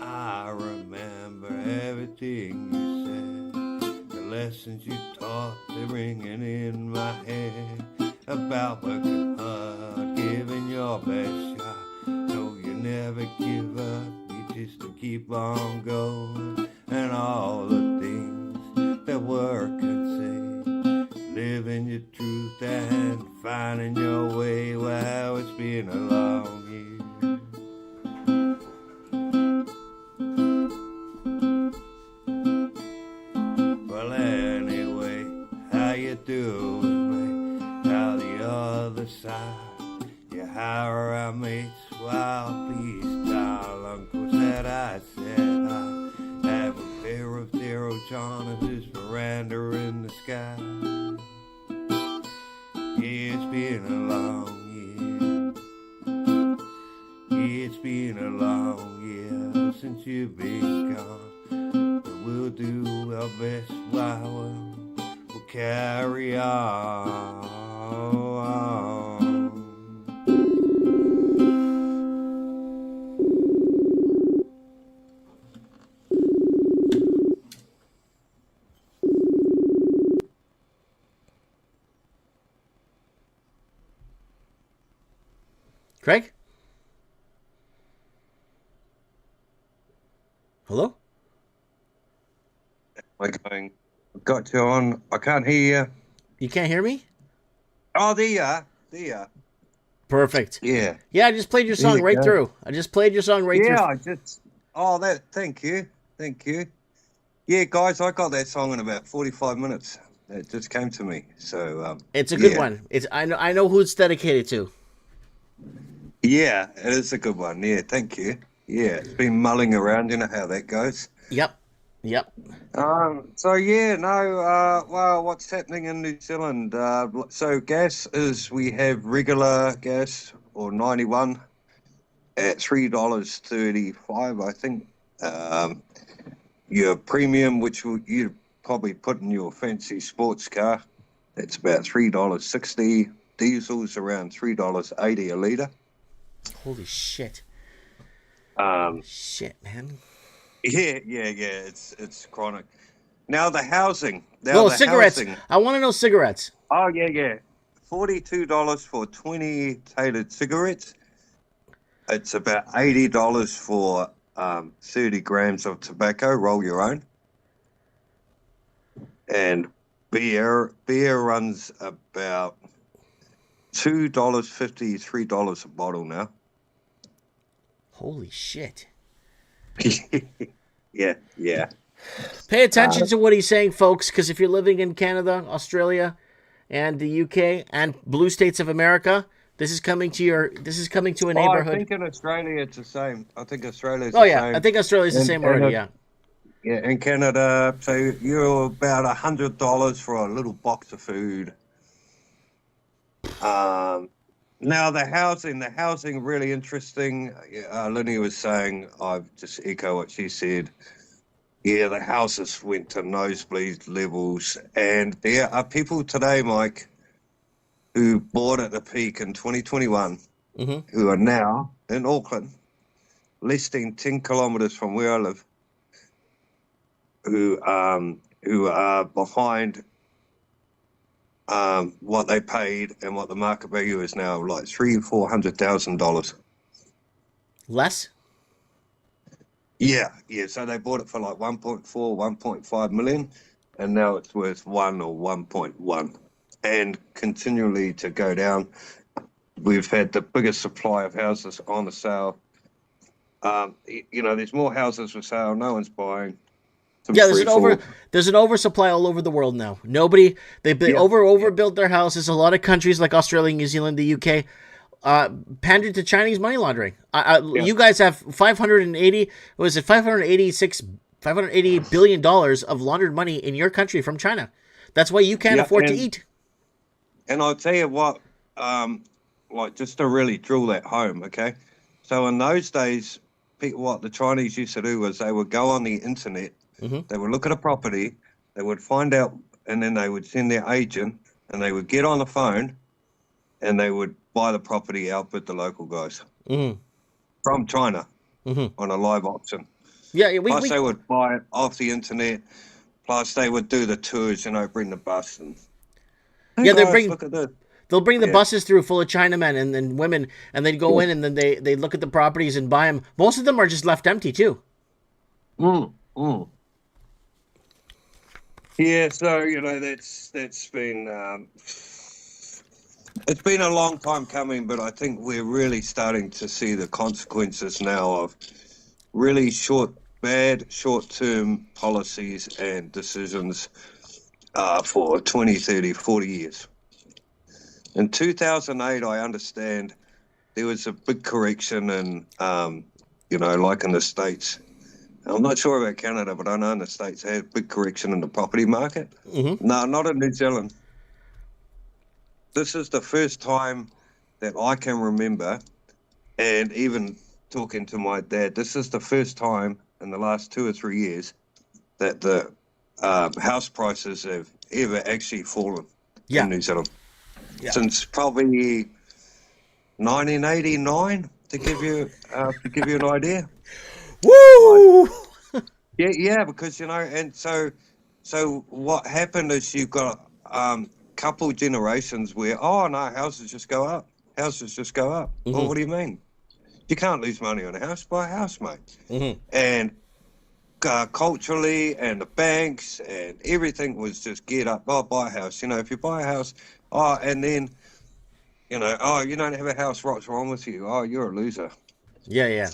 Speaker 5: I remember everything you said, the lessons you taught, they're ringing in my head. About working hard, giving your best shot. No, you never give up, you just to keep on going. And all the things that work can say, living your truth and finding your way. Well, it's been a long year. Well, anyway, how you doing? Other side, you hire our mates, well, please tell Uncle that I said I have a pair of zero John and his veranda in the sky. Yeah, it's been a long year. Yeah, it's been a long year since you've been gone. But we'll do our best while we'll carry on.
Speaker 2: Craig? Hello?
Speaker 5: We're going. Got you on. I can't hear you.
Speaker 2: You can't hear me?
Speaker 5: Oh, there you are. There you are.
Speaker 2: Perfect.
Speaker 5: Yeah.
Speaker 2: Yeah, I just played your song right through. I just played your song right through.
Speaker 5: Yeah, thank you. Thank you. Yeah, guys, I got that song in about 45 minutes. It just came to me. So
Speaker 2: it's a good one. I know who it's dedicated to.
Speaker 5: Yeah, it is a good one. Yeah, thank you. Yeah, it's been mulling around. You know how that goes.
Speaker 2: Yep.
Speaker 5: Well, what's happening in New Zealand? So gas is, we have regular gas or 91 at $3.35, I think. Your premium, which you probably put in your fancy sports car, that's about $3.60. Diesel's around $3.80 a litre.
Speaker 2: Holy shit. Shit, man.
Speaker 5: Yeah. It's chronic. Now the housing.
Speaker 2: Cigarettes. I want to know cigarettes.
Speaker 5: Oh yeah. $42 for 20 tailored cigarettes. It's about $80 for 30 grams of tobacco. Roll your own. And beer runs about $2.50, $3 a bottle now.
Speaker 2: Holy shit.
Speaker 5: Yeah.
Speaker 2: Pay attention to what he's saying, folks, because if you're living in Canada, Australia, and the UK and blue states of America, this is coming to a
Speaker 5: I
Speaker 2: neighborhood.
Speaker 5: think in Australia it's the same. I think Australia's
Speaker 2: Oh
Speaker 5: the
Speaker 2: yeah,
Speaker 5: same.
Speaker 2: I think Australia's the same already. Yeah.
Speaker 5: Yeah, in Canada, so you're about $100 for a little box of food. Now the housing really interesting. Linny was saying, I've just echo what she said. Yeah, the houses went to nosebleed levels, and there are people today, Mike, who bought at the peak in 2021, who are now in Auckland, less than 10 kilometres from where I live, who are behind what they paid and what the market value is now, like $300,000-$400,000.
Speaker 2: Less.
Speaker 5: Yeah. So they bought it for like 1.4, 1.5 million, and now it's worth 1 or 1.1, and continually to go down. We've had the biggest supply of houses on the sale. There's more houses for sale. No one's buying.
Speaker 2: Yeah, there's an oversupply all over the world now. They overbuilt their houses. A lot of countries like Australia, New Zealand, the UK pandered to Chinese money laundering. You guys have $580 billion of laundered money in your country from China. That's why you can't afford to eat.
Speaker 5: And I'll tell you what, just to really drill that home, okay? So in those days, what the Chinese used to do was they would go on the internet, they would look at a property, they would find out, and then they would send their agent, and they would get on the phone, and they would buy the property out with the local guys from China on a live auction.
Speaker 2: Yeah,
Speaker 5: Plus they would buy it off the internet. Plus they would do the tours, bring the bus and. Hey guys, look at this.
Speaker 2: They'll bring the buses through full of Chinamen and women, and they'd go in and then they look at the properties and buy them. Most of them are just left empty too.
Speaker 5: Yeah, so that's been it's been a long time coming, but I think we're really starting to see the consequences now of really bad short-term policies and decisions for 20, 30, 40 years. In 2008, I understand there was a big correction in, like in the States. I'm not sure about Canada, but I know in the States they had a big correction in the property market. No, not in New Zealand. This is the first time that I can remember, and even talking to my dad, this is the first time in the last 2 or 3 years that the house prices have ever actually fallen in New Zealand. Yeah. Since probably 1989, to give you an idea.
Speaker 2: Woo!
Speaker 5: Yeah, because and so what happened is you've got couple generations where houses just go up. Well, what do you mean? You can't lose money on a house. Buy a house, mate. And culturally, and the banks and everything was just geared up. Buy a house. If you buy a house, and then you don't have a house. What's wrong with you? You're a loser.
Speaker 2: Yeah.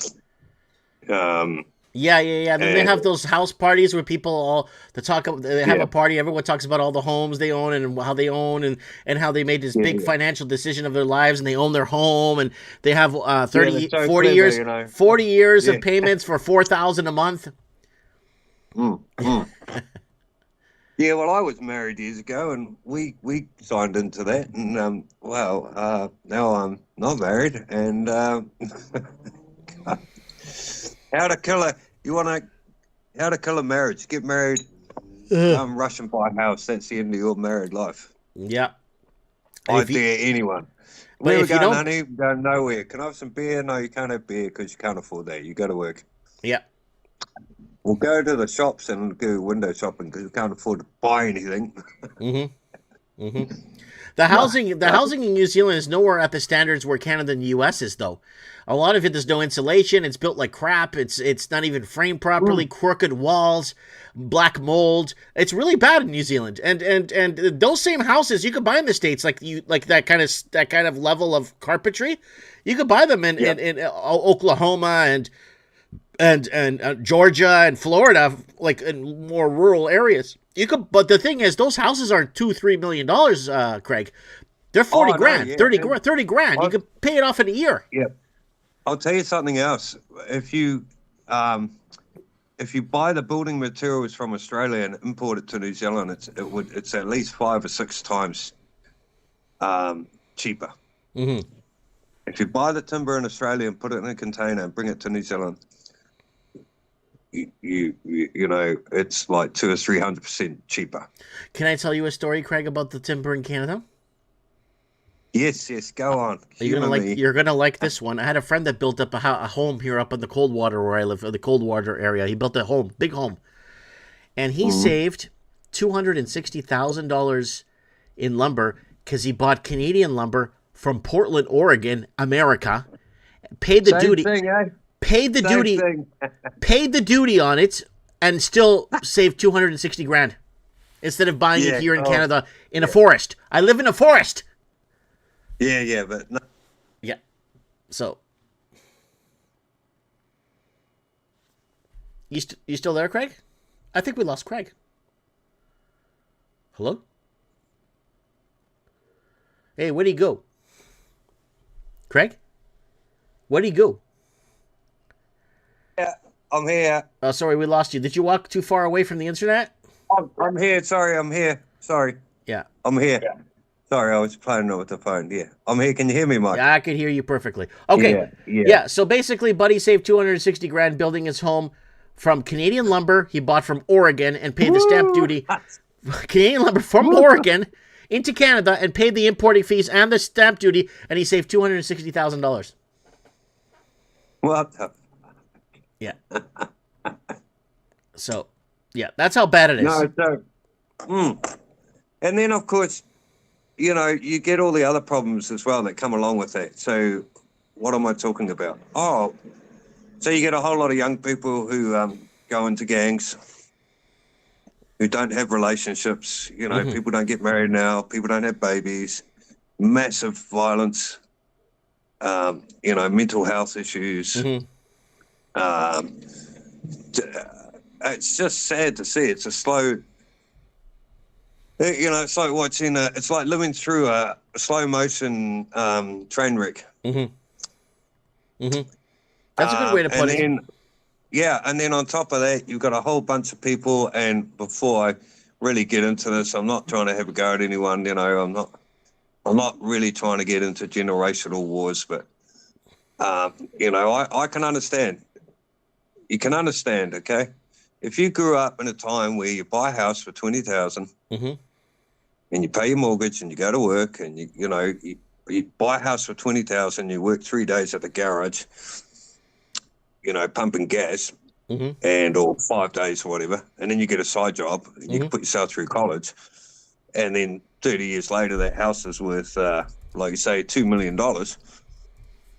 Speaker 2: Then they have those house parties where people they have a party. Everyone talks about all the homes they own and how they own and how they made this big financial decision of their lives, and they own their home, and they have 40 years of payments for $4,000 a month.
Speaker 5: Yeah, well, I was married years ago, and we signed into that, and now I'm not married, and how to kill a marriage? Get married, rush and buy a house. That's the end of your married life.
Speaker 2: Yeah.
Speaker 5: I dare anyone. Where we going, honey? We're going nowhere. Can I have some beer? No, you can't have beer because you can't afford that. You go to work.
Speaker 2: Yeah.
Speaker 5: We'll go to the shops and go window shopping because we can't afford to buy anything.
Speaker 2: The housing in New Zealand is nowhere at the standards where Canada and the U.S. is, though. A lot of it, there's no insulation. It's built like crap. It's not even framed properly. Crooked walls, black mold. It's really bad in New Zealand. And those same houses you could buy in the States, like that kind of level of carpentry. You could buy them in Oklahoma and Georgia and Florida, like in more rural areas. You could, but the thing is, those houses aren't $2-3 million, Craig. They're 40
Speaker 5: no,
Speaker 2: grand,
Speaker 5: yeah.
Speaker 2: 30 grand. You could pay it off in a year.
Speaker 5: Yeah. I'll tell you something else. If you buy the building materials from Australia and import it to New Zealand, it's at least 5 or 6 times cheaper.
Speaker 2: Mm-hmm.
Speaker 5: If you buy the timber in Australia and put it in a container and bring it to New Zealand, you know, it's like 200 or 300% cheaper.
Speaker 2: Can I tell you a story, Craig, about the timber in Canada?
Speaker 5: Yes, go on.
Speaker 2: You're gonna like this one. I had a friend that built up a home here up in the Coldwater where I live, the Coldwater area. He built a home, big home, and he saved $260,000 in lumber because he bought Canadian lumber from Portland, Oregon, America. Paid the duty.
Speaker 5: Thing, eh?
Speaker 2: Paid the
Speaker 5: Same
Speaker 2: duty.
Speaker 5: thing.
Speaker 2: Paid the duty on it, and still saved 260 grand instead of buying it here in Canada in a forest. I live in a forest.
Speaker 5: Yeah, but no.
Speaker 2: Yeah. So, you still there, Craig? I think we lost Craig. Hello? Hey, where'd he go? Craig? Where'd he go?
Speaker 5: Yeah, I'm here.
Speaker 2: Oh, sorry, we lost you. Did you walk too far away from the internet?
Speaker 5: I'm here. Sorry, I'm here. Sorry.
Speaker 2: Yeah.
Speaker 5: I'm here. Yeah. Sorry, I was playing with the phone. Yeah, I'm here. Can you hear me, Mike?
Speaker 2: Yeah, I can hear you perfectly. Okay. Yeah. So basically, Buddy saved 260 grand building his home from Canadian lumber he bought from Oregon and paid the stamp duty. Canadian lumber from Oregon into Canada and paid the importing fees and the stamp duty, and he saved $260,000.
Speaker 5: What the?
Speaker 2: Yeah. So, yeah, that's how bad it is.
Speaker 5: No, so, and then of course, you know, you get all the other problems as well that come along with that. So, what am I talking about? Oh, so you get a whole lot of young people who go into gangs, who don't have relationships. You know, people don't get married now. People don't have babies. Massive violence. You know, mental health issues. It's just sad to see. It's a slow. You know, it's like watching. It's like living through a slow motion train wreck.
Speaker 2: That's a good way to put it.
Speaker 5: Yeah, and then on top of that, you've got a whole bunch of people. And before I really get into this, I'm not trying to have a go at anyone. You know, I'm not really trying to get into generational wars, but you know, I can understand. You can understand, okay? If you grew up in a time where you buy a house for $20,000 and you pay your mortgage and you go to work and you know you buy a house for $20,000, you work 3 days at the garage, you know, pumping gas, and or 5 days or whatever, and then you get a side job and you can put yourself through college, and then 30 years later that house is worth, like you say, $2 million.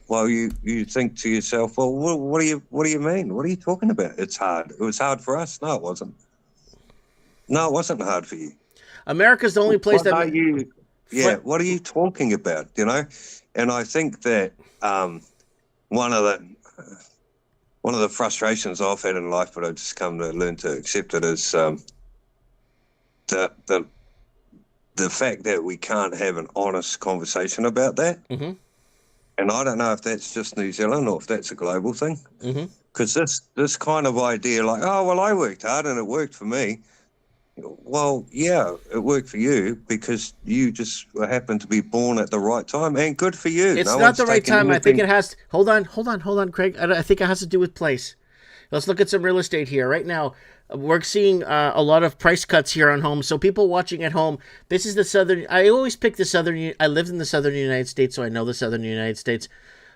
Speaker 5: Well, you think to yourself, well, what do you mean? What are you talking about? It's hard. It was hard for us. No, it wasn't. No, it wasn't hard for you.
Speaker 2: America's the only place
Speaker 5: What are you talking about? You know, and I think that one of the frustrations I've had in life, but I've just come to learn to accept it, is the fact that we can't have an honest conversation about that. And I don't know if that's just New Zealand or if that's a global thing. Because this kind of idea, like, oh, well, I worked hard and it worked for me. Well, yeah, it worked for you because you just happened to be born at the right time, and good for you.
Speaker 2: It's not the right time. I think it has. Hold on, Craig. I think it has to do with place. Let's look at some real estate here right now. We're seeing a lot of price cuts here on homes. So people watching at home, this is the southern. I always pick the southern. I lived in the southern United States, so I know the southern United States.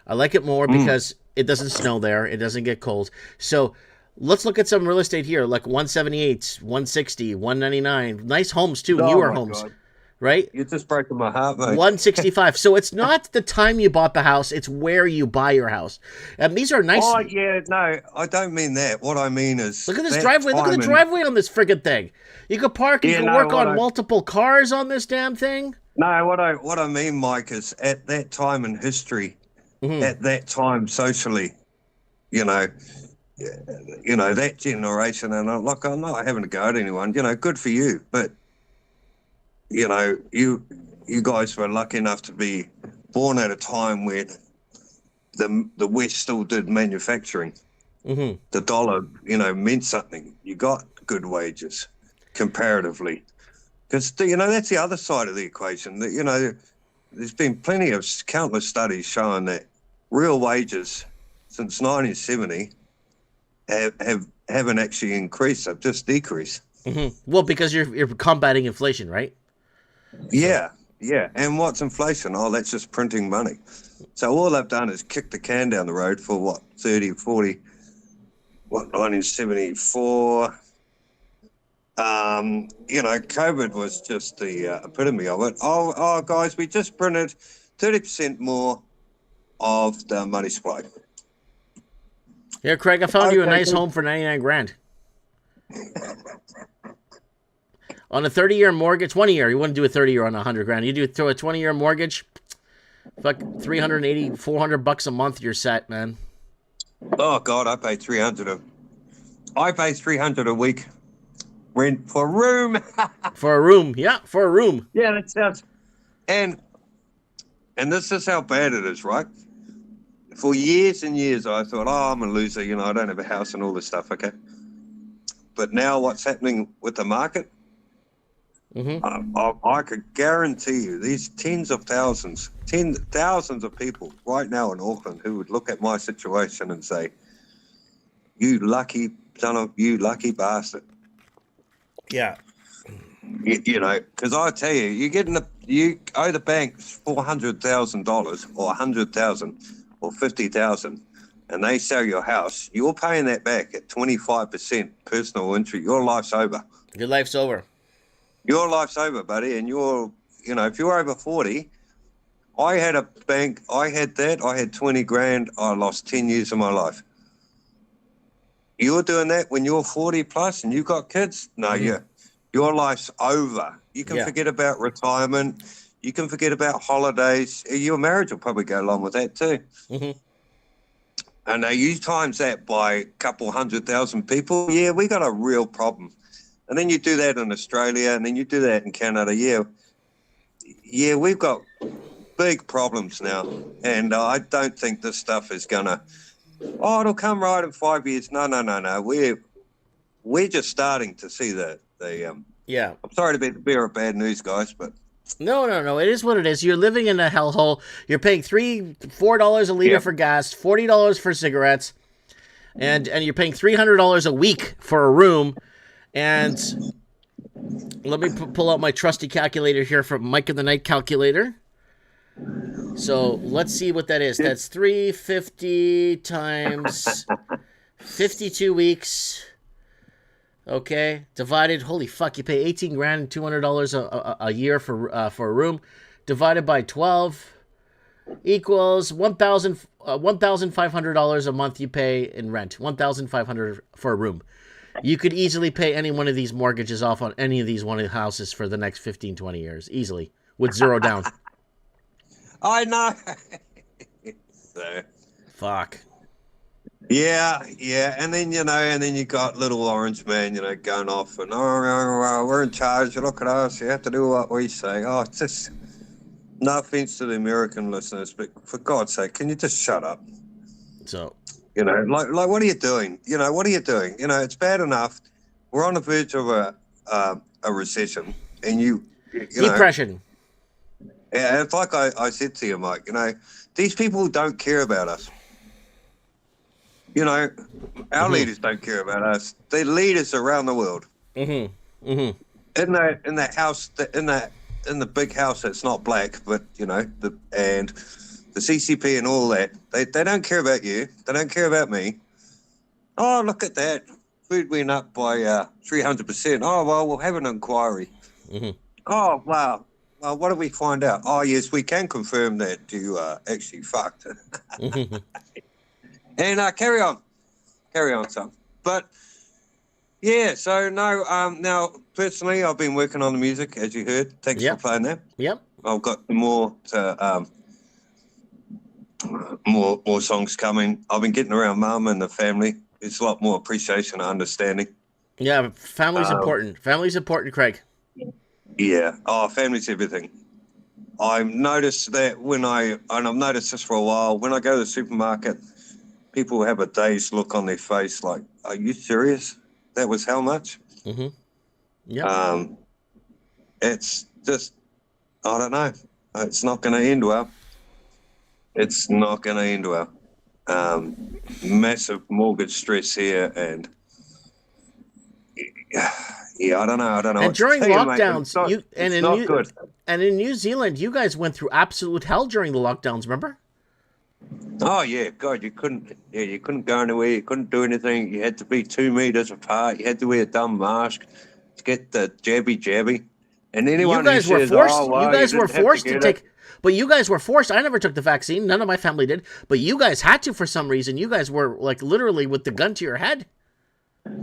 Speaker 2: I like it more because it doesn't snow there. It doesn't get cold. So let's look at some real estate here, like 178, 160, 199. Nice homes too, newer homes. God. Right?
Speaker 5: You're just breaking my heart, mate.
Speaker 2: 165. So it's not the time you bought the house, it's where you buy your house. And these are nice.
Speaker 5: Oh, yeah, no, I don't mean that. What I mean is...
Speaker 2: Look at this driveway. Look at the driveway on this friggin' thing. You could park and you can work on multiple cars on this damn thing.
Speaker 5: No, what I mean, Mike, is at that time in history, at that time socially, you know, you know, that generation, and I'm not having to go at anyone, you know, good for you, but you know, you guys were lucky enough to be born at a time when the West still did manufacturing.
Speaker 2: Mm-hmm.
Speaker 5: The dollar, you know, meant something. You got good wages comparatively, because you know that's the other side of the equation. That, you know, there's been plenty of countless studies showing that real wages since 1970 haven't actually increased; they've just decreased.
Speaker 2: Mm-hmm. Well, because you're combating inflation, right?
Speaker 5: Yeah, yeah. And what's inflation? Oh, that's just printing money. So all they've done is kick the can down the road for what, 30, 40, 1974. You know, COVID was just the epitome of it. Oh, guys, we just printed 30% more of the money supply.
Speaker 2: Here, Craig, I found you a
Speaker 5: Okay,
Speaker 2: nice
Speaker 5: cool.
Speaker 2: home for 99 grand. On a 30-year mortgage, 20-year, you wouldn't do a 30-year on 100 grand. You do throw a 20-year mortgage, fuck, 380, 400 bucks a month, you're set, man.
Speaker 5: Oh God, I pay 300 a week rent for a room.
Speaker 2: For a room, yeah, for a room.
Speaker 5: Yeah, that sounds. And this is how bad it is, right? For years and years, I thought, oh, I'm a loser. You know, I don't have a house and all this stuff. Okay. But now, what's happening with the market?
Speaker 2: Mm-hmm.
Speaker 5: I could guarantee you, these tens of thousands of people right now in Auckland who would look at my situation and say, "You lucky you lucky bastard."
Speaker 2: Yeah.
Speaker 5: You know, because I tell you, you owe the bank $400,000 or 100,000 or 50,000, and they sell your house. You're paying that back at 25% personal interest. Your life's over.
Speaker 2: Your life's over.
Speaker 5: Your life's over, buddy. And you know, if you're over 40, I had a bank. I had 20 grand. I lost 10 years of my life. You're doing that when you're 40 plus and you got kids? No, your life's over. You can forget about retirement. You can forget about holidays. Your marriage will probably go along with that too.
Speaker 2: Mm-hmm.
Speaker 5: And you times that by a couple 100,000 people, yeah, we got a real problem. And then you do that in Australia, and then you do that in Canada. Yeah, we've got big problems now. And I don't think this stuff is gonna. Oh, it'll come right in 5 years. No. We're just starting to see the.
Speaker 2: Yeah.
Speaker 5: I'm sorry to be the bearer of bad news, guys, but
Speaker 2: No. It is what it is. You're living in a hellhole. You're paying $4 a liter for gas, $40 for cigarettes, and you're paying $300 a week for a room. And let me pull out my trusty calculator here from Mike in the Night calculator. So let's see what that is. That's 350 times 52 weeks. Okay, divided. Holy fuck! You pay 18 grand and $200 a year for a room, divided by 12 equals $1,500 a month. You pay in rent. $1,500 for a room. You could easily pay any one of these mortgages off on any of these houses for the next 15, 20 years, easily, with zero down.
Speaker 5: I know. So.
Speaker 2: Fuck.
Speaker 5: Yeah, and then you got little orange man, going off and we're in charge. Look at us. You have to do what we say. Oh, it's just no offense to the American listeners, but for God's sake, can you just shut up? So, like what are you doing? What are you doing? It's bad enough. We're on the verge of a recession, and you
Speaker 2: depression.
Speaker 5: Yeah, it's like I said to you, Mike. These people don't care about us. Our leaders don't care about us. They're leaders around the world. In that house, in the big house that's not black, but the CCP and all that, they don't care about you. They don't care about me. Oh, look at that. Food went up by 300%. Oh, well, we'll have an inquiry. Oh, wow. Well, what did we find out? Oh, yes, we can confirm that you actually fucked. And carry on, son. But yeah, so no. Now, personally, I've been working on the music, as you heard. Thanks for playing that. Yep. I've got more songs coming. I've been getting around Mum and the family. it's a lot more appreciation and understanding.
Speaker 2: Yeah, family's
Speaker 5: Um,
Speaker 2: important. Family's important, Craig.
Speaker 5: yeah. Oh, family's everything. I've noticed that and I've noticed this for a while, when I go to the supermarket, people have a dazed look on their face like, are you serious? That was how much?
Speaker 2: Mm-hmm. Yep.
Speaker 5: Um, it's just, I don't know. It's not going to end well. It's not going to end well. Massive mortgage stress here, and yeah, I don't know.
Speaker 2: And
Speaker 5: what to
Speaker 2: during
Speaker 5: tell you, mate.
Speaker 2: lockdowns,
Speaker 5: It's not good.
Speaker 2: and in New Zealand, you guys went through absolute hell during the lockdowns. Remember?
Speaker 5: Oh yeah, God, you couldn't go anywhere. You couldn't do anything. You had to be 2 meters apart. You had to wear a dumb mask to get the jabby. And anyone
Speaker 2: You guys
Speaker 5: who
Speaker 2: were
Speaker 5: says,
Speaker 2: forced.
Speaker 5: "Oh, well,
Speaker 2: you guys were
Speaker 5: didn't have
Speaker 2: forced to
Speaker 5: get
Speaker 2: take.
Speaker 5: it,"
Speaker 2: But you guys were forced. I never took the vaccine. None of my family did. But you guys had to for some reason. You guys were like literally with the gun to your head.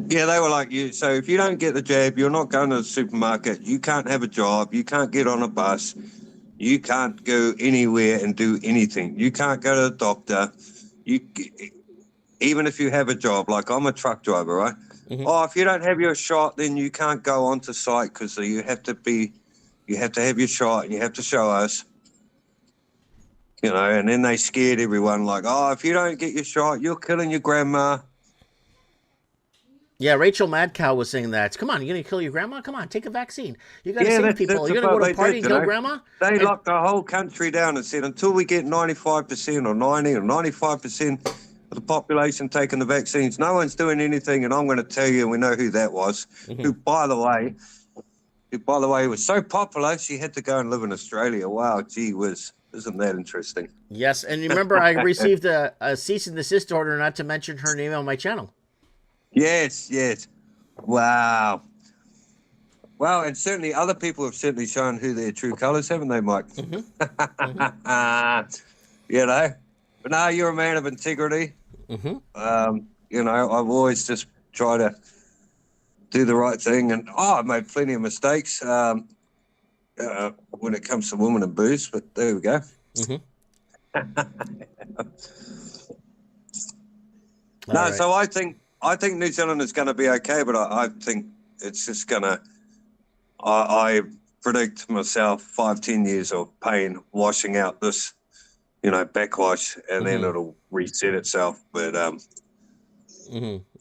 Speaker 5: yeah, they were like you. So if you don't get the jab, you're not going to the supermarket. You can't have a job. You can't get on a bus. You can't go anywhere and do anything. You can't go to the doctor. You, even if you have a job, like I'm a truck driver, right?
Speaker 2: Mhm.
Speaker 5: Oh, if you don't have your shot, then you can't go onto site because you have to have your shot and you have to show us, and then they scared everyone like, oh, if you don't get your shot, you're killing your grandma.
Speaker 2: Yeah, Rachel Madcow was saying that. Come on, you're gonna kill your grandma? Come on, take a vaccine. You gotta
Speaker 5: Yeah,
Speaker 2: save people. You're gonna go to a party and kill grandma?
Speaker 5: They
Speaker 2: And-
Speaker 5: locked the whole country down and said, until we get 95% or 90 or 95% of the population taking the vaccines, no one's doing anything. And I'm going to tell you, we know who that was, who, by the way, was so popular, she had to go and live in Australia. Wow, gee whiz. Isn't that interesting?
Speaker 2: Yes, and remember, I received a cease and desist order not to mention her name on my channel.
Speaker 5: Yes. Wow. Well, and certainly other people have certainly shown who their true colours, haven't they, Mike? But no, you're a man of integrity. I've always just tried to do the right thing, and I've made plenty of mistakes when it comes to women and booze, but there we go.
Speaker 2: Right.
Speaker 5: So I think New Zealand is going to be okay, but I think it's just going to. I predict myself 5-10 years of pain washing out this, backwash, and then it'll reset itself. But
Speaker 2: Yeah,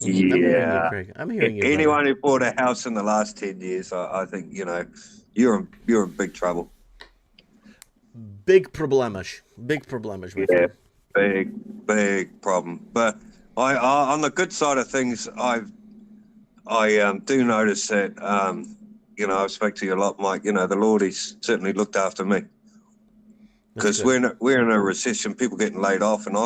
Speaker 5: yeah,
Speaker 2: I'm hearing you, Craig. I'm hearing you.
Speaker 5: anyone who bought a house in the last 10 years, I think you're in big trouble.
Speaker 2: Big problemish, my
Speaker 5: Yeah,
Speaker 2: friend.
Speaker 5: big problem. But I on the good side of things, I do notice that I've spoke to you a lot, Mike. The Lord, He's certainly looked after me, because we're in a recession. People getting laid off, and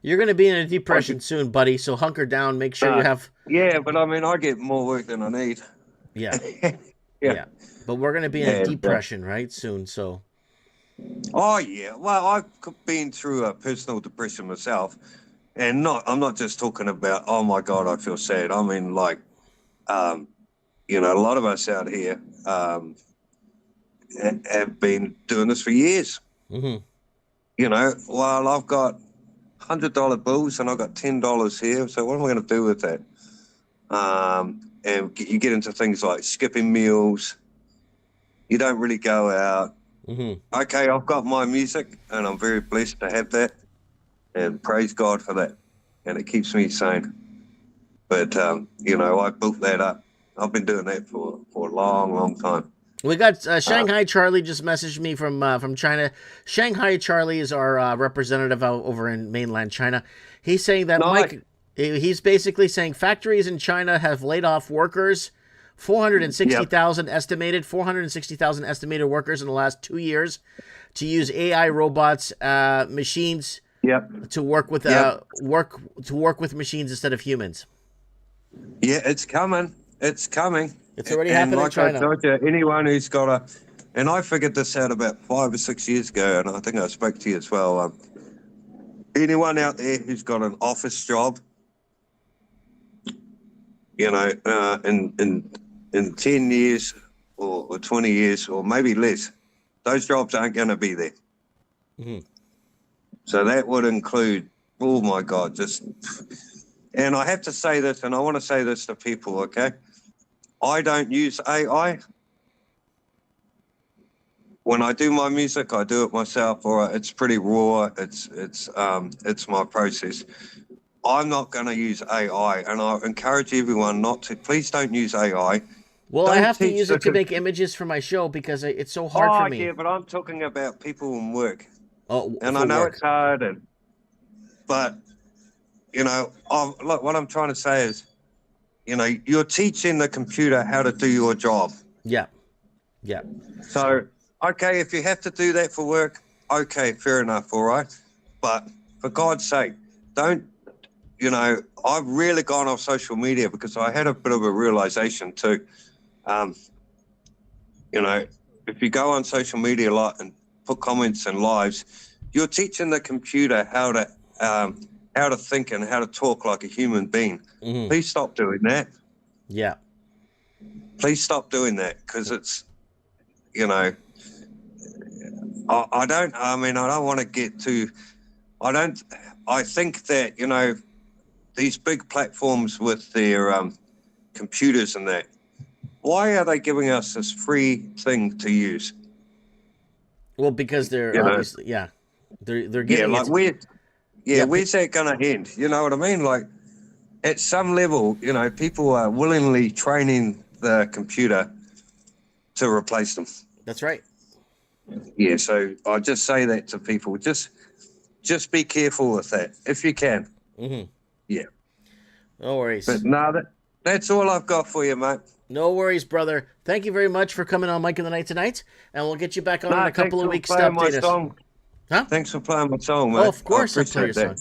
Speaker 2: You're going to be in a depression soon, buddy. So hunker down. Make sure you have.
Speaker 5: Yeah, but I mean, I get more work than I need.
Speaker 2: Yeah.
Speaker 5: Yeah.
Speaker 2: But we're going to be in a depression, right? Soon. So.
Speaker 5: Oh yeah. Well, I've been through a personal depression myself, and I'm not just talking about, oh my God, I feel sad. I mean, like, a lot of us out here have been doing this for years. While I've got $100 bills and I've got $10 here, so what am I going to do with that? And you get into things like skipping meals. You don't really go out. Okay, I've got my music, and I'm very blessed to have that, and praise God for that, and it keeps me sane. But I built that up. I've been doing that for a long time.
Speaker 2: We got Shanghai Charlie just messaged me from China. Shanghai Charlie is our representative over in mainland China. He's saying that he's basically saying factories in China have laid off workers, 460,000 estimated workers in the last 2 years, to use AI robots, machines, to work with machines instead of humans.
Speaker 5: Yeah, it's coming. It's coming.
Speaker 2: It's already happening in China.
Speaker 5: I told you, anyone who's got and I figured this out about 5 or 6 years ago, and I think I spoke to you as well. Anyone out there who's got an office job, in 10 years or 20 years or maybe less, those jobs aren't going to be there. So that would include, oh my God, just And I have to say this, and I want to say this to people, okay? I don't use AI. When I do my music, I do it myself. All right, it's pretty raw. It's my process. I'm not going to use AI, and I encourage everyone not to. Please don't use AI.
Speaker 2: Well,
Speaker 5: Don't
Speaker 2: I have to
Speaker 5: teach
Speaker 2: use
Speaker 5: the
Speaker 2: it to make images for my show because it's so hard for me.
Speaker 5: Yeah, but I'm talking about people in work.
Speaker 2: Oh,
Speaker 5: And
Speaker 2: for
Speaker 5: I know
Speaker 2: work.
Speaker 5: it's hard, but, you know, look, what I'm trying to say is, you know, you're teaching the computer how to do your job.
Speaker 2: Yeah. Yeah.
Speaker 5: So, okay, if you have to do that for work, okay, fair enough, all right? But for God's sake, don't, you know, I've really gone off social media because I had a bit of a realization too. You know, if you go on social media a lot and put comments and lives, you're teaching the computer how to think and how to talk like a human being.
Speaker 2: Mm-hmm.
Speaker 5: Please stop doing that.
Speaker 2: Yeah.
Speaker 5: Please stop doing that because it's, you know, I don't want to get too, I think that, you know, these big platforms with their computers and that, why are they giving us this free thing to use?
Speaker 2: Well, because they're obviously, yeah, they're giving
Speaker 5: like
Speaker 2: it.
Speaker 5: where's that going to end? You know what I mean? Like at some level, you know, people are willingly training the computer to replace them.
Speaker 2: That's right.
Speaker 5: Yeah, so I just say that to people. Just be careful with that if you can.
Speaker 2: Mm-hmm.
Speaker 5: Yeah.
Speaker 2: No worries.
Speaker 5: But no, that's all I've got for you, mate.
Speaker 2: No worries, brother. Thank you very much for coming on Mike in the Night tonight, and we'll get you back on in a couple of weeks to update us. Huh?
Speaker 5: Thanks for playing my song, mate.
Speaker 2: Oh, of course I'll play your song.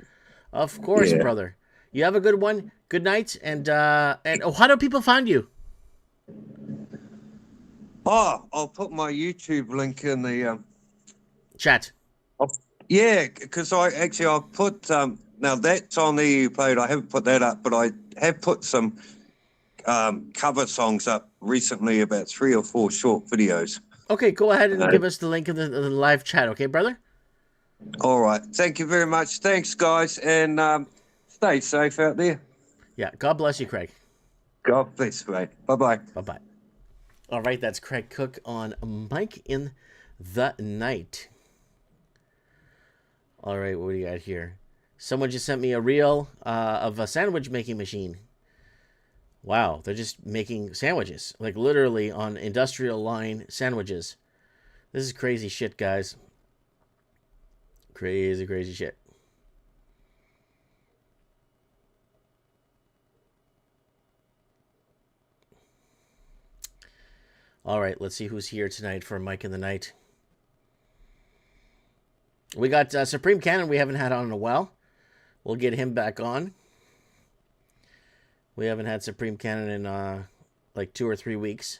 Speaker 2: Of course,
Speaker 5: Yeah.
Speaker 2: brother. You have a good one. Good night, and how do people find you?
Speaker 5: Oh, I'll put my YouTube link in the
Speaker 2: Chat.
Speaker 5: yeah, because I'll put now that's on the EU page. I haven't put that up, but I have put some cover songs up recently, about 3 or 4 short videos.
Speaker 2: Okay, go ahead and give us the link in the live chat, okay, brother?
Speaker 5: All right. Thank you very much. Thanks, guys, and stay safe out there.
Speaker 2: Yeah, God bless you, Craig.
Speaker 5: God bless, mate. Bye-bye.
Speaker 2: Bye-bye. All right, that's Craig Cook on Mike in the Night. All right, what do you got here? Someone just sent me a reel of a sandwich making machine. Wow, they're just making sandwiches, like literally on industrial line sandwiches. This is crazy shit, guys. Crazy, crazy shit. All right, let's see who's here tonight for Mike in the Night. We got Supreme Cannon we haven't had on in a while. We'll get him back on. We haven't had Supreme Cannon in like 2 or 3 weeks.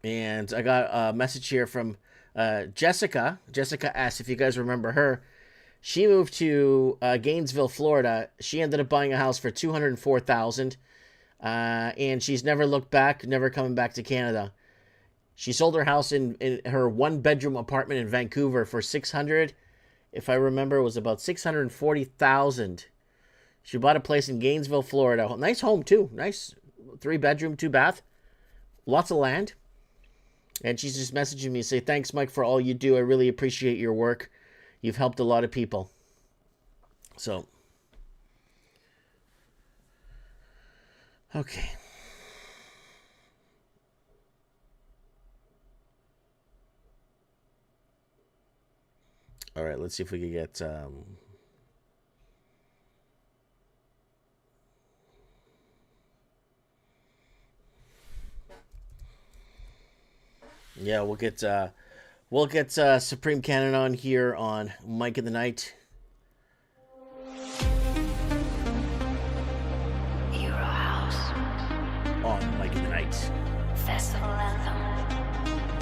Speaker 2: And I got a message here from Jessica. Jessica asked if you guys remember her. She moved to Gainesville, Florida. She ended up buying a house for $204,000. And she's never looked back, never coming back to Canada. She sold her house in her 1-bedroom apartment in Vancouver for $600,000. If I remember, it was about $640,000. She bought a place in Gainesville, Florida. Nice home, too. Nice 3-bedroom, 2-bath. Lots of land. And she's just messaging me, say, thanks, Mike, for all you do. I really appreciate your work. You've helped a lot of people. So, okay. All right, let's see if we can get... Yeah, we'll get Supreme Cannon on here on Mike in the Night.
Speaker 6: Euro House.
Speaker 2: On Mike in the Night.
Speaker 6: Festival anthem.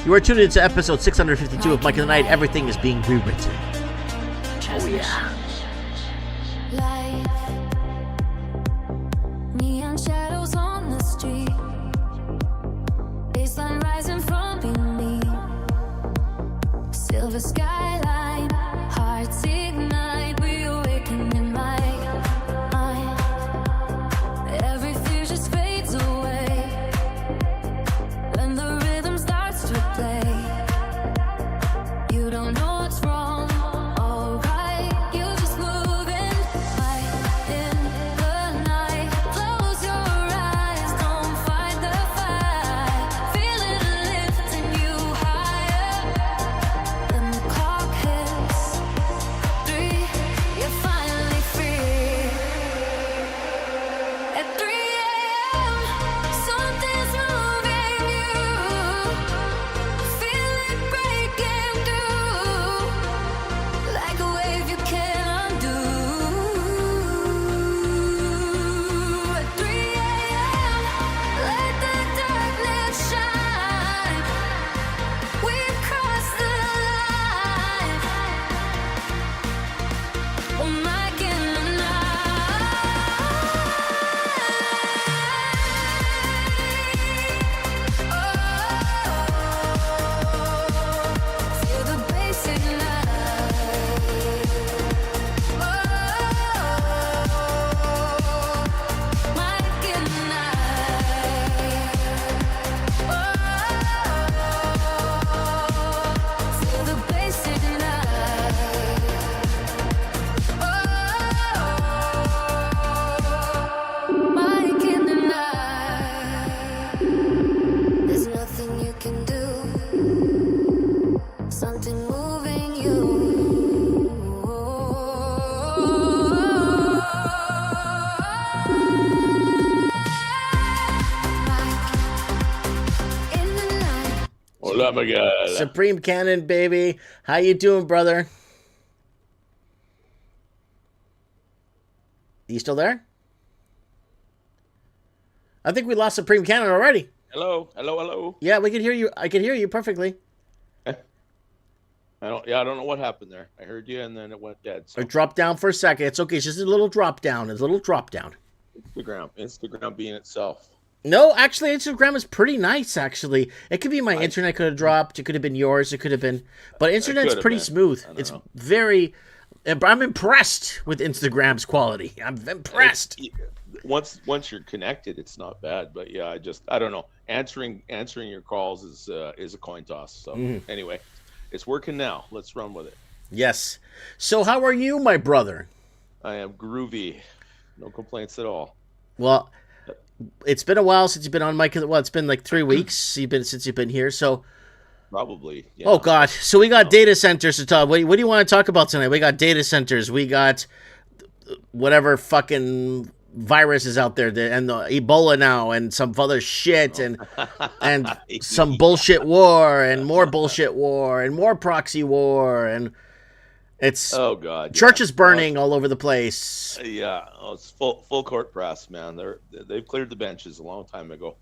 Speaker 2: You are tuned into episode 652 of Mike in the Night. Everything is being rewritten. Oh yeah.
Speaker 6: Life. Neon shadows on the street. Baseline rising from beneath. Silver skyline. Hearts ignite. We
Speaker 7: What up, my guy?
Speaker 2: Supreme Cannon, baby. How you doing, brother? You still there? I think we lost Supreme Cannon already.
Speaker 7: Hello, hello, hello.
Speaker 2: Yeah, we can hear you. I can hear you perfectly.
Speaker 7: I don't know what happened there. I heard you, and then it went dead. So.
Speaker 2: It dropped down for a second. It's okay. It's just a little drop down. It's a little drop down.
Speaker 7: Instagram being itself.
Speaker 2: No, actually, Instagram is pretty nice. Actually, it could be my internet could have dropped. It could have been yours. It could have been, but internet's pretty smooth. It's very. I'm impressed with Instagram's quality. I'm impressed.
Speaker 7: Once you're connected, it's not bad. But yeah, I don't know. Answering your calls is a coin toss. So anyway, it's working now. Let's run with it.
Speaker 2: Yes. So how are you, my brother?
Speaker 7: I am groovy. No complaints at all.
Speaker 2: Well, it's been a while since you've been on Mike. Well, it's been like 3 weeks since you've been here. So
Speaker 7: probably. Yeah.
Speaker 2: Oh God. So we got data centers to talk. What do you want to talk about tonight? We got data centers. We got whatever fucking virus is out there, and the Ebola now, and some other shit, and some bullshit war, and more bullshit war, and more proxy war, and it's churches burning all over the place.
Speaker 7: Yeah, it's full court press, man. They've cleared the benches a long time ago.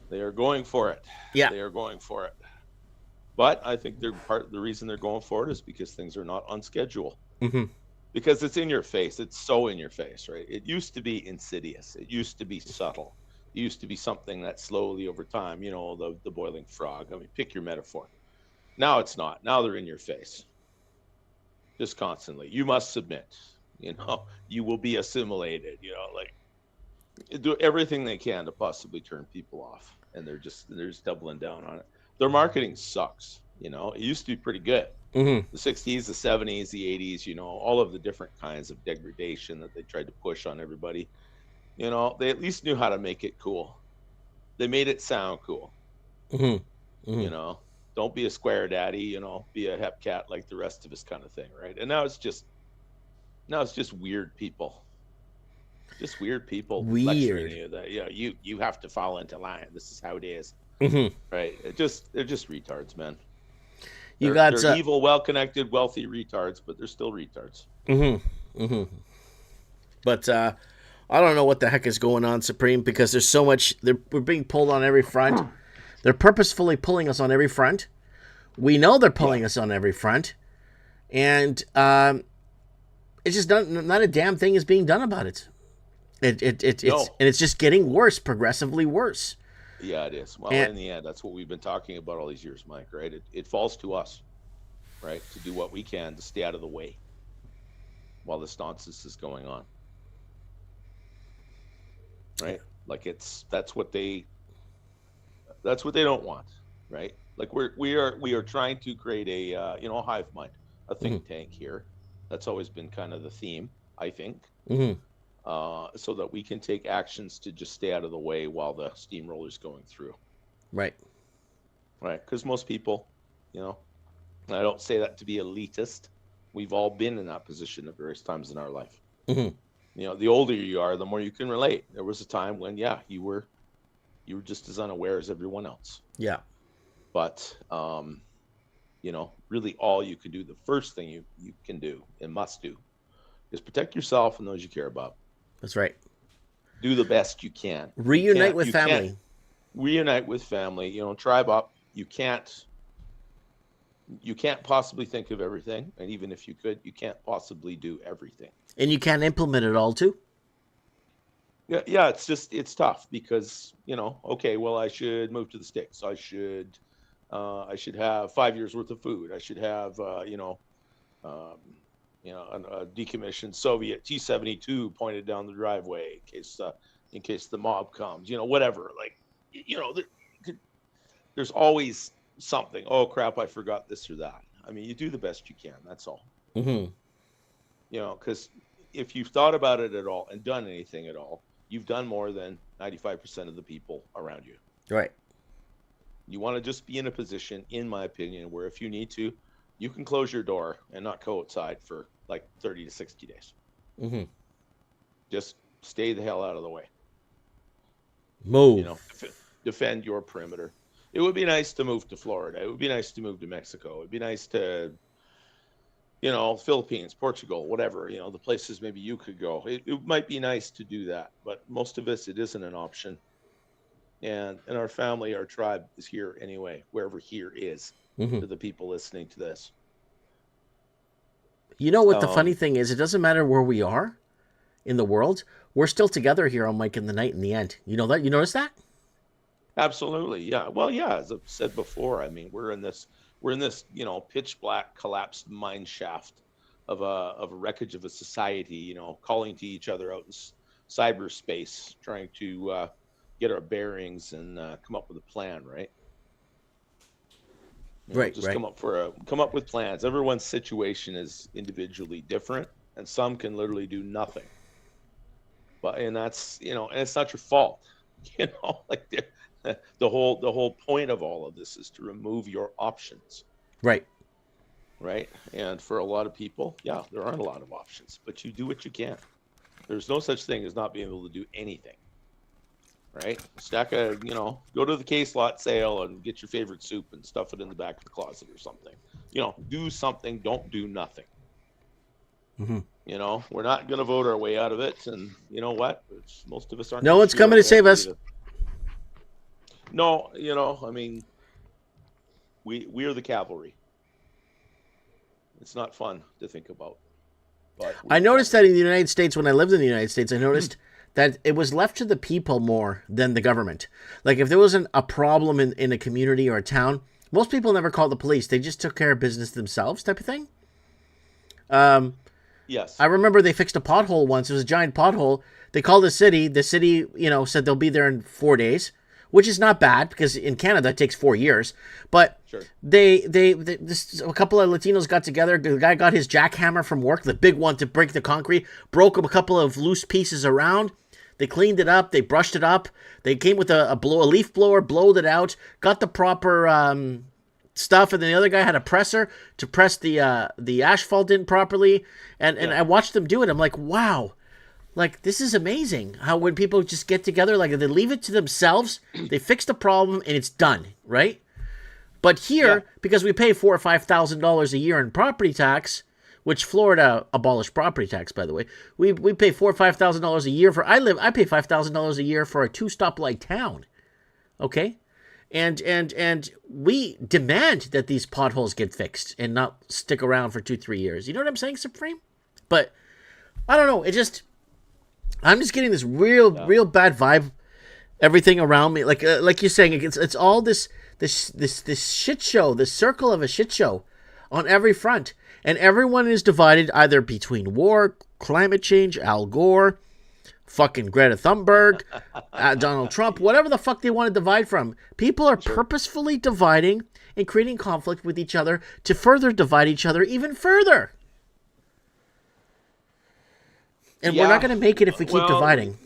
Speaker 7: They are going for it.
Speaker 2: Yeah,
Speaker 7: they are going for it. But I think part of the reason they're going for it is because things are not on schedule.
Speaker 2: Mm-hmm.
Speaker 7: Because it's in your face. It's so in your face, right? It used to be insidious. It used to be subtle. It used to be something that slowly over time, the boiling frog. I mean, pick your metaphor. Now it's not. Now they're in your face. Just constantly. You must submit. You will be assimilated. Do everything they can to possibly turn people off. And they're just doubling down on it. Their marketing sucks. It used to be pretty good.
Speaker 2: Mm-hmm.
Speaker 7: The 60s, the 70s, the 80s, all of the different kinds of degradation that they tried to push on everybody. They at least knew how to make it cool. They made it sound cool.
Speaker 2: Mm-hmm. Mm-hmm.
Speaker 7: Don't be a square daddy, be a hep cat like the rest of us kind of thing, right? And now it's just weird people. Just weird people lecturing you that you have to fall into line. This is how it is.
Speaker 2: Mm-hmm.
Speaker 7: Right? They're just retards, man.
Speaker 2: They're
Speaker 7: evil, well-connected, wealthy retards, but they're still retards.
Speaker 2: Mm-hmm. Mm-hmm. But I don't know what the heck is going on, Supreme, because there's so much. We're being pulled on every front. They're purposefully pulling us on every front. We know they're pulling us on every front, and it's just not a damn thing is being done about it. It's just getting worse, progressively worse.
Speaker 7: Yeah, it is. Well, in the end, that's what we've been talking about all these years, Mike, right? It falls to us, right, to do what we can to stay out of the way while this nonsense is going on. Right? Like that's what they don't want, right? Like we are trying to create a hive mind, a think tank here. That's always been kind of the theme, I think.
Speaker 2: Mm-hmm.
Speaker 7: So that we can take actions to just stay out of the way while the steamroller's going through.
Speaker 2: Right.
Speaker 7: Because most people, I don't say that to be elitist. We've all been in that position at various times in our life.
Speaker 2: Mm-hmm.
Speaker 7: The older you are, the more you can relate. There was a time when, you were just as unaware as everyone else.
Speaker 2: Yeah.
Speaker 7: But, really all you can do, the first thing you can do and must do is protect yourself and those you care about.
Speaker 2: That's right.
Speaker 7: Do the best you can.
Speaker 2: Reunite with family.
Speaker 7: Reunite with family. Tribe up. You can't possibly think of everything, and even if you could, you can't possibly do everything.
Speaker 2: And you can't implement it all too.
Speaker 7: Yeah. It's tough because okay, well, I should move to the States. I should have 5 years worth of food. I should have a decommissioned Soviet T-72 pointed down the driveway in case the mob comes, whatever. Like, there's always something. Oh crap, I forgot this or that. I mean, you do the best you can. That's all.
Speaker 2: Mm-hmm.
Speaker 7: Because if you've thought about it at all and done anything at all, you've done more than 95% of the people around you.
Speaker 2: Right.
Speaker 7: You want to just be in a position, in my opinion, where if you need to, you can close your door and not go outside for like 30 to 60 days.
Speaker 2: Mm-hmm.
Speaker 7: Just stay the hell out of the way.
Speaker 2: Move.
Speaker 7: Defend your perimeter. It would be nice to move to Florida. It would be nice to move to Mexico. It'd be nice to, Philippines, Portugal, whatever, the places maybe you could go. It might be nice to do that, but most of us, it isn't an option. And our family, our tribe is here anyway, wherever here is, to the people listening to this.
Speaker 2: You know what the funny thing is? It doesn't matter where we are in the world. We're still together here on Mike in the Night in the end. You know that? You notice that?
Speaker 7: Absolutely, yeah. Well, yeah, as I've said before, I mean, we're in this, pitch black collapsed mine shaft of a wreckage of a society, calling to each other out in cyberspace, trying to get our bearings and come up with a plan, right?
Speaker 2: Right.
Speaker 7: Come up with plans. Everyone's situation is individually different, and some can literally do nothing. And that's, and it's not your fault, like the whole point of all of this is to remove your options.
Speaker 2: Right.
Speaker 7: And for a lot of people, yeah, there aren't a lot of options, but you do what you can. There's no such thing as not being able to do anything. Right? Go to the case lot sale and get your favorite soup and stuff it in the back of the closet or something. Do something, don't do nothing. We're not going to vote our way out of it. And you know what? Most of us aren't.
Speaker 2: No one's coming to save us.
Speaker 7: No, I mean, we are the cavalry. It's not fun to think about. But
Speaker 2: I noticed that in the United States, when I lived in the United States, I noticed that it was left to the people more than the government. Like if there wasn't a problem in a community or a town, most people never called the police. They just took care of business themselves type of thing.
Speaker 7: Yes.
Speaker 2: I remember they fixed a pothole once. It was a giant pothole. They called the city. The city, said they'll be there in 4 days, which is not bad because in Canada it takes 4 years. But
Speaker 7: sure.
Speaker 2: A couple of Latinos got together. The guy got his jackhammer from work, the big one to break the concrete, broke a couple of loose pieces around. They cleaned it up. They brushed it up. They came with a leaf blower, blowed it out, got the proper stuff, and then the other guy had a presser to press the asphalt in properly. And I watched them do it. I'm like, wow. Like, this is amazing how when people just get together, like, they leave it to themselves, they fix the problem, and it's done, right? But here, because we pay $4,000 or $5,000 a year in property tax, which Florida abolished property tax, by the way, we pay $4,000 or $5,000 a year for. I pay $5,000 a year for a 2-stoplight town, okay? And we demand that these potholes get fixed and not stick around for 2-3 years. You know what I'm saying, Supreme? But I don't know. I'm just getting this real bad vibe. Everything around me, like you're saying, it's all this shit show, this circle of a shit show, on every front, and everyone is divided either between war, climate change, Al Gore, fucking Greta Thunberg, Donald Trump, whatever the fuck they want to divide from. People are purposefully dividing and creating conflict with each other to further divide each other even further. And we're not going to make it if we keep dividing.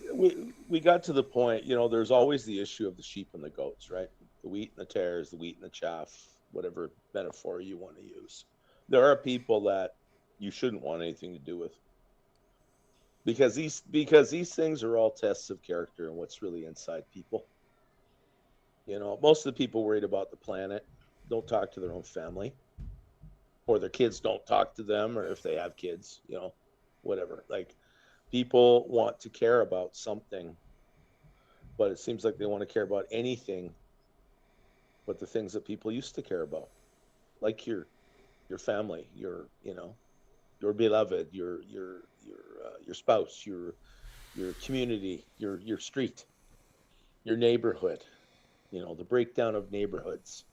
Speaker 7: We got to the point, there's always the issue of the sheep and the goats, right? The wheat and the tares, the wheat and the chaff, whatever metaphor you want to use. There are people that you shouldn't want anything to do with. Because these things are all tests of character and what's really inside people. Most of the people worried about the planet don't talk to their own family. Or their kids don't talk to them, or if they have kids, whatever. Like, people want to care about something, but it seems like they want to care about anything but the things that people used to care about, like your family, your beloved, your spouse, your community, your street, your neighborhood. The breakdown of neighborhoods,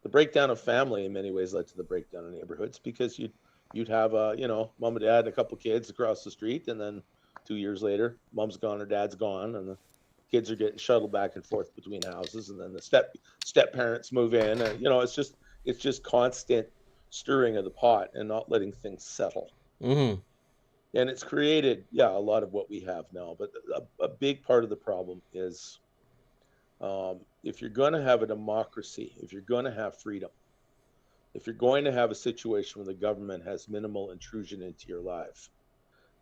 Speaker 7: the breakdown of family in many ways led to the breakdown of neighborhoods, because you'd have mom and dad and a couple kids across the street, and then 2 years later, mom's gone or dad's gone, and the kids are getting shuttled back and forth between houses, and then the step parents move in, and it's just constant stirring of the pot and not letting things settle.
Speaker 2: Mm-hmm.
Speaker 7: And it's created a lot of what we have now. But a big part of the problem is, if you're going to have a democracy, if you're going to have freedom, if you're going to have a situation where the government has minimal intrusion into your life,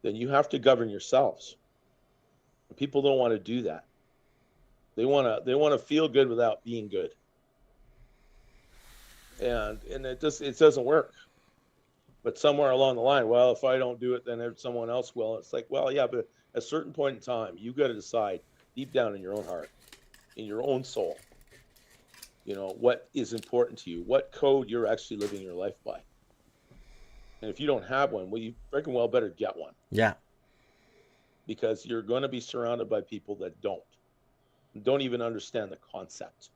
Speaker 7: then you have to govern yourselves. People don't want to do that. They want to feel good without being good. and it doesn't work. But somewhere along the line, well, if I don't do it, then someone else will. It's like, well, yeah, but at a certain point in time, you got to decide deep down in your own heart, in your own soul, what is important to you, what code you're actually living your life by. And if you don't have one, well, you freaking well better get one.
Speaker 2: Yeah.
Speaker 7: Because you're going to be surrounded by people that don't even understand the concept.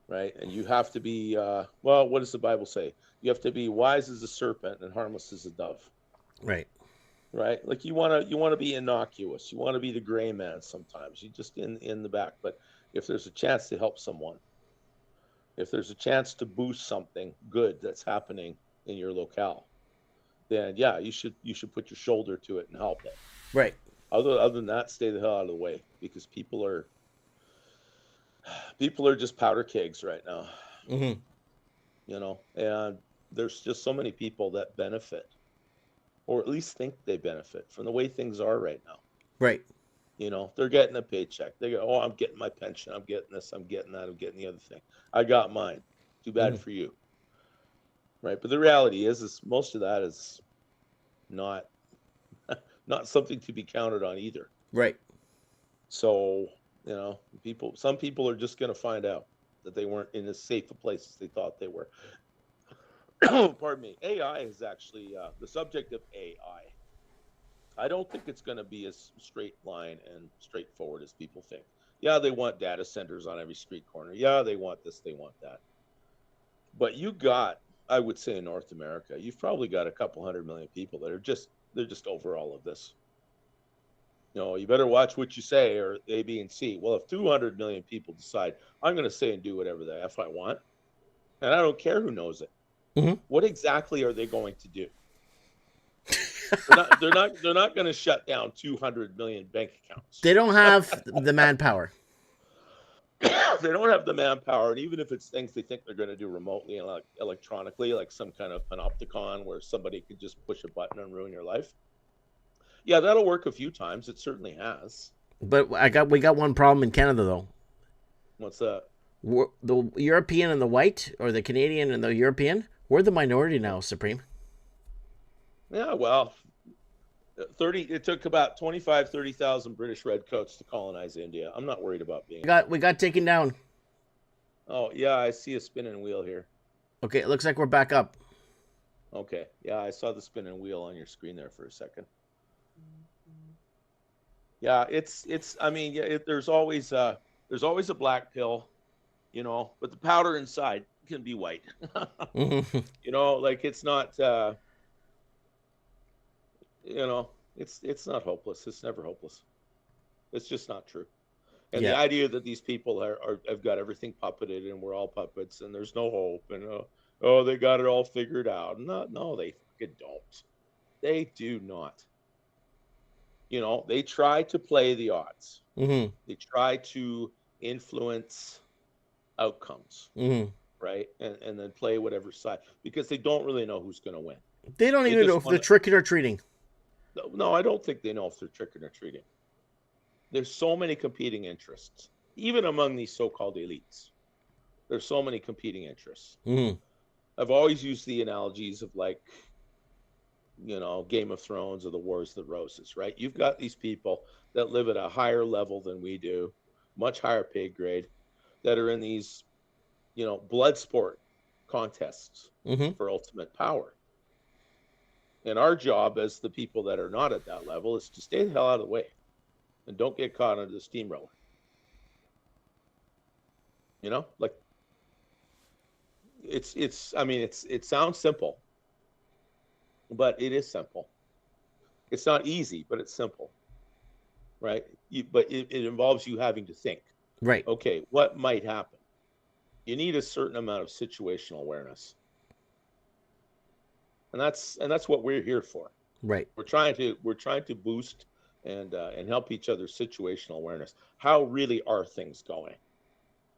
Speaker 7: Right? And you have to be, well, what does the Bible say? You have to be wise as a serpent and harmless as a dove.
Speaker 2: Right.
Speaker 7: Right? Like you want to be innocuous. You want to be the gray man sometimes. You just in the back. But if there's a chance to help someone, if there's a chance to boost something good that's happening in your locale, then yeah, you should put your shoulder to it and help it.
Speaker 2: Right.
Speaker 7: Other than that, stay the hell out of the way, because people are just powder kegs right now. And there's just so many people that benefit, or at least think they benefit from the way things are right now.
Speaker 2: Right.
Speaker 7: They're getting a paycheck. They go, oh, I'm getting my pension. I'm getting this. I'm getting that. I'm getting the other thing. I got mine. Too bad for you. Right. But the reality is most of that is not something to be counted on either. Right. So, some people are just going to find out that they weren't in as safe a place as they thought they were. Pardon me. AI is actually the subject of AI. I don't think it's going to be as straight line and straightforward as people think. Yeah, they want data centers on every street corner. Yeah, they want this, they want that. But I would say in North America, you've probably got a couple 100 million people that they're just over all of this. You better watch what you say, or A, B, and C. Well, if 200 million people decide, I'm going to say and do whatever the F I want, and I don't care who knows it, what exactly are they going to do? They're not going to shut down 200 million bank accounts.
Speaker 2: They don't have the manpower.
Speaker 7: They don't have the manpower, and even if it's things they think they're going to do remotely and electronically, like some kind of panopticon where somebody could just push a button and ruin your life. Yeah, that'll work a few times. It certainly has.
Speaker 2: But we got one problem in Canada, though.
Speaker 7: What's that?
Speaker 2: The European and the white, or the Canadian and the European, we're the minority now, Supreme.
Speaker 7: Yeah, well, it took about 30,000 British redcoats to colonize India. I'm not worried about being.
Speaker 2: We got taken down.
Speaker 7: Oh, yeah, I see a spinning wheel here.
Speaker 2: Okay, it looks like we're back up.
Speaker 7: Okay, yeah, I saw the spinning wheel on your screen there for a second. Yeah, I mean, yeah, there's always a black pill, but the powder inside can be white. Like it's not, it's not hopeless. It's never hopeless. It's just not true. And the idea that these people have got everything puppeted and we're all puppets and there's no hope and they got it all figured out. No, they fucking don't. They do not. They try to play the odds. They try to influence outcomes, right? And then play whatever side, because they don't really know who's going to win.
Speaker 2: They don't even know if they're tricking or treating.
Speaker 7: No, I don't think they know if they're tricking or treating. There's so many competing interests, even among these so-called elites. There's so many competing interests. I've always used the analogies of Game of Thrones or the Wars of the Roses, right? You've got these people that live at a higher level than we do, much higher pay grade, that are in these, blood sport contests for ultimate power. And our job as the people that are not at that level is to stay the hell out of the way and don't get caught under the steamroller. It sounds simple, but it is simple. It's not easy, but it's simple, right? But it involves you having to think.
Speaker 2: Right.
Speaker 7: Okay, what might happen? You need a certain amount of situational awareness, and that's what we're here for.
Speaker 2: Right.
Speaker 7: We're trying to boost and help each other situational awareness. How really are things going?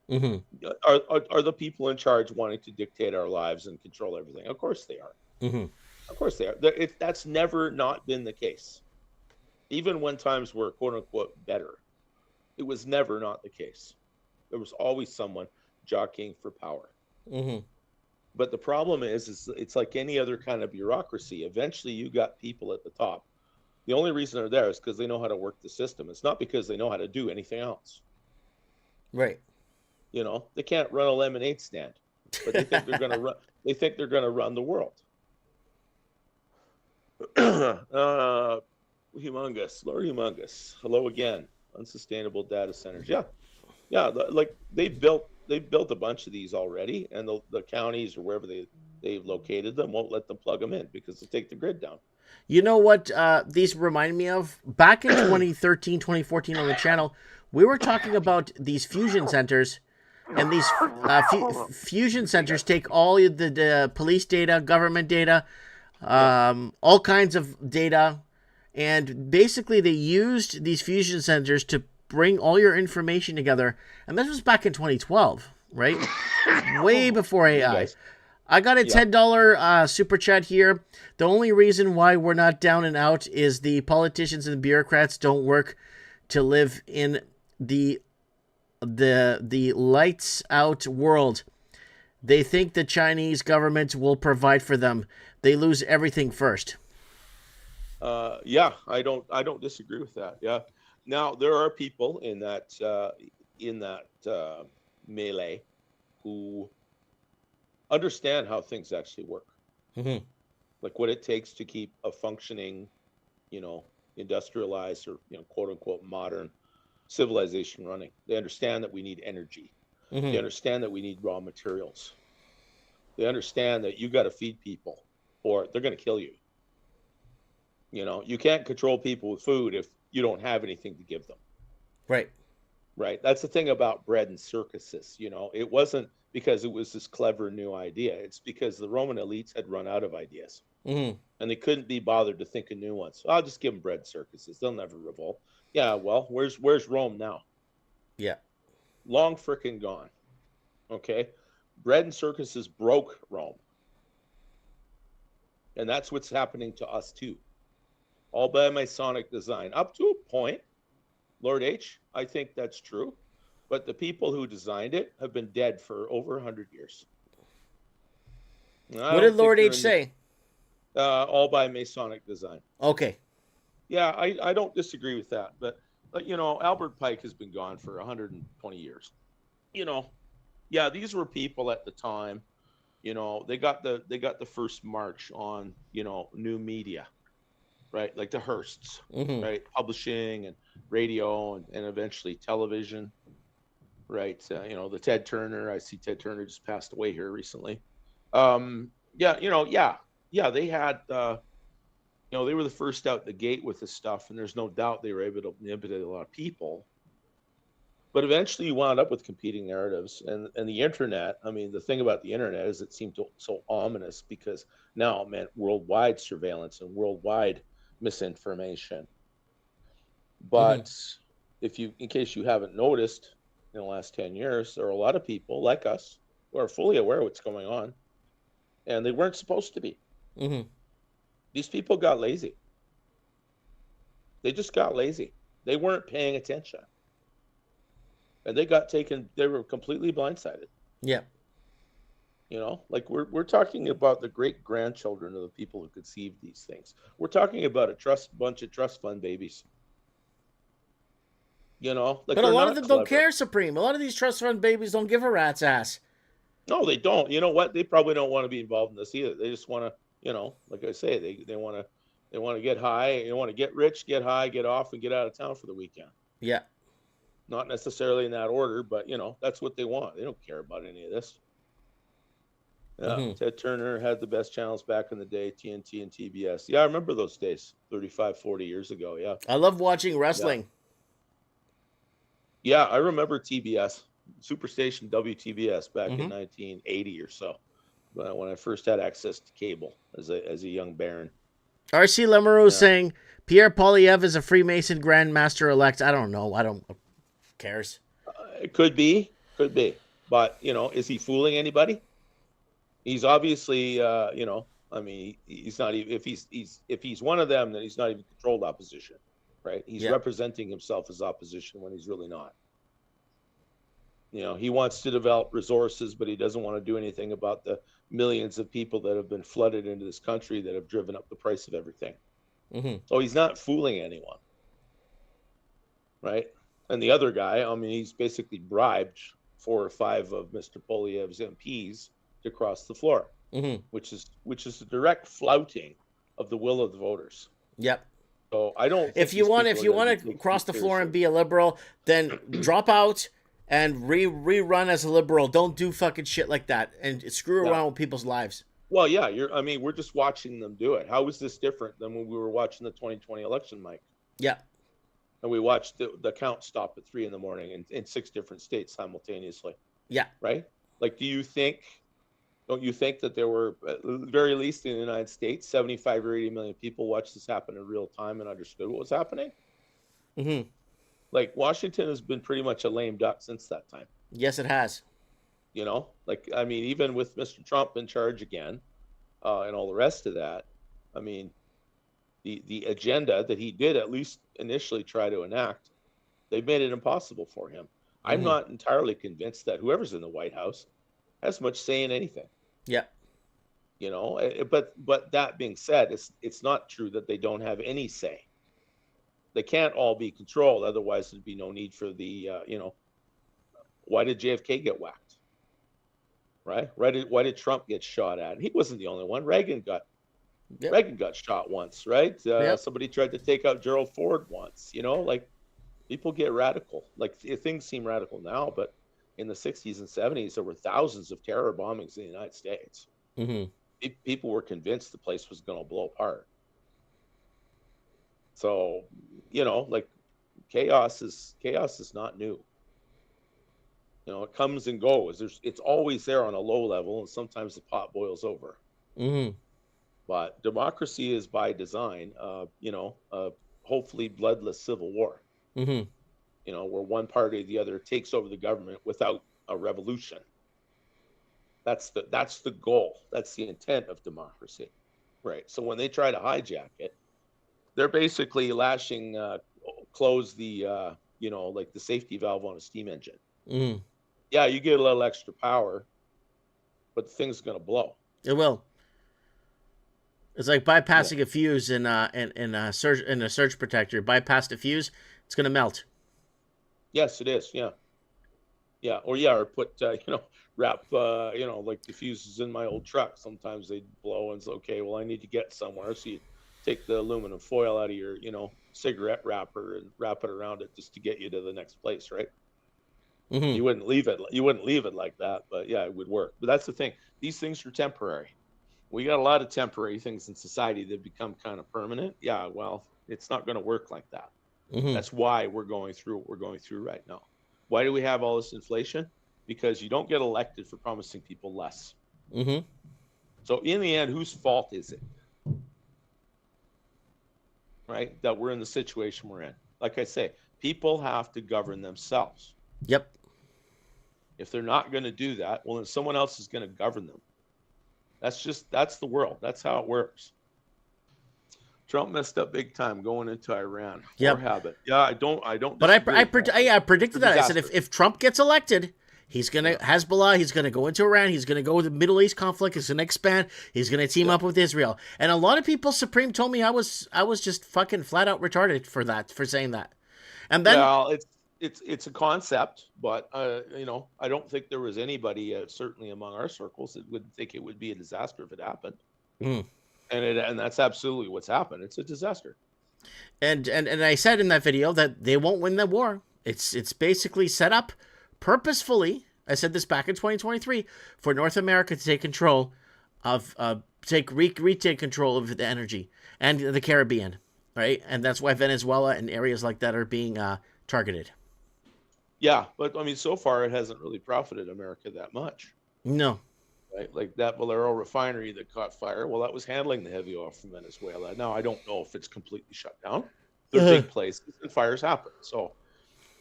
Speaker 7: Are the people in charge wanting to dictate our lives and control everything? Of course they are. Of course they are. That's never not been the case. Even when times were quote unquote better, it was never not the case. There was always someone jockeying for power.
Speaker 2: Mm-hmm.
Speaker 7: But the problem is it's like any other kind of bureaucracy. Eventually, you got people at the top. The only reason they're there is because they know how to work the system. It's not because they know how to do anything else.
Speaker 2: Right.
Speaker 7: You know, they can't run a lemonade stand, but they think they're going to run. They think they're going to run the world. Humongous, Lord Humongous. Hello again. Unsustainable data centers. Yeah, yeah. Like they've built a bunch of these already, and the counties or wherever they've located them won't let them plug them in because they take the grid down.
Speaker 2: You know what these remind me of? Back in 2013, 2014 on the channel, we were talking about these fusion centers, and these fusion centers take all the police data, government data, all kinds of data, and basically they used these fusion centers to bring all your information together. And this was back in 2012, right? Way before AI.
Speaker 7: Yes.
Speaker 2: I got a $10 super chat here. The only reason why we're not down and out is the politicians and the bureaucrats don't work to live in the lights out world. They think the Chinese government will provide for them. They lose everything first.
Speaker 7: Yeah, I don't disagree with that. Yeah. Now there are people in that melee who understand how things actually work.
Speaker 2: Mm-hmm.
Speaker 7: Like what it takes to keep a functioning, industrialized or, quote unquote modern civilization running. They understand that we need energy.
Speaker 2: Mm-hmm.
Speaker 7: They understand that we need raw materials. They understand that you got to feed people or they're going to kill you. You can't control people with food if you don't have anything to give them.
Speaker 2: Right.
Speaker 7: Right. That's the thing about bread and circuses. It wasn't because it was this clever new idea. It's because the Roman elites had run out of ideas.
Speaker 2: Mm-hmm.
Speaker 7: And they couldn't be bothered to think of new ones. So I'll just give them bread and circuses. They'll never revolt. Yeah, well, where's Rome now?
Speaker 2: Yeah.
Speaker 7: Long frickin' gone. Okay? Bread and circuses broke Rome. And that's what's happening to us too. All by Masonic design. Up to a point, Lord H, I think that's true. But the people who designed it have been dead for over 100 years.
Speaker 2: What did Lord H say?
Speaker 7: All by Masonic design.
Speaker 2: Okay.
Speaker 7: Yeah, I don't disagree with that. But Albert Pike has been gone for 120 years. Yeah, these were people at the time. They got the first march on new media, right? Like the Hearsts,
Speaker 2: Mm-hmm.
Speaker 7: right? Publishing and radio and eventually television, right? The Ted Turner. I see Ted Turner just passed away here recently. They had. They were the first out the gate with this stuff, and there's no doubt they were able to manipulate a lot of people. But eventually you wound up with competing narratives and the internet. I mean, the thing about the internet is it seemed so ominous because now it meant worldwide surveillance and worldwide misinformation. But in case you haven't noticed in the last 10 years, there are a lot of people like us who are fully aware of what's going on, and they weren't supposed to be.
Speaker 2: Mm-hmm.
Speaker 7: These people got lazy. They just got lazy. They weren't paying attention. And they were completely blindsided.
Speaker 2: Yeah.
Speaker 7: Like we're talking about the great grandchildren of the people who conceived these things. We're talking about a bunch of trust fund babies.
Speaker 2: But a lot of them don't care, Supreme. A lot of these trust fund babies don't give a rat's ass.
Speaker 7: No, they don't. You know what? They probably don't want to be involved in this either. They just want to, like I say, they want to get high. They want to get rich, get high, get off, and get out of town for the weekend.
Speaker 2: Yeah.
Speaker 7: Not necessarily in that order, but that's what they want. They don't care about any of this. Ted Turner had the best channels back in the day, TNT and TBS. Yeah, I remember those days, 35, 40 years ago. Yeah.
Speaker 2: I love watching wrestling.
Speaker 7: Yeah, I remember TBS, Superstation WTBS back in 1980 or so, when I first had access to cable as a young baron.
Speaker 2: RC Lemereau saying Pierre Poilievre is a Freemason Grand Master elect. I don't know. Who cares?
Speaker 7: It could be. But is he fooling anybody? He's obviously, he's not even. If he's one of them, then he's not even controlled opposition, right? He's representing himself as opposition when he's really not. You know, he wants to develop resources, but he doesn't want to do anything about the millions of people that have been flooded into this country that have driven up the price of everything. So he's not fooling anyone, right? And the other guy, I mean, he's basically bribed 4 or 5 of Mr. Poiliev's MPs to cross the floor, which is a direct flouting of the will of the voters.
Speaker 2: Yep.
Speaker 7: So I don't.
Speaker 2: If you want to cross the floor and be a liberal, then drop out and rerun as a liberal. Don't do fucking shit like that and screw around with people's lives.
Speaker 7: Well, yeah, I mean, we're just watching them do it. How is this different than when we were watching the 2020 election, Mike?
Speaker 2: Yeah.
Speaker 7: And we watched the count stop at 3 a.m. in 6 different states simultaneously.
Speaker 2: Yeah.
Speaker 7: Right? Like, don't you think that there were, at the very least in the United States, 75 or 80 million people watched this happen in real time and understood what was happening? Like, Washington has been pretty much a lame duck since that time.
Speaker 2: Yes, it has.
Speaker 7: You know, like, I mean, even with Mr. Trump in charge again, and all the rest of that, I mean, the agenda that he did at least initially try to enact, they've made it impossible for him. I'm not entirely convinced that whoever's in the White House has much say in anything.
Speaker 2: Yeah.
Speaker 7: You know, but that being said, it's not true that they don't have any say. They can't all be controlled, otherwise there'd be no need for the you know, why did JFK get whacked? Right? Why did Trump get shot at? He wasn't the only one. Reagan got shot once, right? Somebody tried to take out Gerald Ford once. You know, like, people get radical. Like, things seem radical now, but in the 60s and 70s, there were thousands of terror bombings in the United States. People were convinced the place was going to blow apart. So, you know, like, chaos is not new. You know, it comes and goes. It's always there on a low level, and sometimes the pot boils over. But democracy is by design, you know, hopefully bloodless civil war. You know, where one party or the other takes over the government without a revolution. That's the goal. That's the intent of democracy, right? So when they try to hijack it, they're basically close the you know, like the safety valve on a steam engine. Yeah, you get a little extra power, but the thing's gonna blow.
Speaker 2: It will. It's like bypassing a fuse in a surge protector. Bypass the fuse, it's gonna melt.
Speaker 7: Yes, it is. Yeah. Or put you know, wrap you know, like the fuses in my old truck. Sometimes they blow, and it's okay. Well, I need to get somewhere, so you take the aluminum foil out of your, you know, cigarette wrapper and wrap it around it just to get you to the next place, right? You wouldn't leave it like that, but yeah, it would work. But that's the thing. These things are temporary. We got a lot of temporary things in society that become kind of permanent. Yeah, well, it's not going to work like that. That's why we're going through what we're going through right now. Why do we have all this inflation? Because you don't get elected for promising people less. So in the end, whose fault is it? Right? That we're in the situation we're in. Like I say, people have to govern themselves.
Speaker 2: Yep.
Speaker 7: If they're not going to do that, well, then someone else is going to govern them. That's the world. That's how it works. Trump messed up big time going into Iran.
Speaker 2: Yep.
Speaker 7: Habit. Yeah, I don't.
Speaker 2: But I predicted that. I said if Trump gets elected, he's gonna Hezbollah. He's gonna go into Iran. He's gonna go to the Middle East conflict. He's gonna expand. He's gonna team up with Israel. And a lot of people, Supreme told me I was just fucking flat out retarded for saying that. And then,
Speaker 7: well, it's a concept, but you know, I don't think there was anybody, certainly among our circles, that would think it would be a disaster if it happened. And that's absolutely what's happened. It's a disaster.
Speaker 2: And I said in that video that they won't win the war. It's basically set up purposefully. I said this back in 2023 for North America to take control of retake control of the energy and the Caribbean, right? And that's why Venezuela and areas like that are being targeted.
Speaker 7: Yeah, but I mean, so far it hasn't really profited America that much.
Speaker 2: No.
Speaker 7: Right? Like that Valero refinery that caught fire. Well, that was handling the heavy oil from Venezuela. Now, I don't know if it's completely shut down. They're big places and fires happen. So,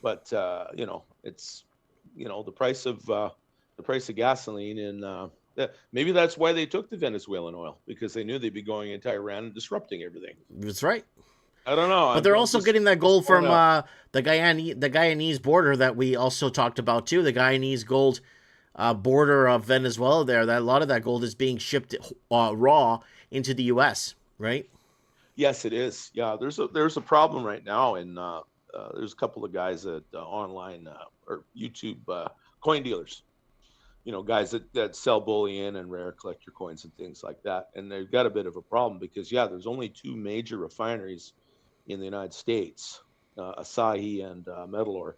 Speaker 7: but you know, it's, you know, the price of gasoline, and maybe that's why they took the Venezuelan oil, because they knew they'd be going into Iran and disrupting everything.
Speaker 2: That's right.
Speaker 7: I don't know.
Speaker 2: But they're
Speaker 7: I'm
Speaker 2: also
Speaker 7: just-
Speaker 2: getting that gold
Speaker 7: throwing
Speaker 2: from
Speaker 7: out.
Speaker 2: the Guyanese border that we also talked about too. The Guyanese gold border of Venezuela. There, that a lot of that gold is being shipped raw into the U.S. Right?
Speaker 7: Yes, it is. Yeah, there's a problem right now, and there's a couple of guys at online or YouTube coin dealers. Guys that sell bullion and rare collector coins and things like that, and they've got a bit of a problem because there's only two major refineries in the United States, Asahi and Metalor,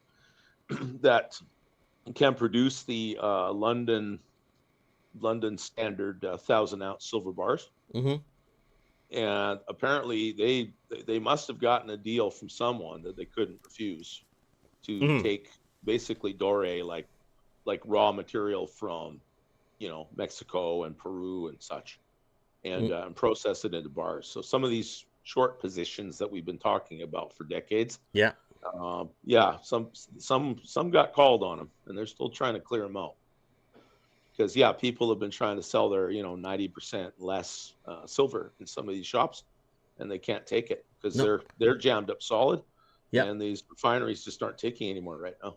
Speaker 7: that can produce the London standard 1,000-ounce silver bars.
Speaker 2: Mm-hmm.
Speaker 7: And apparently they must have gotten a deal from someone that they couldn't refuse to take basically doré like raw material from Mexico and Peru and such, and process it into bars. So some of these short positions that we've been talking about for decades,
Speaker 2: Yeah.
Speaker 7: some got called on them, and they're still trying to clear them out. Because people have been trying to sell their 90% less silver in some of these shops, and they can't take it because they're jammed up solid, and these refineries just aren't taking anymore right now.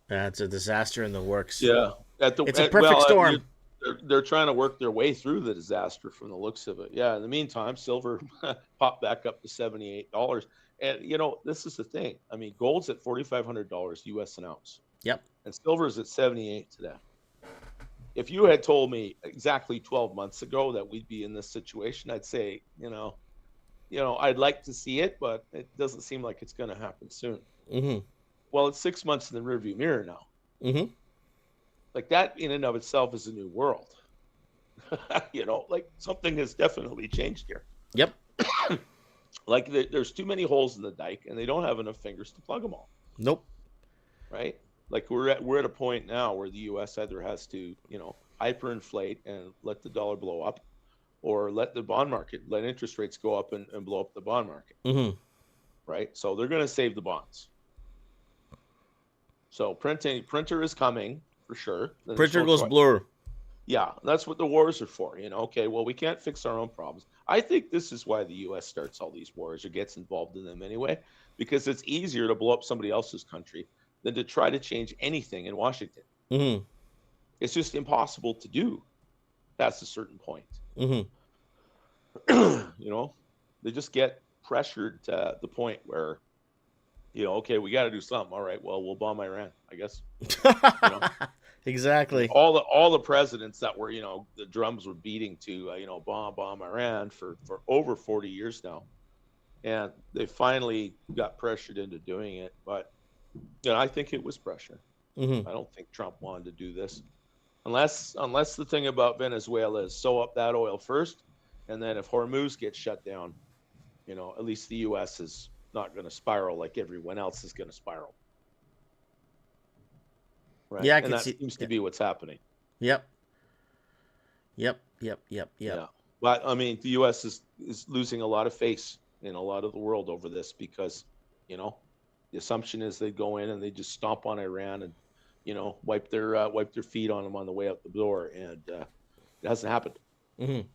Speaker 2: That's a disaster in the works.
Speaker 7: Yeah,
Speaker 2: it's a perfect storm.
Speaker 7: They're trying to work their way through the disaster from the looks of it. Yeah. In the meantime, silver popped back up to $78, and this is the thing. I mean, gold's at $4,500 US an ounce.
Speaker 2: Yep.
Speaker 7: And silver's at 78 today. If you had told me exactly 12 months ago that we'd be in this situation, I'd say, I'd like to see it, but it doesn't seem like it's going to happen soon.
Speaker 2: Mm-hmm.
Speaker 7: Well, it's 6 months in the rearview mirror now.
Speaker 2: Mm-hmm.
Speaker 7: Like that in and of itself is a new world. Like something has definitely changed here.
Speaker 2: Yep.
Speaker 7: Like there's too many holes in the dike, and they don't have enough fingers to plug them all.
Speaker 2: Nope.
Speaker 7: Right? Like we're at a point now where the U.S. either has to, hyperinflate and let the dollar blow up, or let the bond market, let interest rates go up and blow up the bond market.
Speaker 2: Mm-hmm.
Speaker 7: Right? So they're going to save the bonds. So printer is coming for sure.
Speaker 2: Printer goes blur.
Speaker 7: Yeah, that's what the wars are for. Okay, well, we can't fix our own problems. I think this is why the U.S. starts all these wars or gets involved in them anyway, because it's easier to blow up somebody else's country than to try to change anything in Washington.
Speaker 2: Mm-hmm.
Speaker 7: It's just impossible to do past a certain point.
Speaker 2: Mm-hmm.
Speaker 7: They just get pressured to the point where, okay, we got to do something. All right, well, we'll bomb Iran, I guess.
Speaker 2: Exactly.
Speaker 7: All the presidents that were, the drums were beating to, bomb Iran for over 40 years now. And they finally got pressured into doing it. But I think it was pressure.
Speaker 2: Mm-hmm.
Speaker 7: I don't think Trump wanted to do this, unless the thing about Venezuela is sew up that oil first, and then if Hormuz gets shut down, at least the U.S. is not going to spiral like everyone else is going to spiral. Right?
Speaker 2: Yeah,
Speaker 7: and that seems to be what's happening.
Speaker 2: Yep. Yeah.
Speaker 7: But I mean, the U.S. is losing a lot of face in a lot of the world over this because, the assumption is they go in and they just stomp on Iran and, wipe their feet on them on the way out the door, and it hasn't happened.
Speaker 2: Mm-hmm.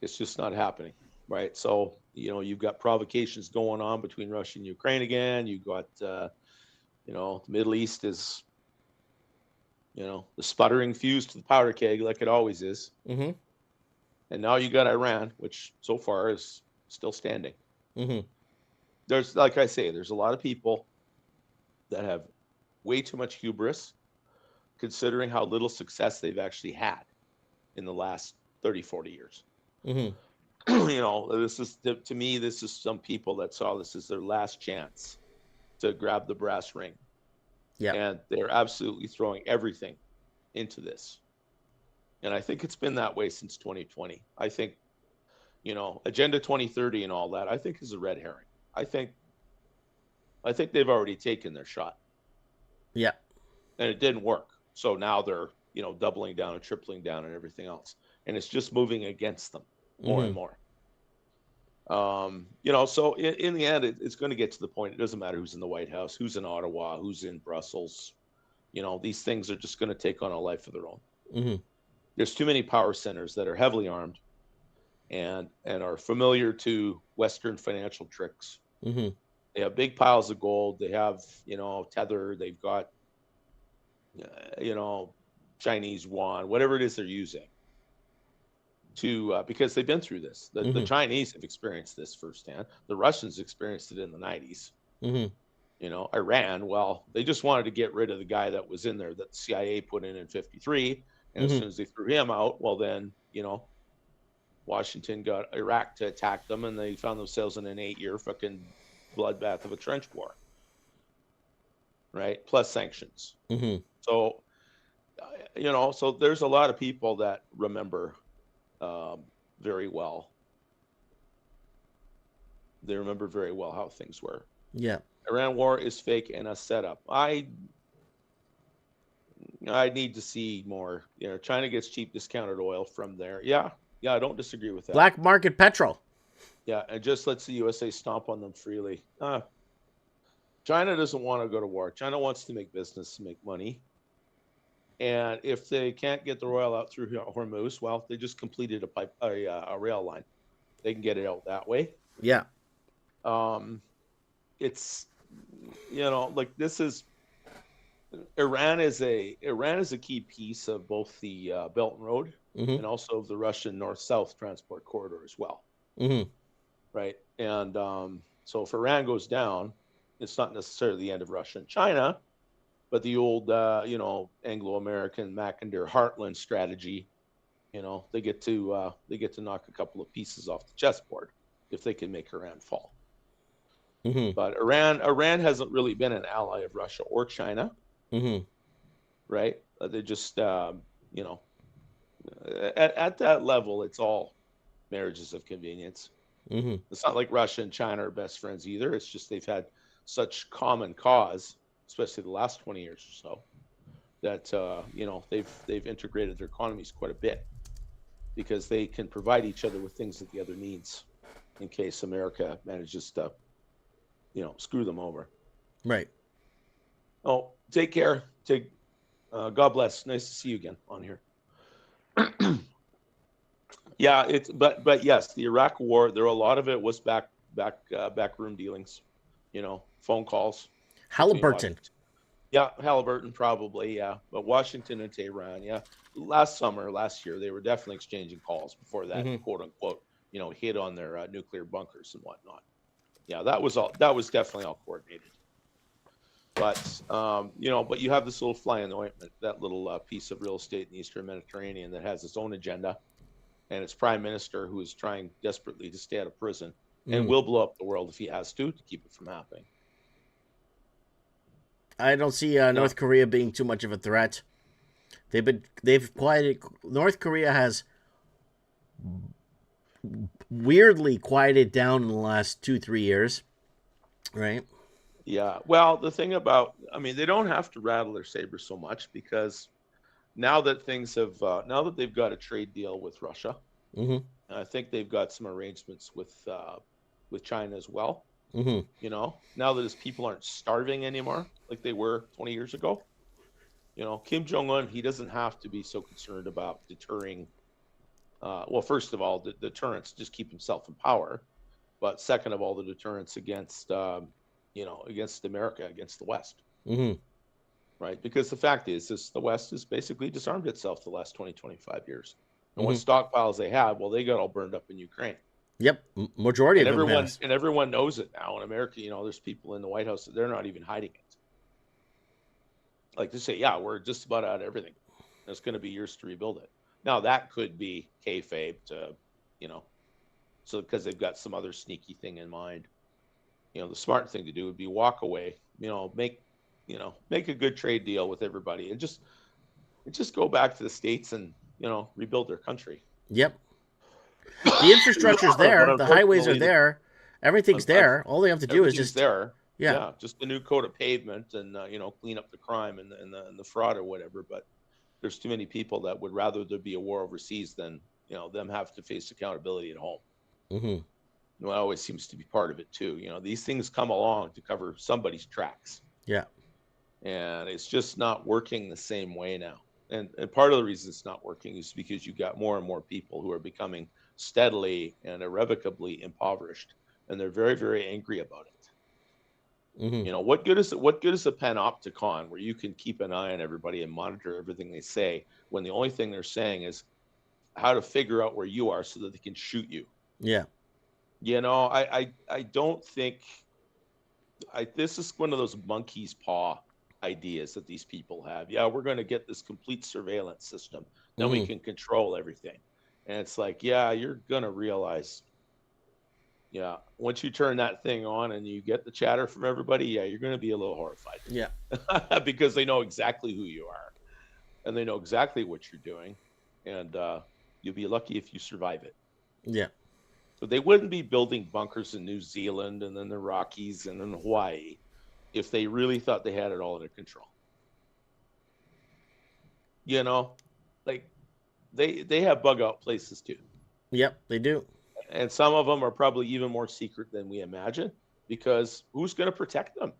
Speaker 7: It's just not happening, right? So you've got provocations going on between Russia and Ukraine again. You've got the Middle East is the sputtering fuse to the powder keg like it always is.
Speaker 2: Mm-hmm.
Speaker 7: And now you got Iran, which so far is still standing.
Speaker 2: Mm-hmm.
Speaker 7: There's, like I say, there's a lot of people that have way too much hubris, considering how little success they've actually had in the last 30, 40 years.
Speaker 2: Mm-hmm.
Speaker 7: This is, to me, this is some people that saw this as their last chance to grab the brass ring.
Speaker 2: Yeah.
Speaker 7: And they're absolutely throwing everything into this. And I think it's been that way since 2020. I think, Agenda 2030 and all that, I think is a red herring. I think they've already taken their shot.
Speaker 2: Yeah. And
Speaker 7: it didn't work. So now they're, doubling down and tripling down and everything else. And it's just moving against them more and more. So in the end, it's going to get to the point. It doesn't matter who's in the White House, who's in Ottawa, who's in Brussels. These things are just going to take on a life of their own.
Speaker 2: Mm-hmm.
Speaker 7: There's too many power centers that are heavily armed and are familiar to Western financial tricks.
Speaker 2: Mm-hmm.
Speaker 7: They have big piles of gold. They have, Tether. They've got, Chinese yuan, whatever it is they're using to, because they've been through this. The Chinese have experienced this firsthand. The Russians experienced it in the 90s.
Speaker 2: Mm-hmm.
Speaker 7: Iran, well, they just wanted to get rid of the guy that was in there that the CIA put in 53. And as soon as they threw him out, well, then, Washington got Iraq to attack them, and they found themselves in an 8-year fucking bloodbath of a trench war, right? Plus sanctions.
Speaker 2: Mm-hmm.
Speaker 7: So, so there's a lot of people that remember very well. They remember very well how things were.
Speaker 2: Yeah.
Speaker 7: Iran war is fake and a setup. I need to see more. China gets cheap discounted oil from there. Yeah, I don't disagree with that.
Speaker 2: Black market petrol.
Speaker 7: Yeah, and just lets the USA stomp on them freely. China doesn't want to go to war. China wants to make business, make money. And if they can't get the oil out through Hormuz, well, they just completed a rail line. They can get it out that way.
Speaker 2: Yeah.
Speaker 7: It's, this is, Iran is a key piece of both the Belt and Road and also of the Russian north-south transport corridor as well.
Speaker 2: Mm-hmm.
Speaker 7: Right. And so if Iran goes down, it's not necessarily the end of Russia and China, but the old, Anglo-American Mackinder Heartland strategy, they get to knock a couple of pieces off the chessboard if they can make Iran fall.
Speaker 2: Mm-hmm.
Speaker 7: But Iran hasn't really been an ally of Russia or China.
Speaker 2: Mm-hmm.
Speaker 7: Right. They just, at that level, it's all marriages of convenience.
Speaker 2: Mm-hmm.
Speaker 7: It's not like Russia and China are best friends either. It's just they've had such common cause, especially the last 20 years or so, that they've integrated their economies quite a bit because they can provide each other with things that the other needs in case America manages to, screw them over.
Speaker 2: Right.
Speaker 7: Oh, take care. God bless. Nice to see you again on here. Yeah, but yes, the Iraq War. A lot of it was backroom dealings, phone calls.
Speaker 2: Halliburton.
Speaker 7: Yeah, Halliburton probably. Yeah, but Washington and Tehran. Yeah, last year, they were definitely exchanging calls before that quote unquote, hit on their nuclear bunkers and whatnot. Yeah, that was definitely all coordinated. But but you have this little fly in the ointment, that little piece of real estate in the Eastern Mediterranean that has its own agenda, and its prime minister who is trying desperately to stay out of prison and will blow up the world if he has to keep it from happening.
Speaker 2: I don't see North Korea being too much of a threat. They've quieted. North Korea has weirdly quieted down in the last 2-3 years, right?
Speaker 7: Yeah. Well, the thing about, they don't have to rattle their sabers so much because now that they've got a trade deal with Russia, I think they've got some arrangements with China as well.
Speaker 2: Mm-hmm.
Speaker 7: Now that his people aren't starving anymore like they were 20 years ago, Kim Jong-un, he doesn't have to be so concerned about deterring. Well, first of all, the deterrence, just keep himself in power. But second of all, the deterrence against, against America, against the West.
Speaker 2: Mm-hmm.
Speaker 7: Right? Because the fact is, the West has basically disarmed itself the last 20, 25 years. And what stockpiles they had, well, they got all burned up in Ukraine.
Speaker 2: Yep, majority of them has.
Speaker 7: And everyone knows it now. In America, there's people in the White House that they're not even hiding it. Like they say, yeah, we're just about out of everything. It's going to be years to rebuild it. Now that could be kayfabe to, so because they've got some other sneaky thing in mind. The smart thing to do would be walk away. Make a good trade deal with everybody, and just go back to the States and rebuild their country.
Speaker 2: Yep. The infrastructure's there. The highways are there. Everything's there. All they have to do is just
Speaker 7: there.
Speaker 2: Yeah.
Speaker 7: Just a new coat of pavement and clean up the crime and the fraud or whatever. But there's too many people that would rather there be a war overseas than them have to face accountability at home.
Speaker 2: Mm-hmm.
Speaker 7: That always seems to be part of it too. These things come along to cover somebody's tracks.
Speaker 2: Yeah.
Speaker 7: And it's just not working the same way now. And part of the reason it's not working is because you've got more and more people who are becoming steadily and irrevocably impoverished, and they're very, very angry about it.
Speaker 2: Mm-hmm.
Speaker 7: You know, what good is a panopticon where you can keep an eye on everybody and monitor everything they say when the only thing they're saying is how to figure out where you are so that they can shoot you?
Speaker 2: Yeah.
Speaker 7: You know, I don't think this is one of those monkey's paw ideas that these people have. Yeah, we're going to get this complete surveillance system. Then we can control everything. And it's like, yeah, you're going to realize, yeah, once you turn that thing on and you get the chatter from everybody, yeah, you're going to be a little horrified.
Speaker 2: Yeah.
Speaker 7: Because they know exactly who you are and they know exactly what you're doing. And you'll be lucky if you survive it.
Speaker 2: Yeah.
Speaker 7: So they wouldn't be building bunkers in New Zealand and then the Rockies and then Hawaii if they really thought they had it all under control. You know, like they have bug out places too.
Speaker 2: Yep, they do.
Speaker 7: And some of them are probably even more secret than we imagine, because who's going to protect them?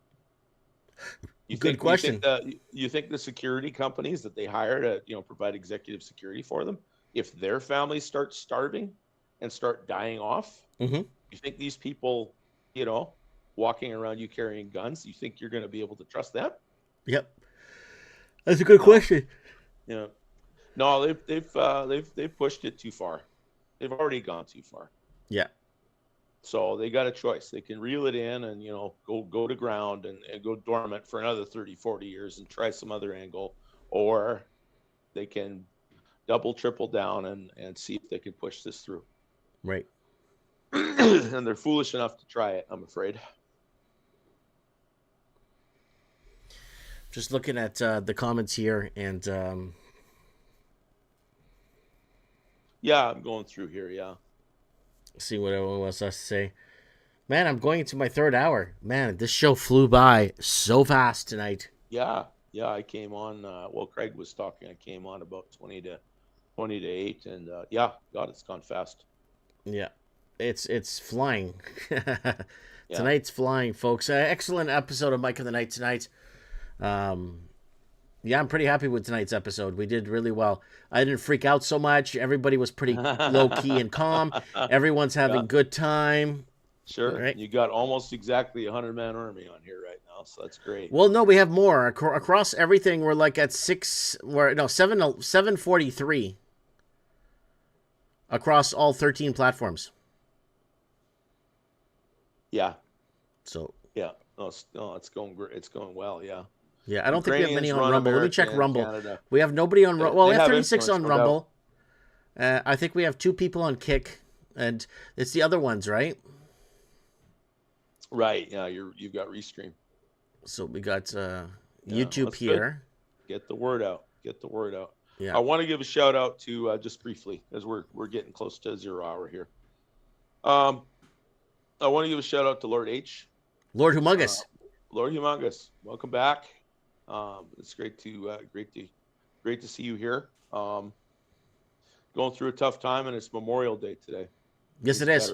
Speaker 2: Good question.
Speaker 7: You think the security companies that they hire to, you know, provide executive security for them, if their families start starving and start dying off, you think these people, you know, walking around you carrying guns, you think you're going to be able to trust them?
Speaker 2: Yep, that's a good question.
Speaker 7: Yeah, no, they've pushed it too far. They've already gone too far.
Speaker 2: Yeah.
Speaker 7: So they got a choice. They can reel it in and, you know, go to ground and go dormant for another 30, 40 years and try some other angle, or they can double, triple down and see if they can push this through.
Speaker 2: Right.
Speaker 7: And they're foolish enough to try it, I'm afraid.
Speaker 2: Just looking at the comments here, and
Speaker 7: yeah, I'm going through here. Yeah.
Speaker 2: See what everyone else has to say. Man, I'm going into my third hour. Man, this show flew by so fast tonight.
Speaker 7: Yeah, I came on. Well, Craig was talking. I came on about 20 to 8, and yeah, God, it's gone fast.
Speaker 2: Yeah, it's flying. Tonight's flying, folks. Excellent episode of Mike of the Night tonight. Yeah, I'm pretty happy with tonight's episode. We did really well. I didn't freak out so much. Everybody was pretty low-key and calm. Everyone's having good time.
Speaker 7: Sure.
Speaker 2: Right?
Speaker 7: You got almost exactly 100-man army on here right now, so that's great.
Speaker 2: Well, no, we have more. Across everything, we're like at 743. Across all 13 platforms.
Speaker 7: Yeah.
Speaker 2: So.
Speaker 7: Yeah. No, it's going great. It's going well, yeah.
Speaker 2: Yeah, I don't think we have many on Rumble.
Speaker 7: America,
Speaker 2: Let me check Rumble.
Speaker 7: Canada.
Speaker 2: We have nobody on Rumble. Well, we have 36 on
Speaker 7: influence,
Speaker 2: Rumble. I think we have 2 people on Kick, and it's the other ones, right?
Speaker 7: Right. Yeah, you've got Restream.
Speaker 2: So we got YouTube here.
Speaker 7: Good. Get the word out.
Speaker 2: Yeah.
Speaker 7: I want to give a shout out to just briefly, as we're getting close to 0 hour here. I want to give a shout out to Lord H.
Speaker 2: Lord Humongous.
Speaker 7: Lord Humongous, welcome back. It's great to see you here. Going through a tough time, and it's Memorial Day today.
Speaker 2: Yes, it is.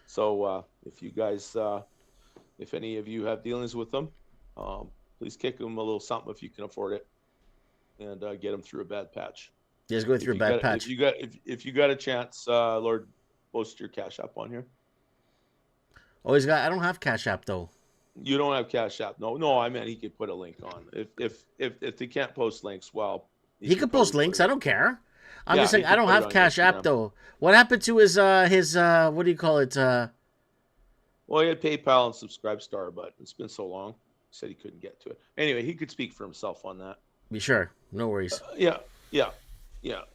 Speaker 7: So if you guys, if any of you have dealings with them, please kick them a little something if you can afford it, and get them through a bad patch.
Speaker 2: He's going through a bad patch.
Speaker 7: If you got a chance, Lord, post your Cash App on here.
Speaker 2: Oh, he's got. I don't have Cash App though.
Speaker 7: You don't have Cash App. No, I meant he could put a link on. If they can't post links, well,
Speaker 2: he could post links. I don't care. I'm just saying I don't have Cash App though. What happened to his what do you call it?
Speaker 7: Well, he had PayPal and Subscribestar, but it's been so long. He said he couldn't get to it. Anyway, he could speak for himself on that.
Speaker 2: Be sure. No worries.
Speaker 7: Yeah.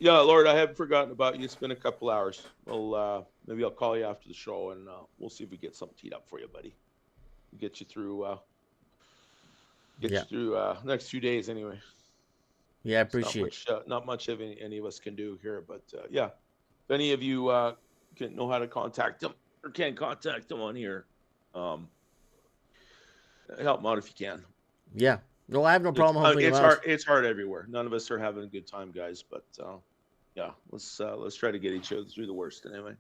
Speaker 7: Lord, I haven't forgotten about you. It's been a couple hours. Well, maybe I'll call you after the show, and we'll see if we get something teed up for you, buddy. Get you through. You through next few days, anyway.
Speaker 2: Yeah, I appreciate
Speaker 7: it. Not much of any of us can do here, but yeah, if any of you can know how to contact them or can contact them on here, help them out if you can.
Speaker 2: Yeah. No, I have no problem helping them out.
Speaker 7: It's hard everywhere. None of us are having a good time, guys. But yeah, let's try to get each other through the worst anyway.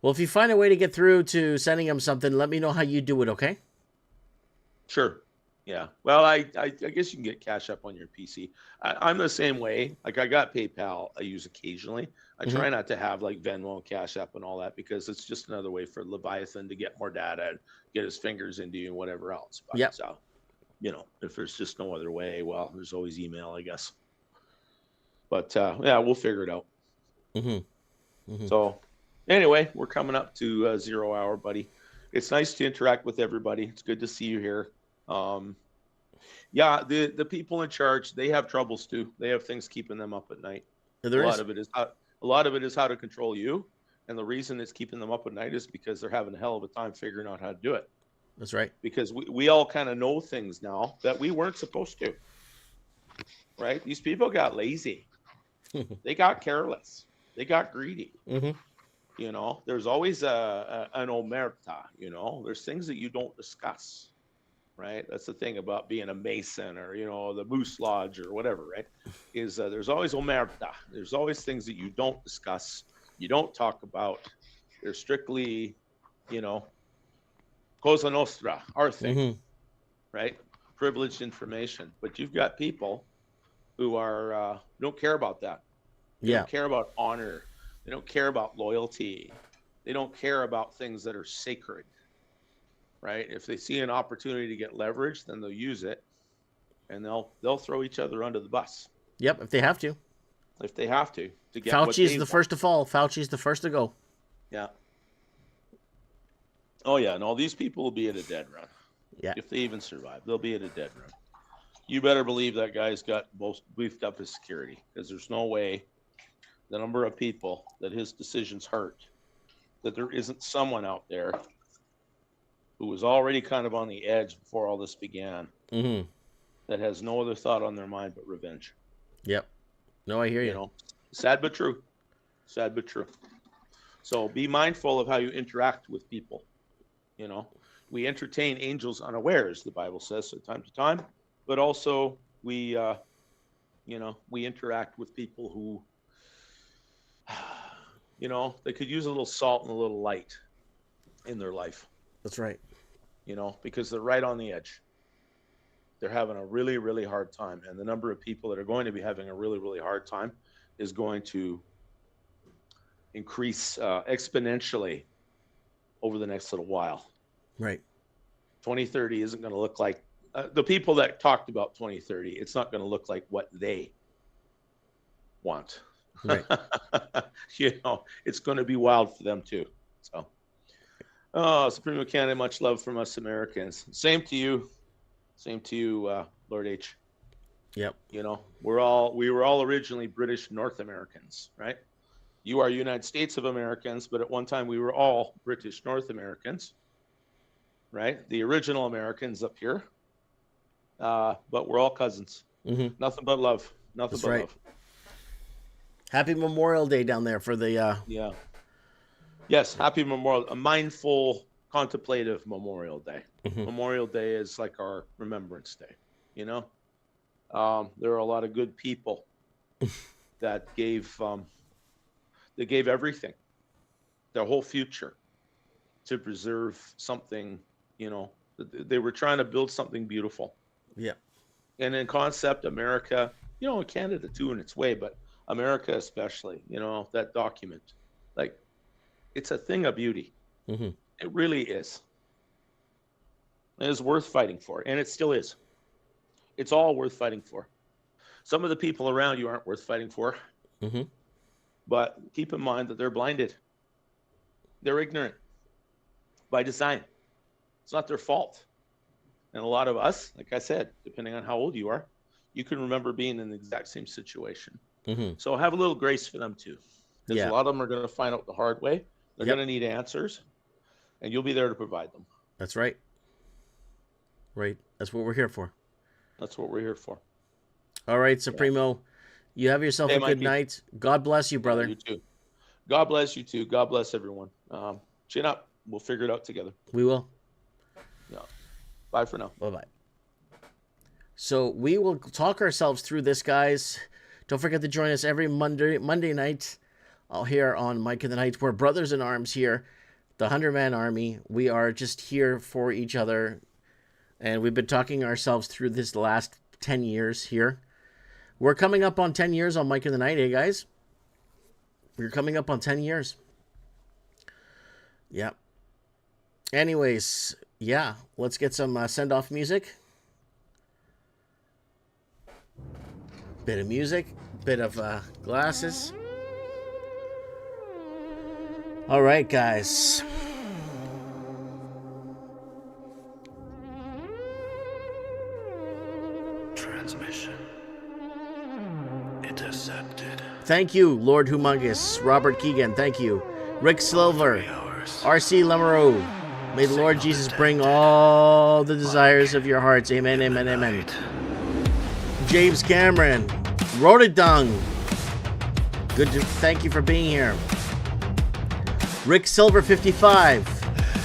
Speaker 2: Well, if you find a way to get through to sending them something, let me know how you do it. Okay.
Speaker 7: Sure. Yeah. Well, I guess you can get Cash App on your PC. I'm the same way. Like I got PayPal I use occasionally. I
Speaker 2: Mm-hmm.
Speaker 7: try not to have like Venmo and Cash App and all that because it's just another way for Leviathan to get more data and get his fingers into you and whatever else. But
Speaker 2: Yep.
Speaker 7: if there's just no other way, well, there's always email, I guess. But yeah, we'll figure it out.
Speaker 2: Mm-hmm. Mm-hmm.
Speaker 7: So anyway, we're coming up to 0 hour, buddy. It's nice to interact with everybody. It's good to see you here. Yeah, the people in charge, they have troubles too. They have things keeping them up at night.
Speaker 2: There
Speaker 7: a
Speaker 2: is.
Speaker 7: lot of it is how to control you, and the reason it's keeping them up at night is because they're having a hell of a time figuring out how to do it.
Speaker 2: That's right.
Speaker 7: Because we all kind of know things now that we weren't supposed to. Right? These people got lazy. They got careless. They got greedy.
Speaker 2: Mm-hmm.
Speaker 7: There's always an omerta. There's things that you don't discuss. Right? That's the thing about being a Mason or, the Moose Lodge or whatever, right? Is there's always omerta. There's always things that you don't discuss, you don't talk about. They're strictly, Cosa Nostra, our thing,
Speaker 2: Mm-hmm.
Speaker 7: right? Privileged information. But you've got people who are don't care about that. They
Speaker 2: Yeah.
Speaker 7: don't care about honor. They don't care about loyalty. They don't care about things that are sacred. Right? If they see an opportunity to get leverage, then they'll use it, and they'll throw each other under the bus
Speaker 2: Yep. If they have to.
Speaker 7: if they have to get what
Speaker 2: Fauci's
Speaker 7: they
Speaker 2: the
Speaker 7: want.
Speaker 2: first to fall. Fauci's the first to go.
Speaker 7: Yeah. Oh yeah, and all these people will be at a dead run.
Speaker 2: Yeah.
Speaker 7: If they even survive, they'll be at a dead run. You better believe that guy's got most beefed up his security, because there's no way the number of people that his decisions hurt, that there isn't someone out there who was already kind of on the edge before all this began,
Speaker 2: Mm-hmm.
Speaker 7: that has no other thought on their mind but revenge.
Speaker 2: Yep. No, I hear you.
Speaker 7: Sad but true. Sad but true. So be mindful of how you interact with people. We entertain angels unawares, the Bible says, from time to time, but also we interact with people who, they could use a little salt and a little light in their life.
Speaker 2: That's right.
Speaker 7: Because they're right on the edge. They're having a really, really hard time. And the number of people that are going to be having a really, really hard time is going to increase exponentially over the next little while.
Speaker 2: Right.
Speaker 7: 2030 isn't going to look like the people that talked about 2030. It's not going to look like what they want.
Speaker 2: Right.
Speaker 7: It's going to be wild for them too. So. Oh, Supreme Candidate, much love from us Americans. Same to you. Same to you, Lord H.
Speaker 2: Yep.
Speaker 7: We were all originally British North Americans, right? You are United States of Americans, but at one time we were all British North Americans, right? The original Americans up here, but we're all cousins.
Speaker 2: Mm-hmm.
Speaker 7: Nothing but love. Nothing
Speaker 2: That's
Speaker 7: but
Speaker 2: right.
Speaker 7: love.
Speaker 2: Happy Memorial Day down there for the.
Speaker 7: Yeah. Yes, happy Memorial, a mindful, contemplative Memorial Day.
Speaker 2: Mhm.
Speaker 7: Memorial Day is like our Remembrance Day, there are a lot of good people that gave everything, their whole future, to preserve something, they were trying to build something beautiful.
Speaker 2: Yeah.
Speaker 7: And in concept, America, Canada too in its way, but America especially, that document, like, it's a thing of beauty.
Speaker 2: Mm-hmm.
Speaker 7: It really is. It is worth fighting for, and it still is. It's all worth fighting for. Some of the people around you aren't worth fighting for,
Speaker 2: Mm-hmm.
Speaker 7: but keep in mind that they're blinded. They're ignorant by design. It's not their fault. And a lot of us, like I said, depending on how old you are, you can remember being in the exact same situation.
Speaker 2: Mm-hmm.
Speaker 7: So have a little grace for them too. Because
Speaker 2: Yeah.
Speaker 7: a lot of them are going to find out the hard way. They're
Speaker 2: Yep.
Speaker 7: going to need answers, and you'll be there to provide them.
Speaker 2: That's right. Right. That's what we're here for.
Speaker 7: That's what we're here for.
Speaker 2: All right, Supremo. You have yourself
Speaker 7: Hey,
Speaker 2: a good
Speaker 7: Mikey.
Speaker 2: night. God bless you, brother.
Speaker 7: You too. God bless you too. God bless everyone. Chin up. We'll figure it out together.
Speaker 2: We will.
Speaker 7: Yeah. Bye for now.
Speaker 2: Bye-bye. So we will talk ourselves through this, guys. Don't forget to join us every Monday night here on Mike in the Night. We're brothers in arms here, the 100-man army. We are just here for each other. And we've been talking ourselves through this last 10 years here. We're coming up on 10 years on Mike in the Night, eh, guys? We're coming up on 10 years. Yeah. Anyways, yeah, let's get some send-off music. Bit of music, bit of glasses. All right, guys.
Speaker 1: Transmission intercepted.
Speaker 2: Thank you, Lord Humongous, Robert Keegan, thank you. Rick Silver, R.C. Lemereau. May the Lord Jesus bring all the desires of your hearts. Amen, amen, amen. James Cameron, Rotadung. Thank you for being here. Rick Silver 55.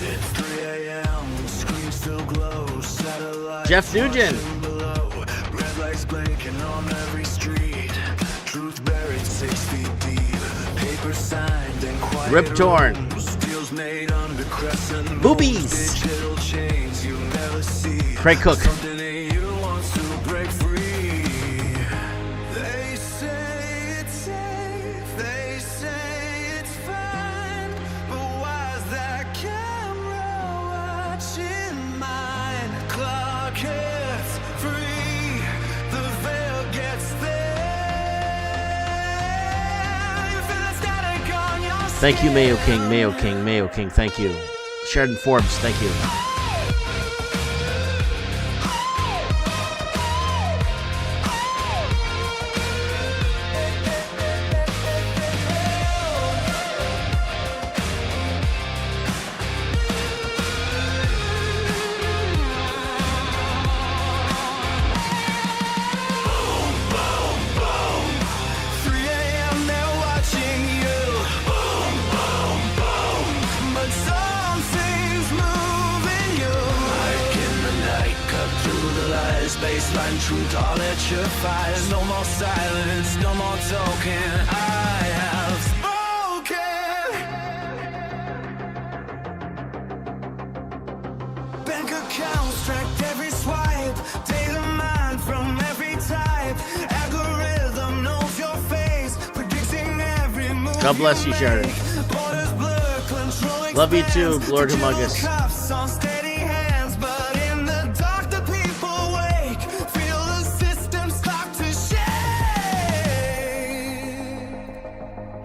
Speaker 1: It's 3 a.m. Screens still glow. Satellite
Speaker 2: Jeff Nugent.
Speaker 1: below. Red lights blinking on every street. Truth buried 6 feet deep. Paper signed and quiet.
Speaker 2: Rip Torn.
Speaker 1: rooms. Deals made under crescent moons.
Speaker 2: Boobies.
Speaker 1: Digital chains you never see.
Speaker 2: Craig Cook.
Speaker 1: Something in you wants to break free. They say it's safe. They say it's fine. But why's that camera watching mine? Clock hits free. The veil gets there. You feel the static on your
Speaker 2: Thank you, Mayo King, Mayo King, Mayo King. Thank you. Sheridan Forbes, thank you.
Speaker 1: Baseline truth, all at your fires. No more silence, no more talking. I have spoken. Bank accounts tracked every swipe. Data mined from every type. Algorithm knows your face, predicting every move.
Speaker 2: God bless you, Sheridan.
Speaker 1: Borders blur, controlling
Speaker 2: Love you too,
Speaker 1: spans.
Speaker 2: Lord
Speaker 1: Control
Speaker 2: Humongous.
Speaker 1: cuffs on steady hands, but in the dark the people wake. Feel the system start to shake.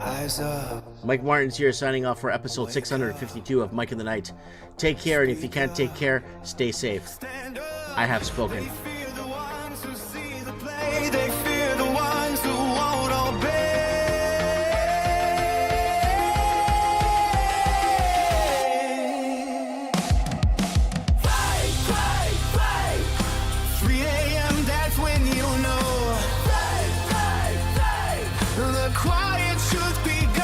Speaker 1: Eyes up.
Speaker 2: Mike Martin's here signing off for episode 652 of Mike in the Night. Take care, and if you can't take care, stay safe. I have spoken.
Speaker 1: Fear the ones who see the play. They fear the ones who won't obey. Fight, fight, fight. 3 a.m. That's when you know. Fight, fight, fight. The quiet truth begun.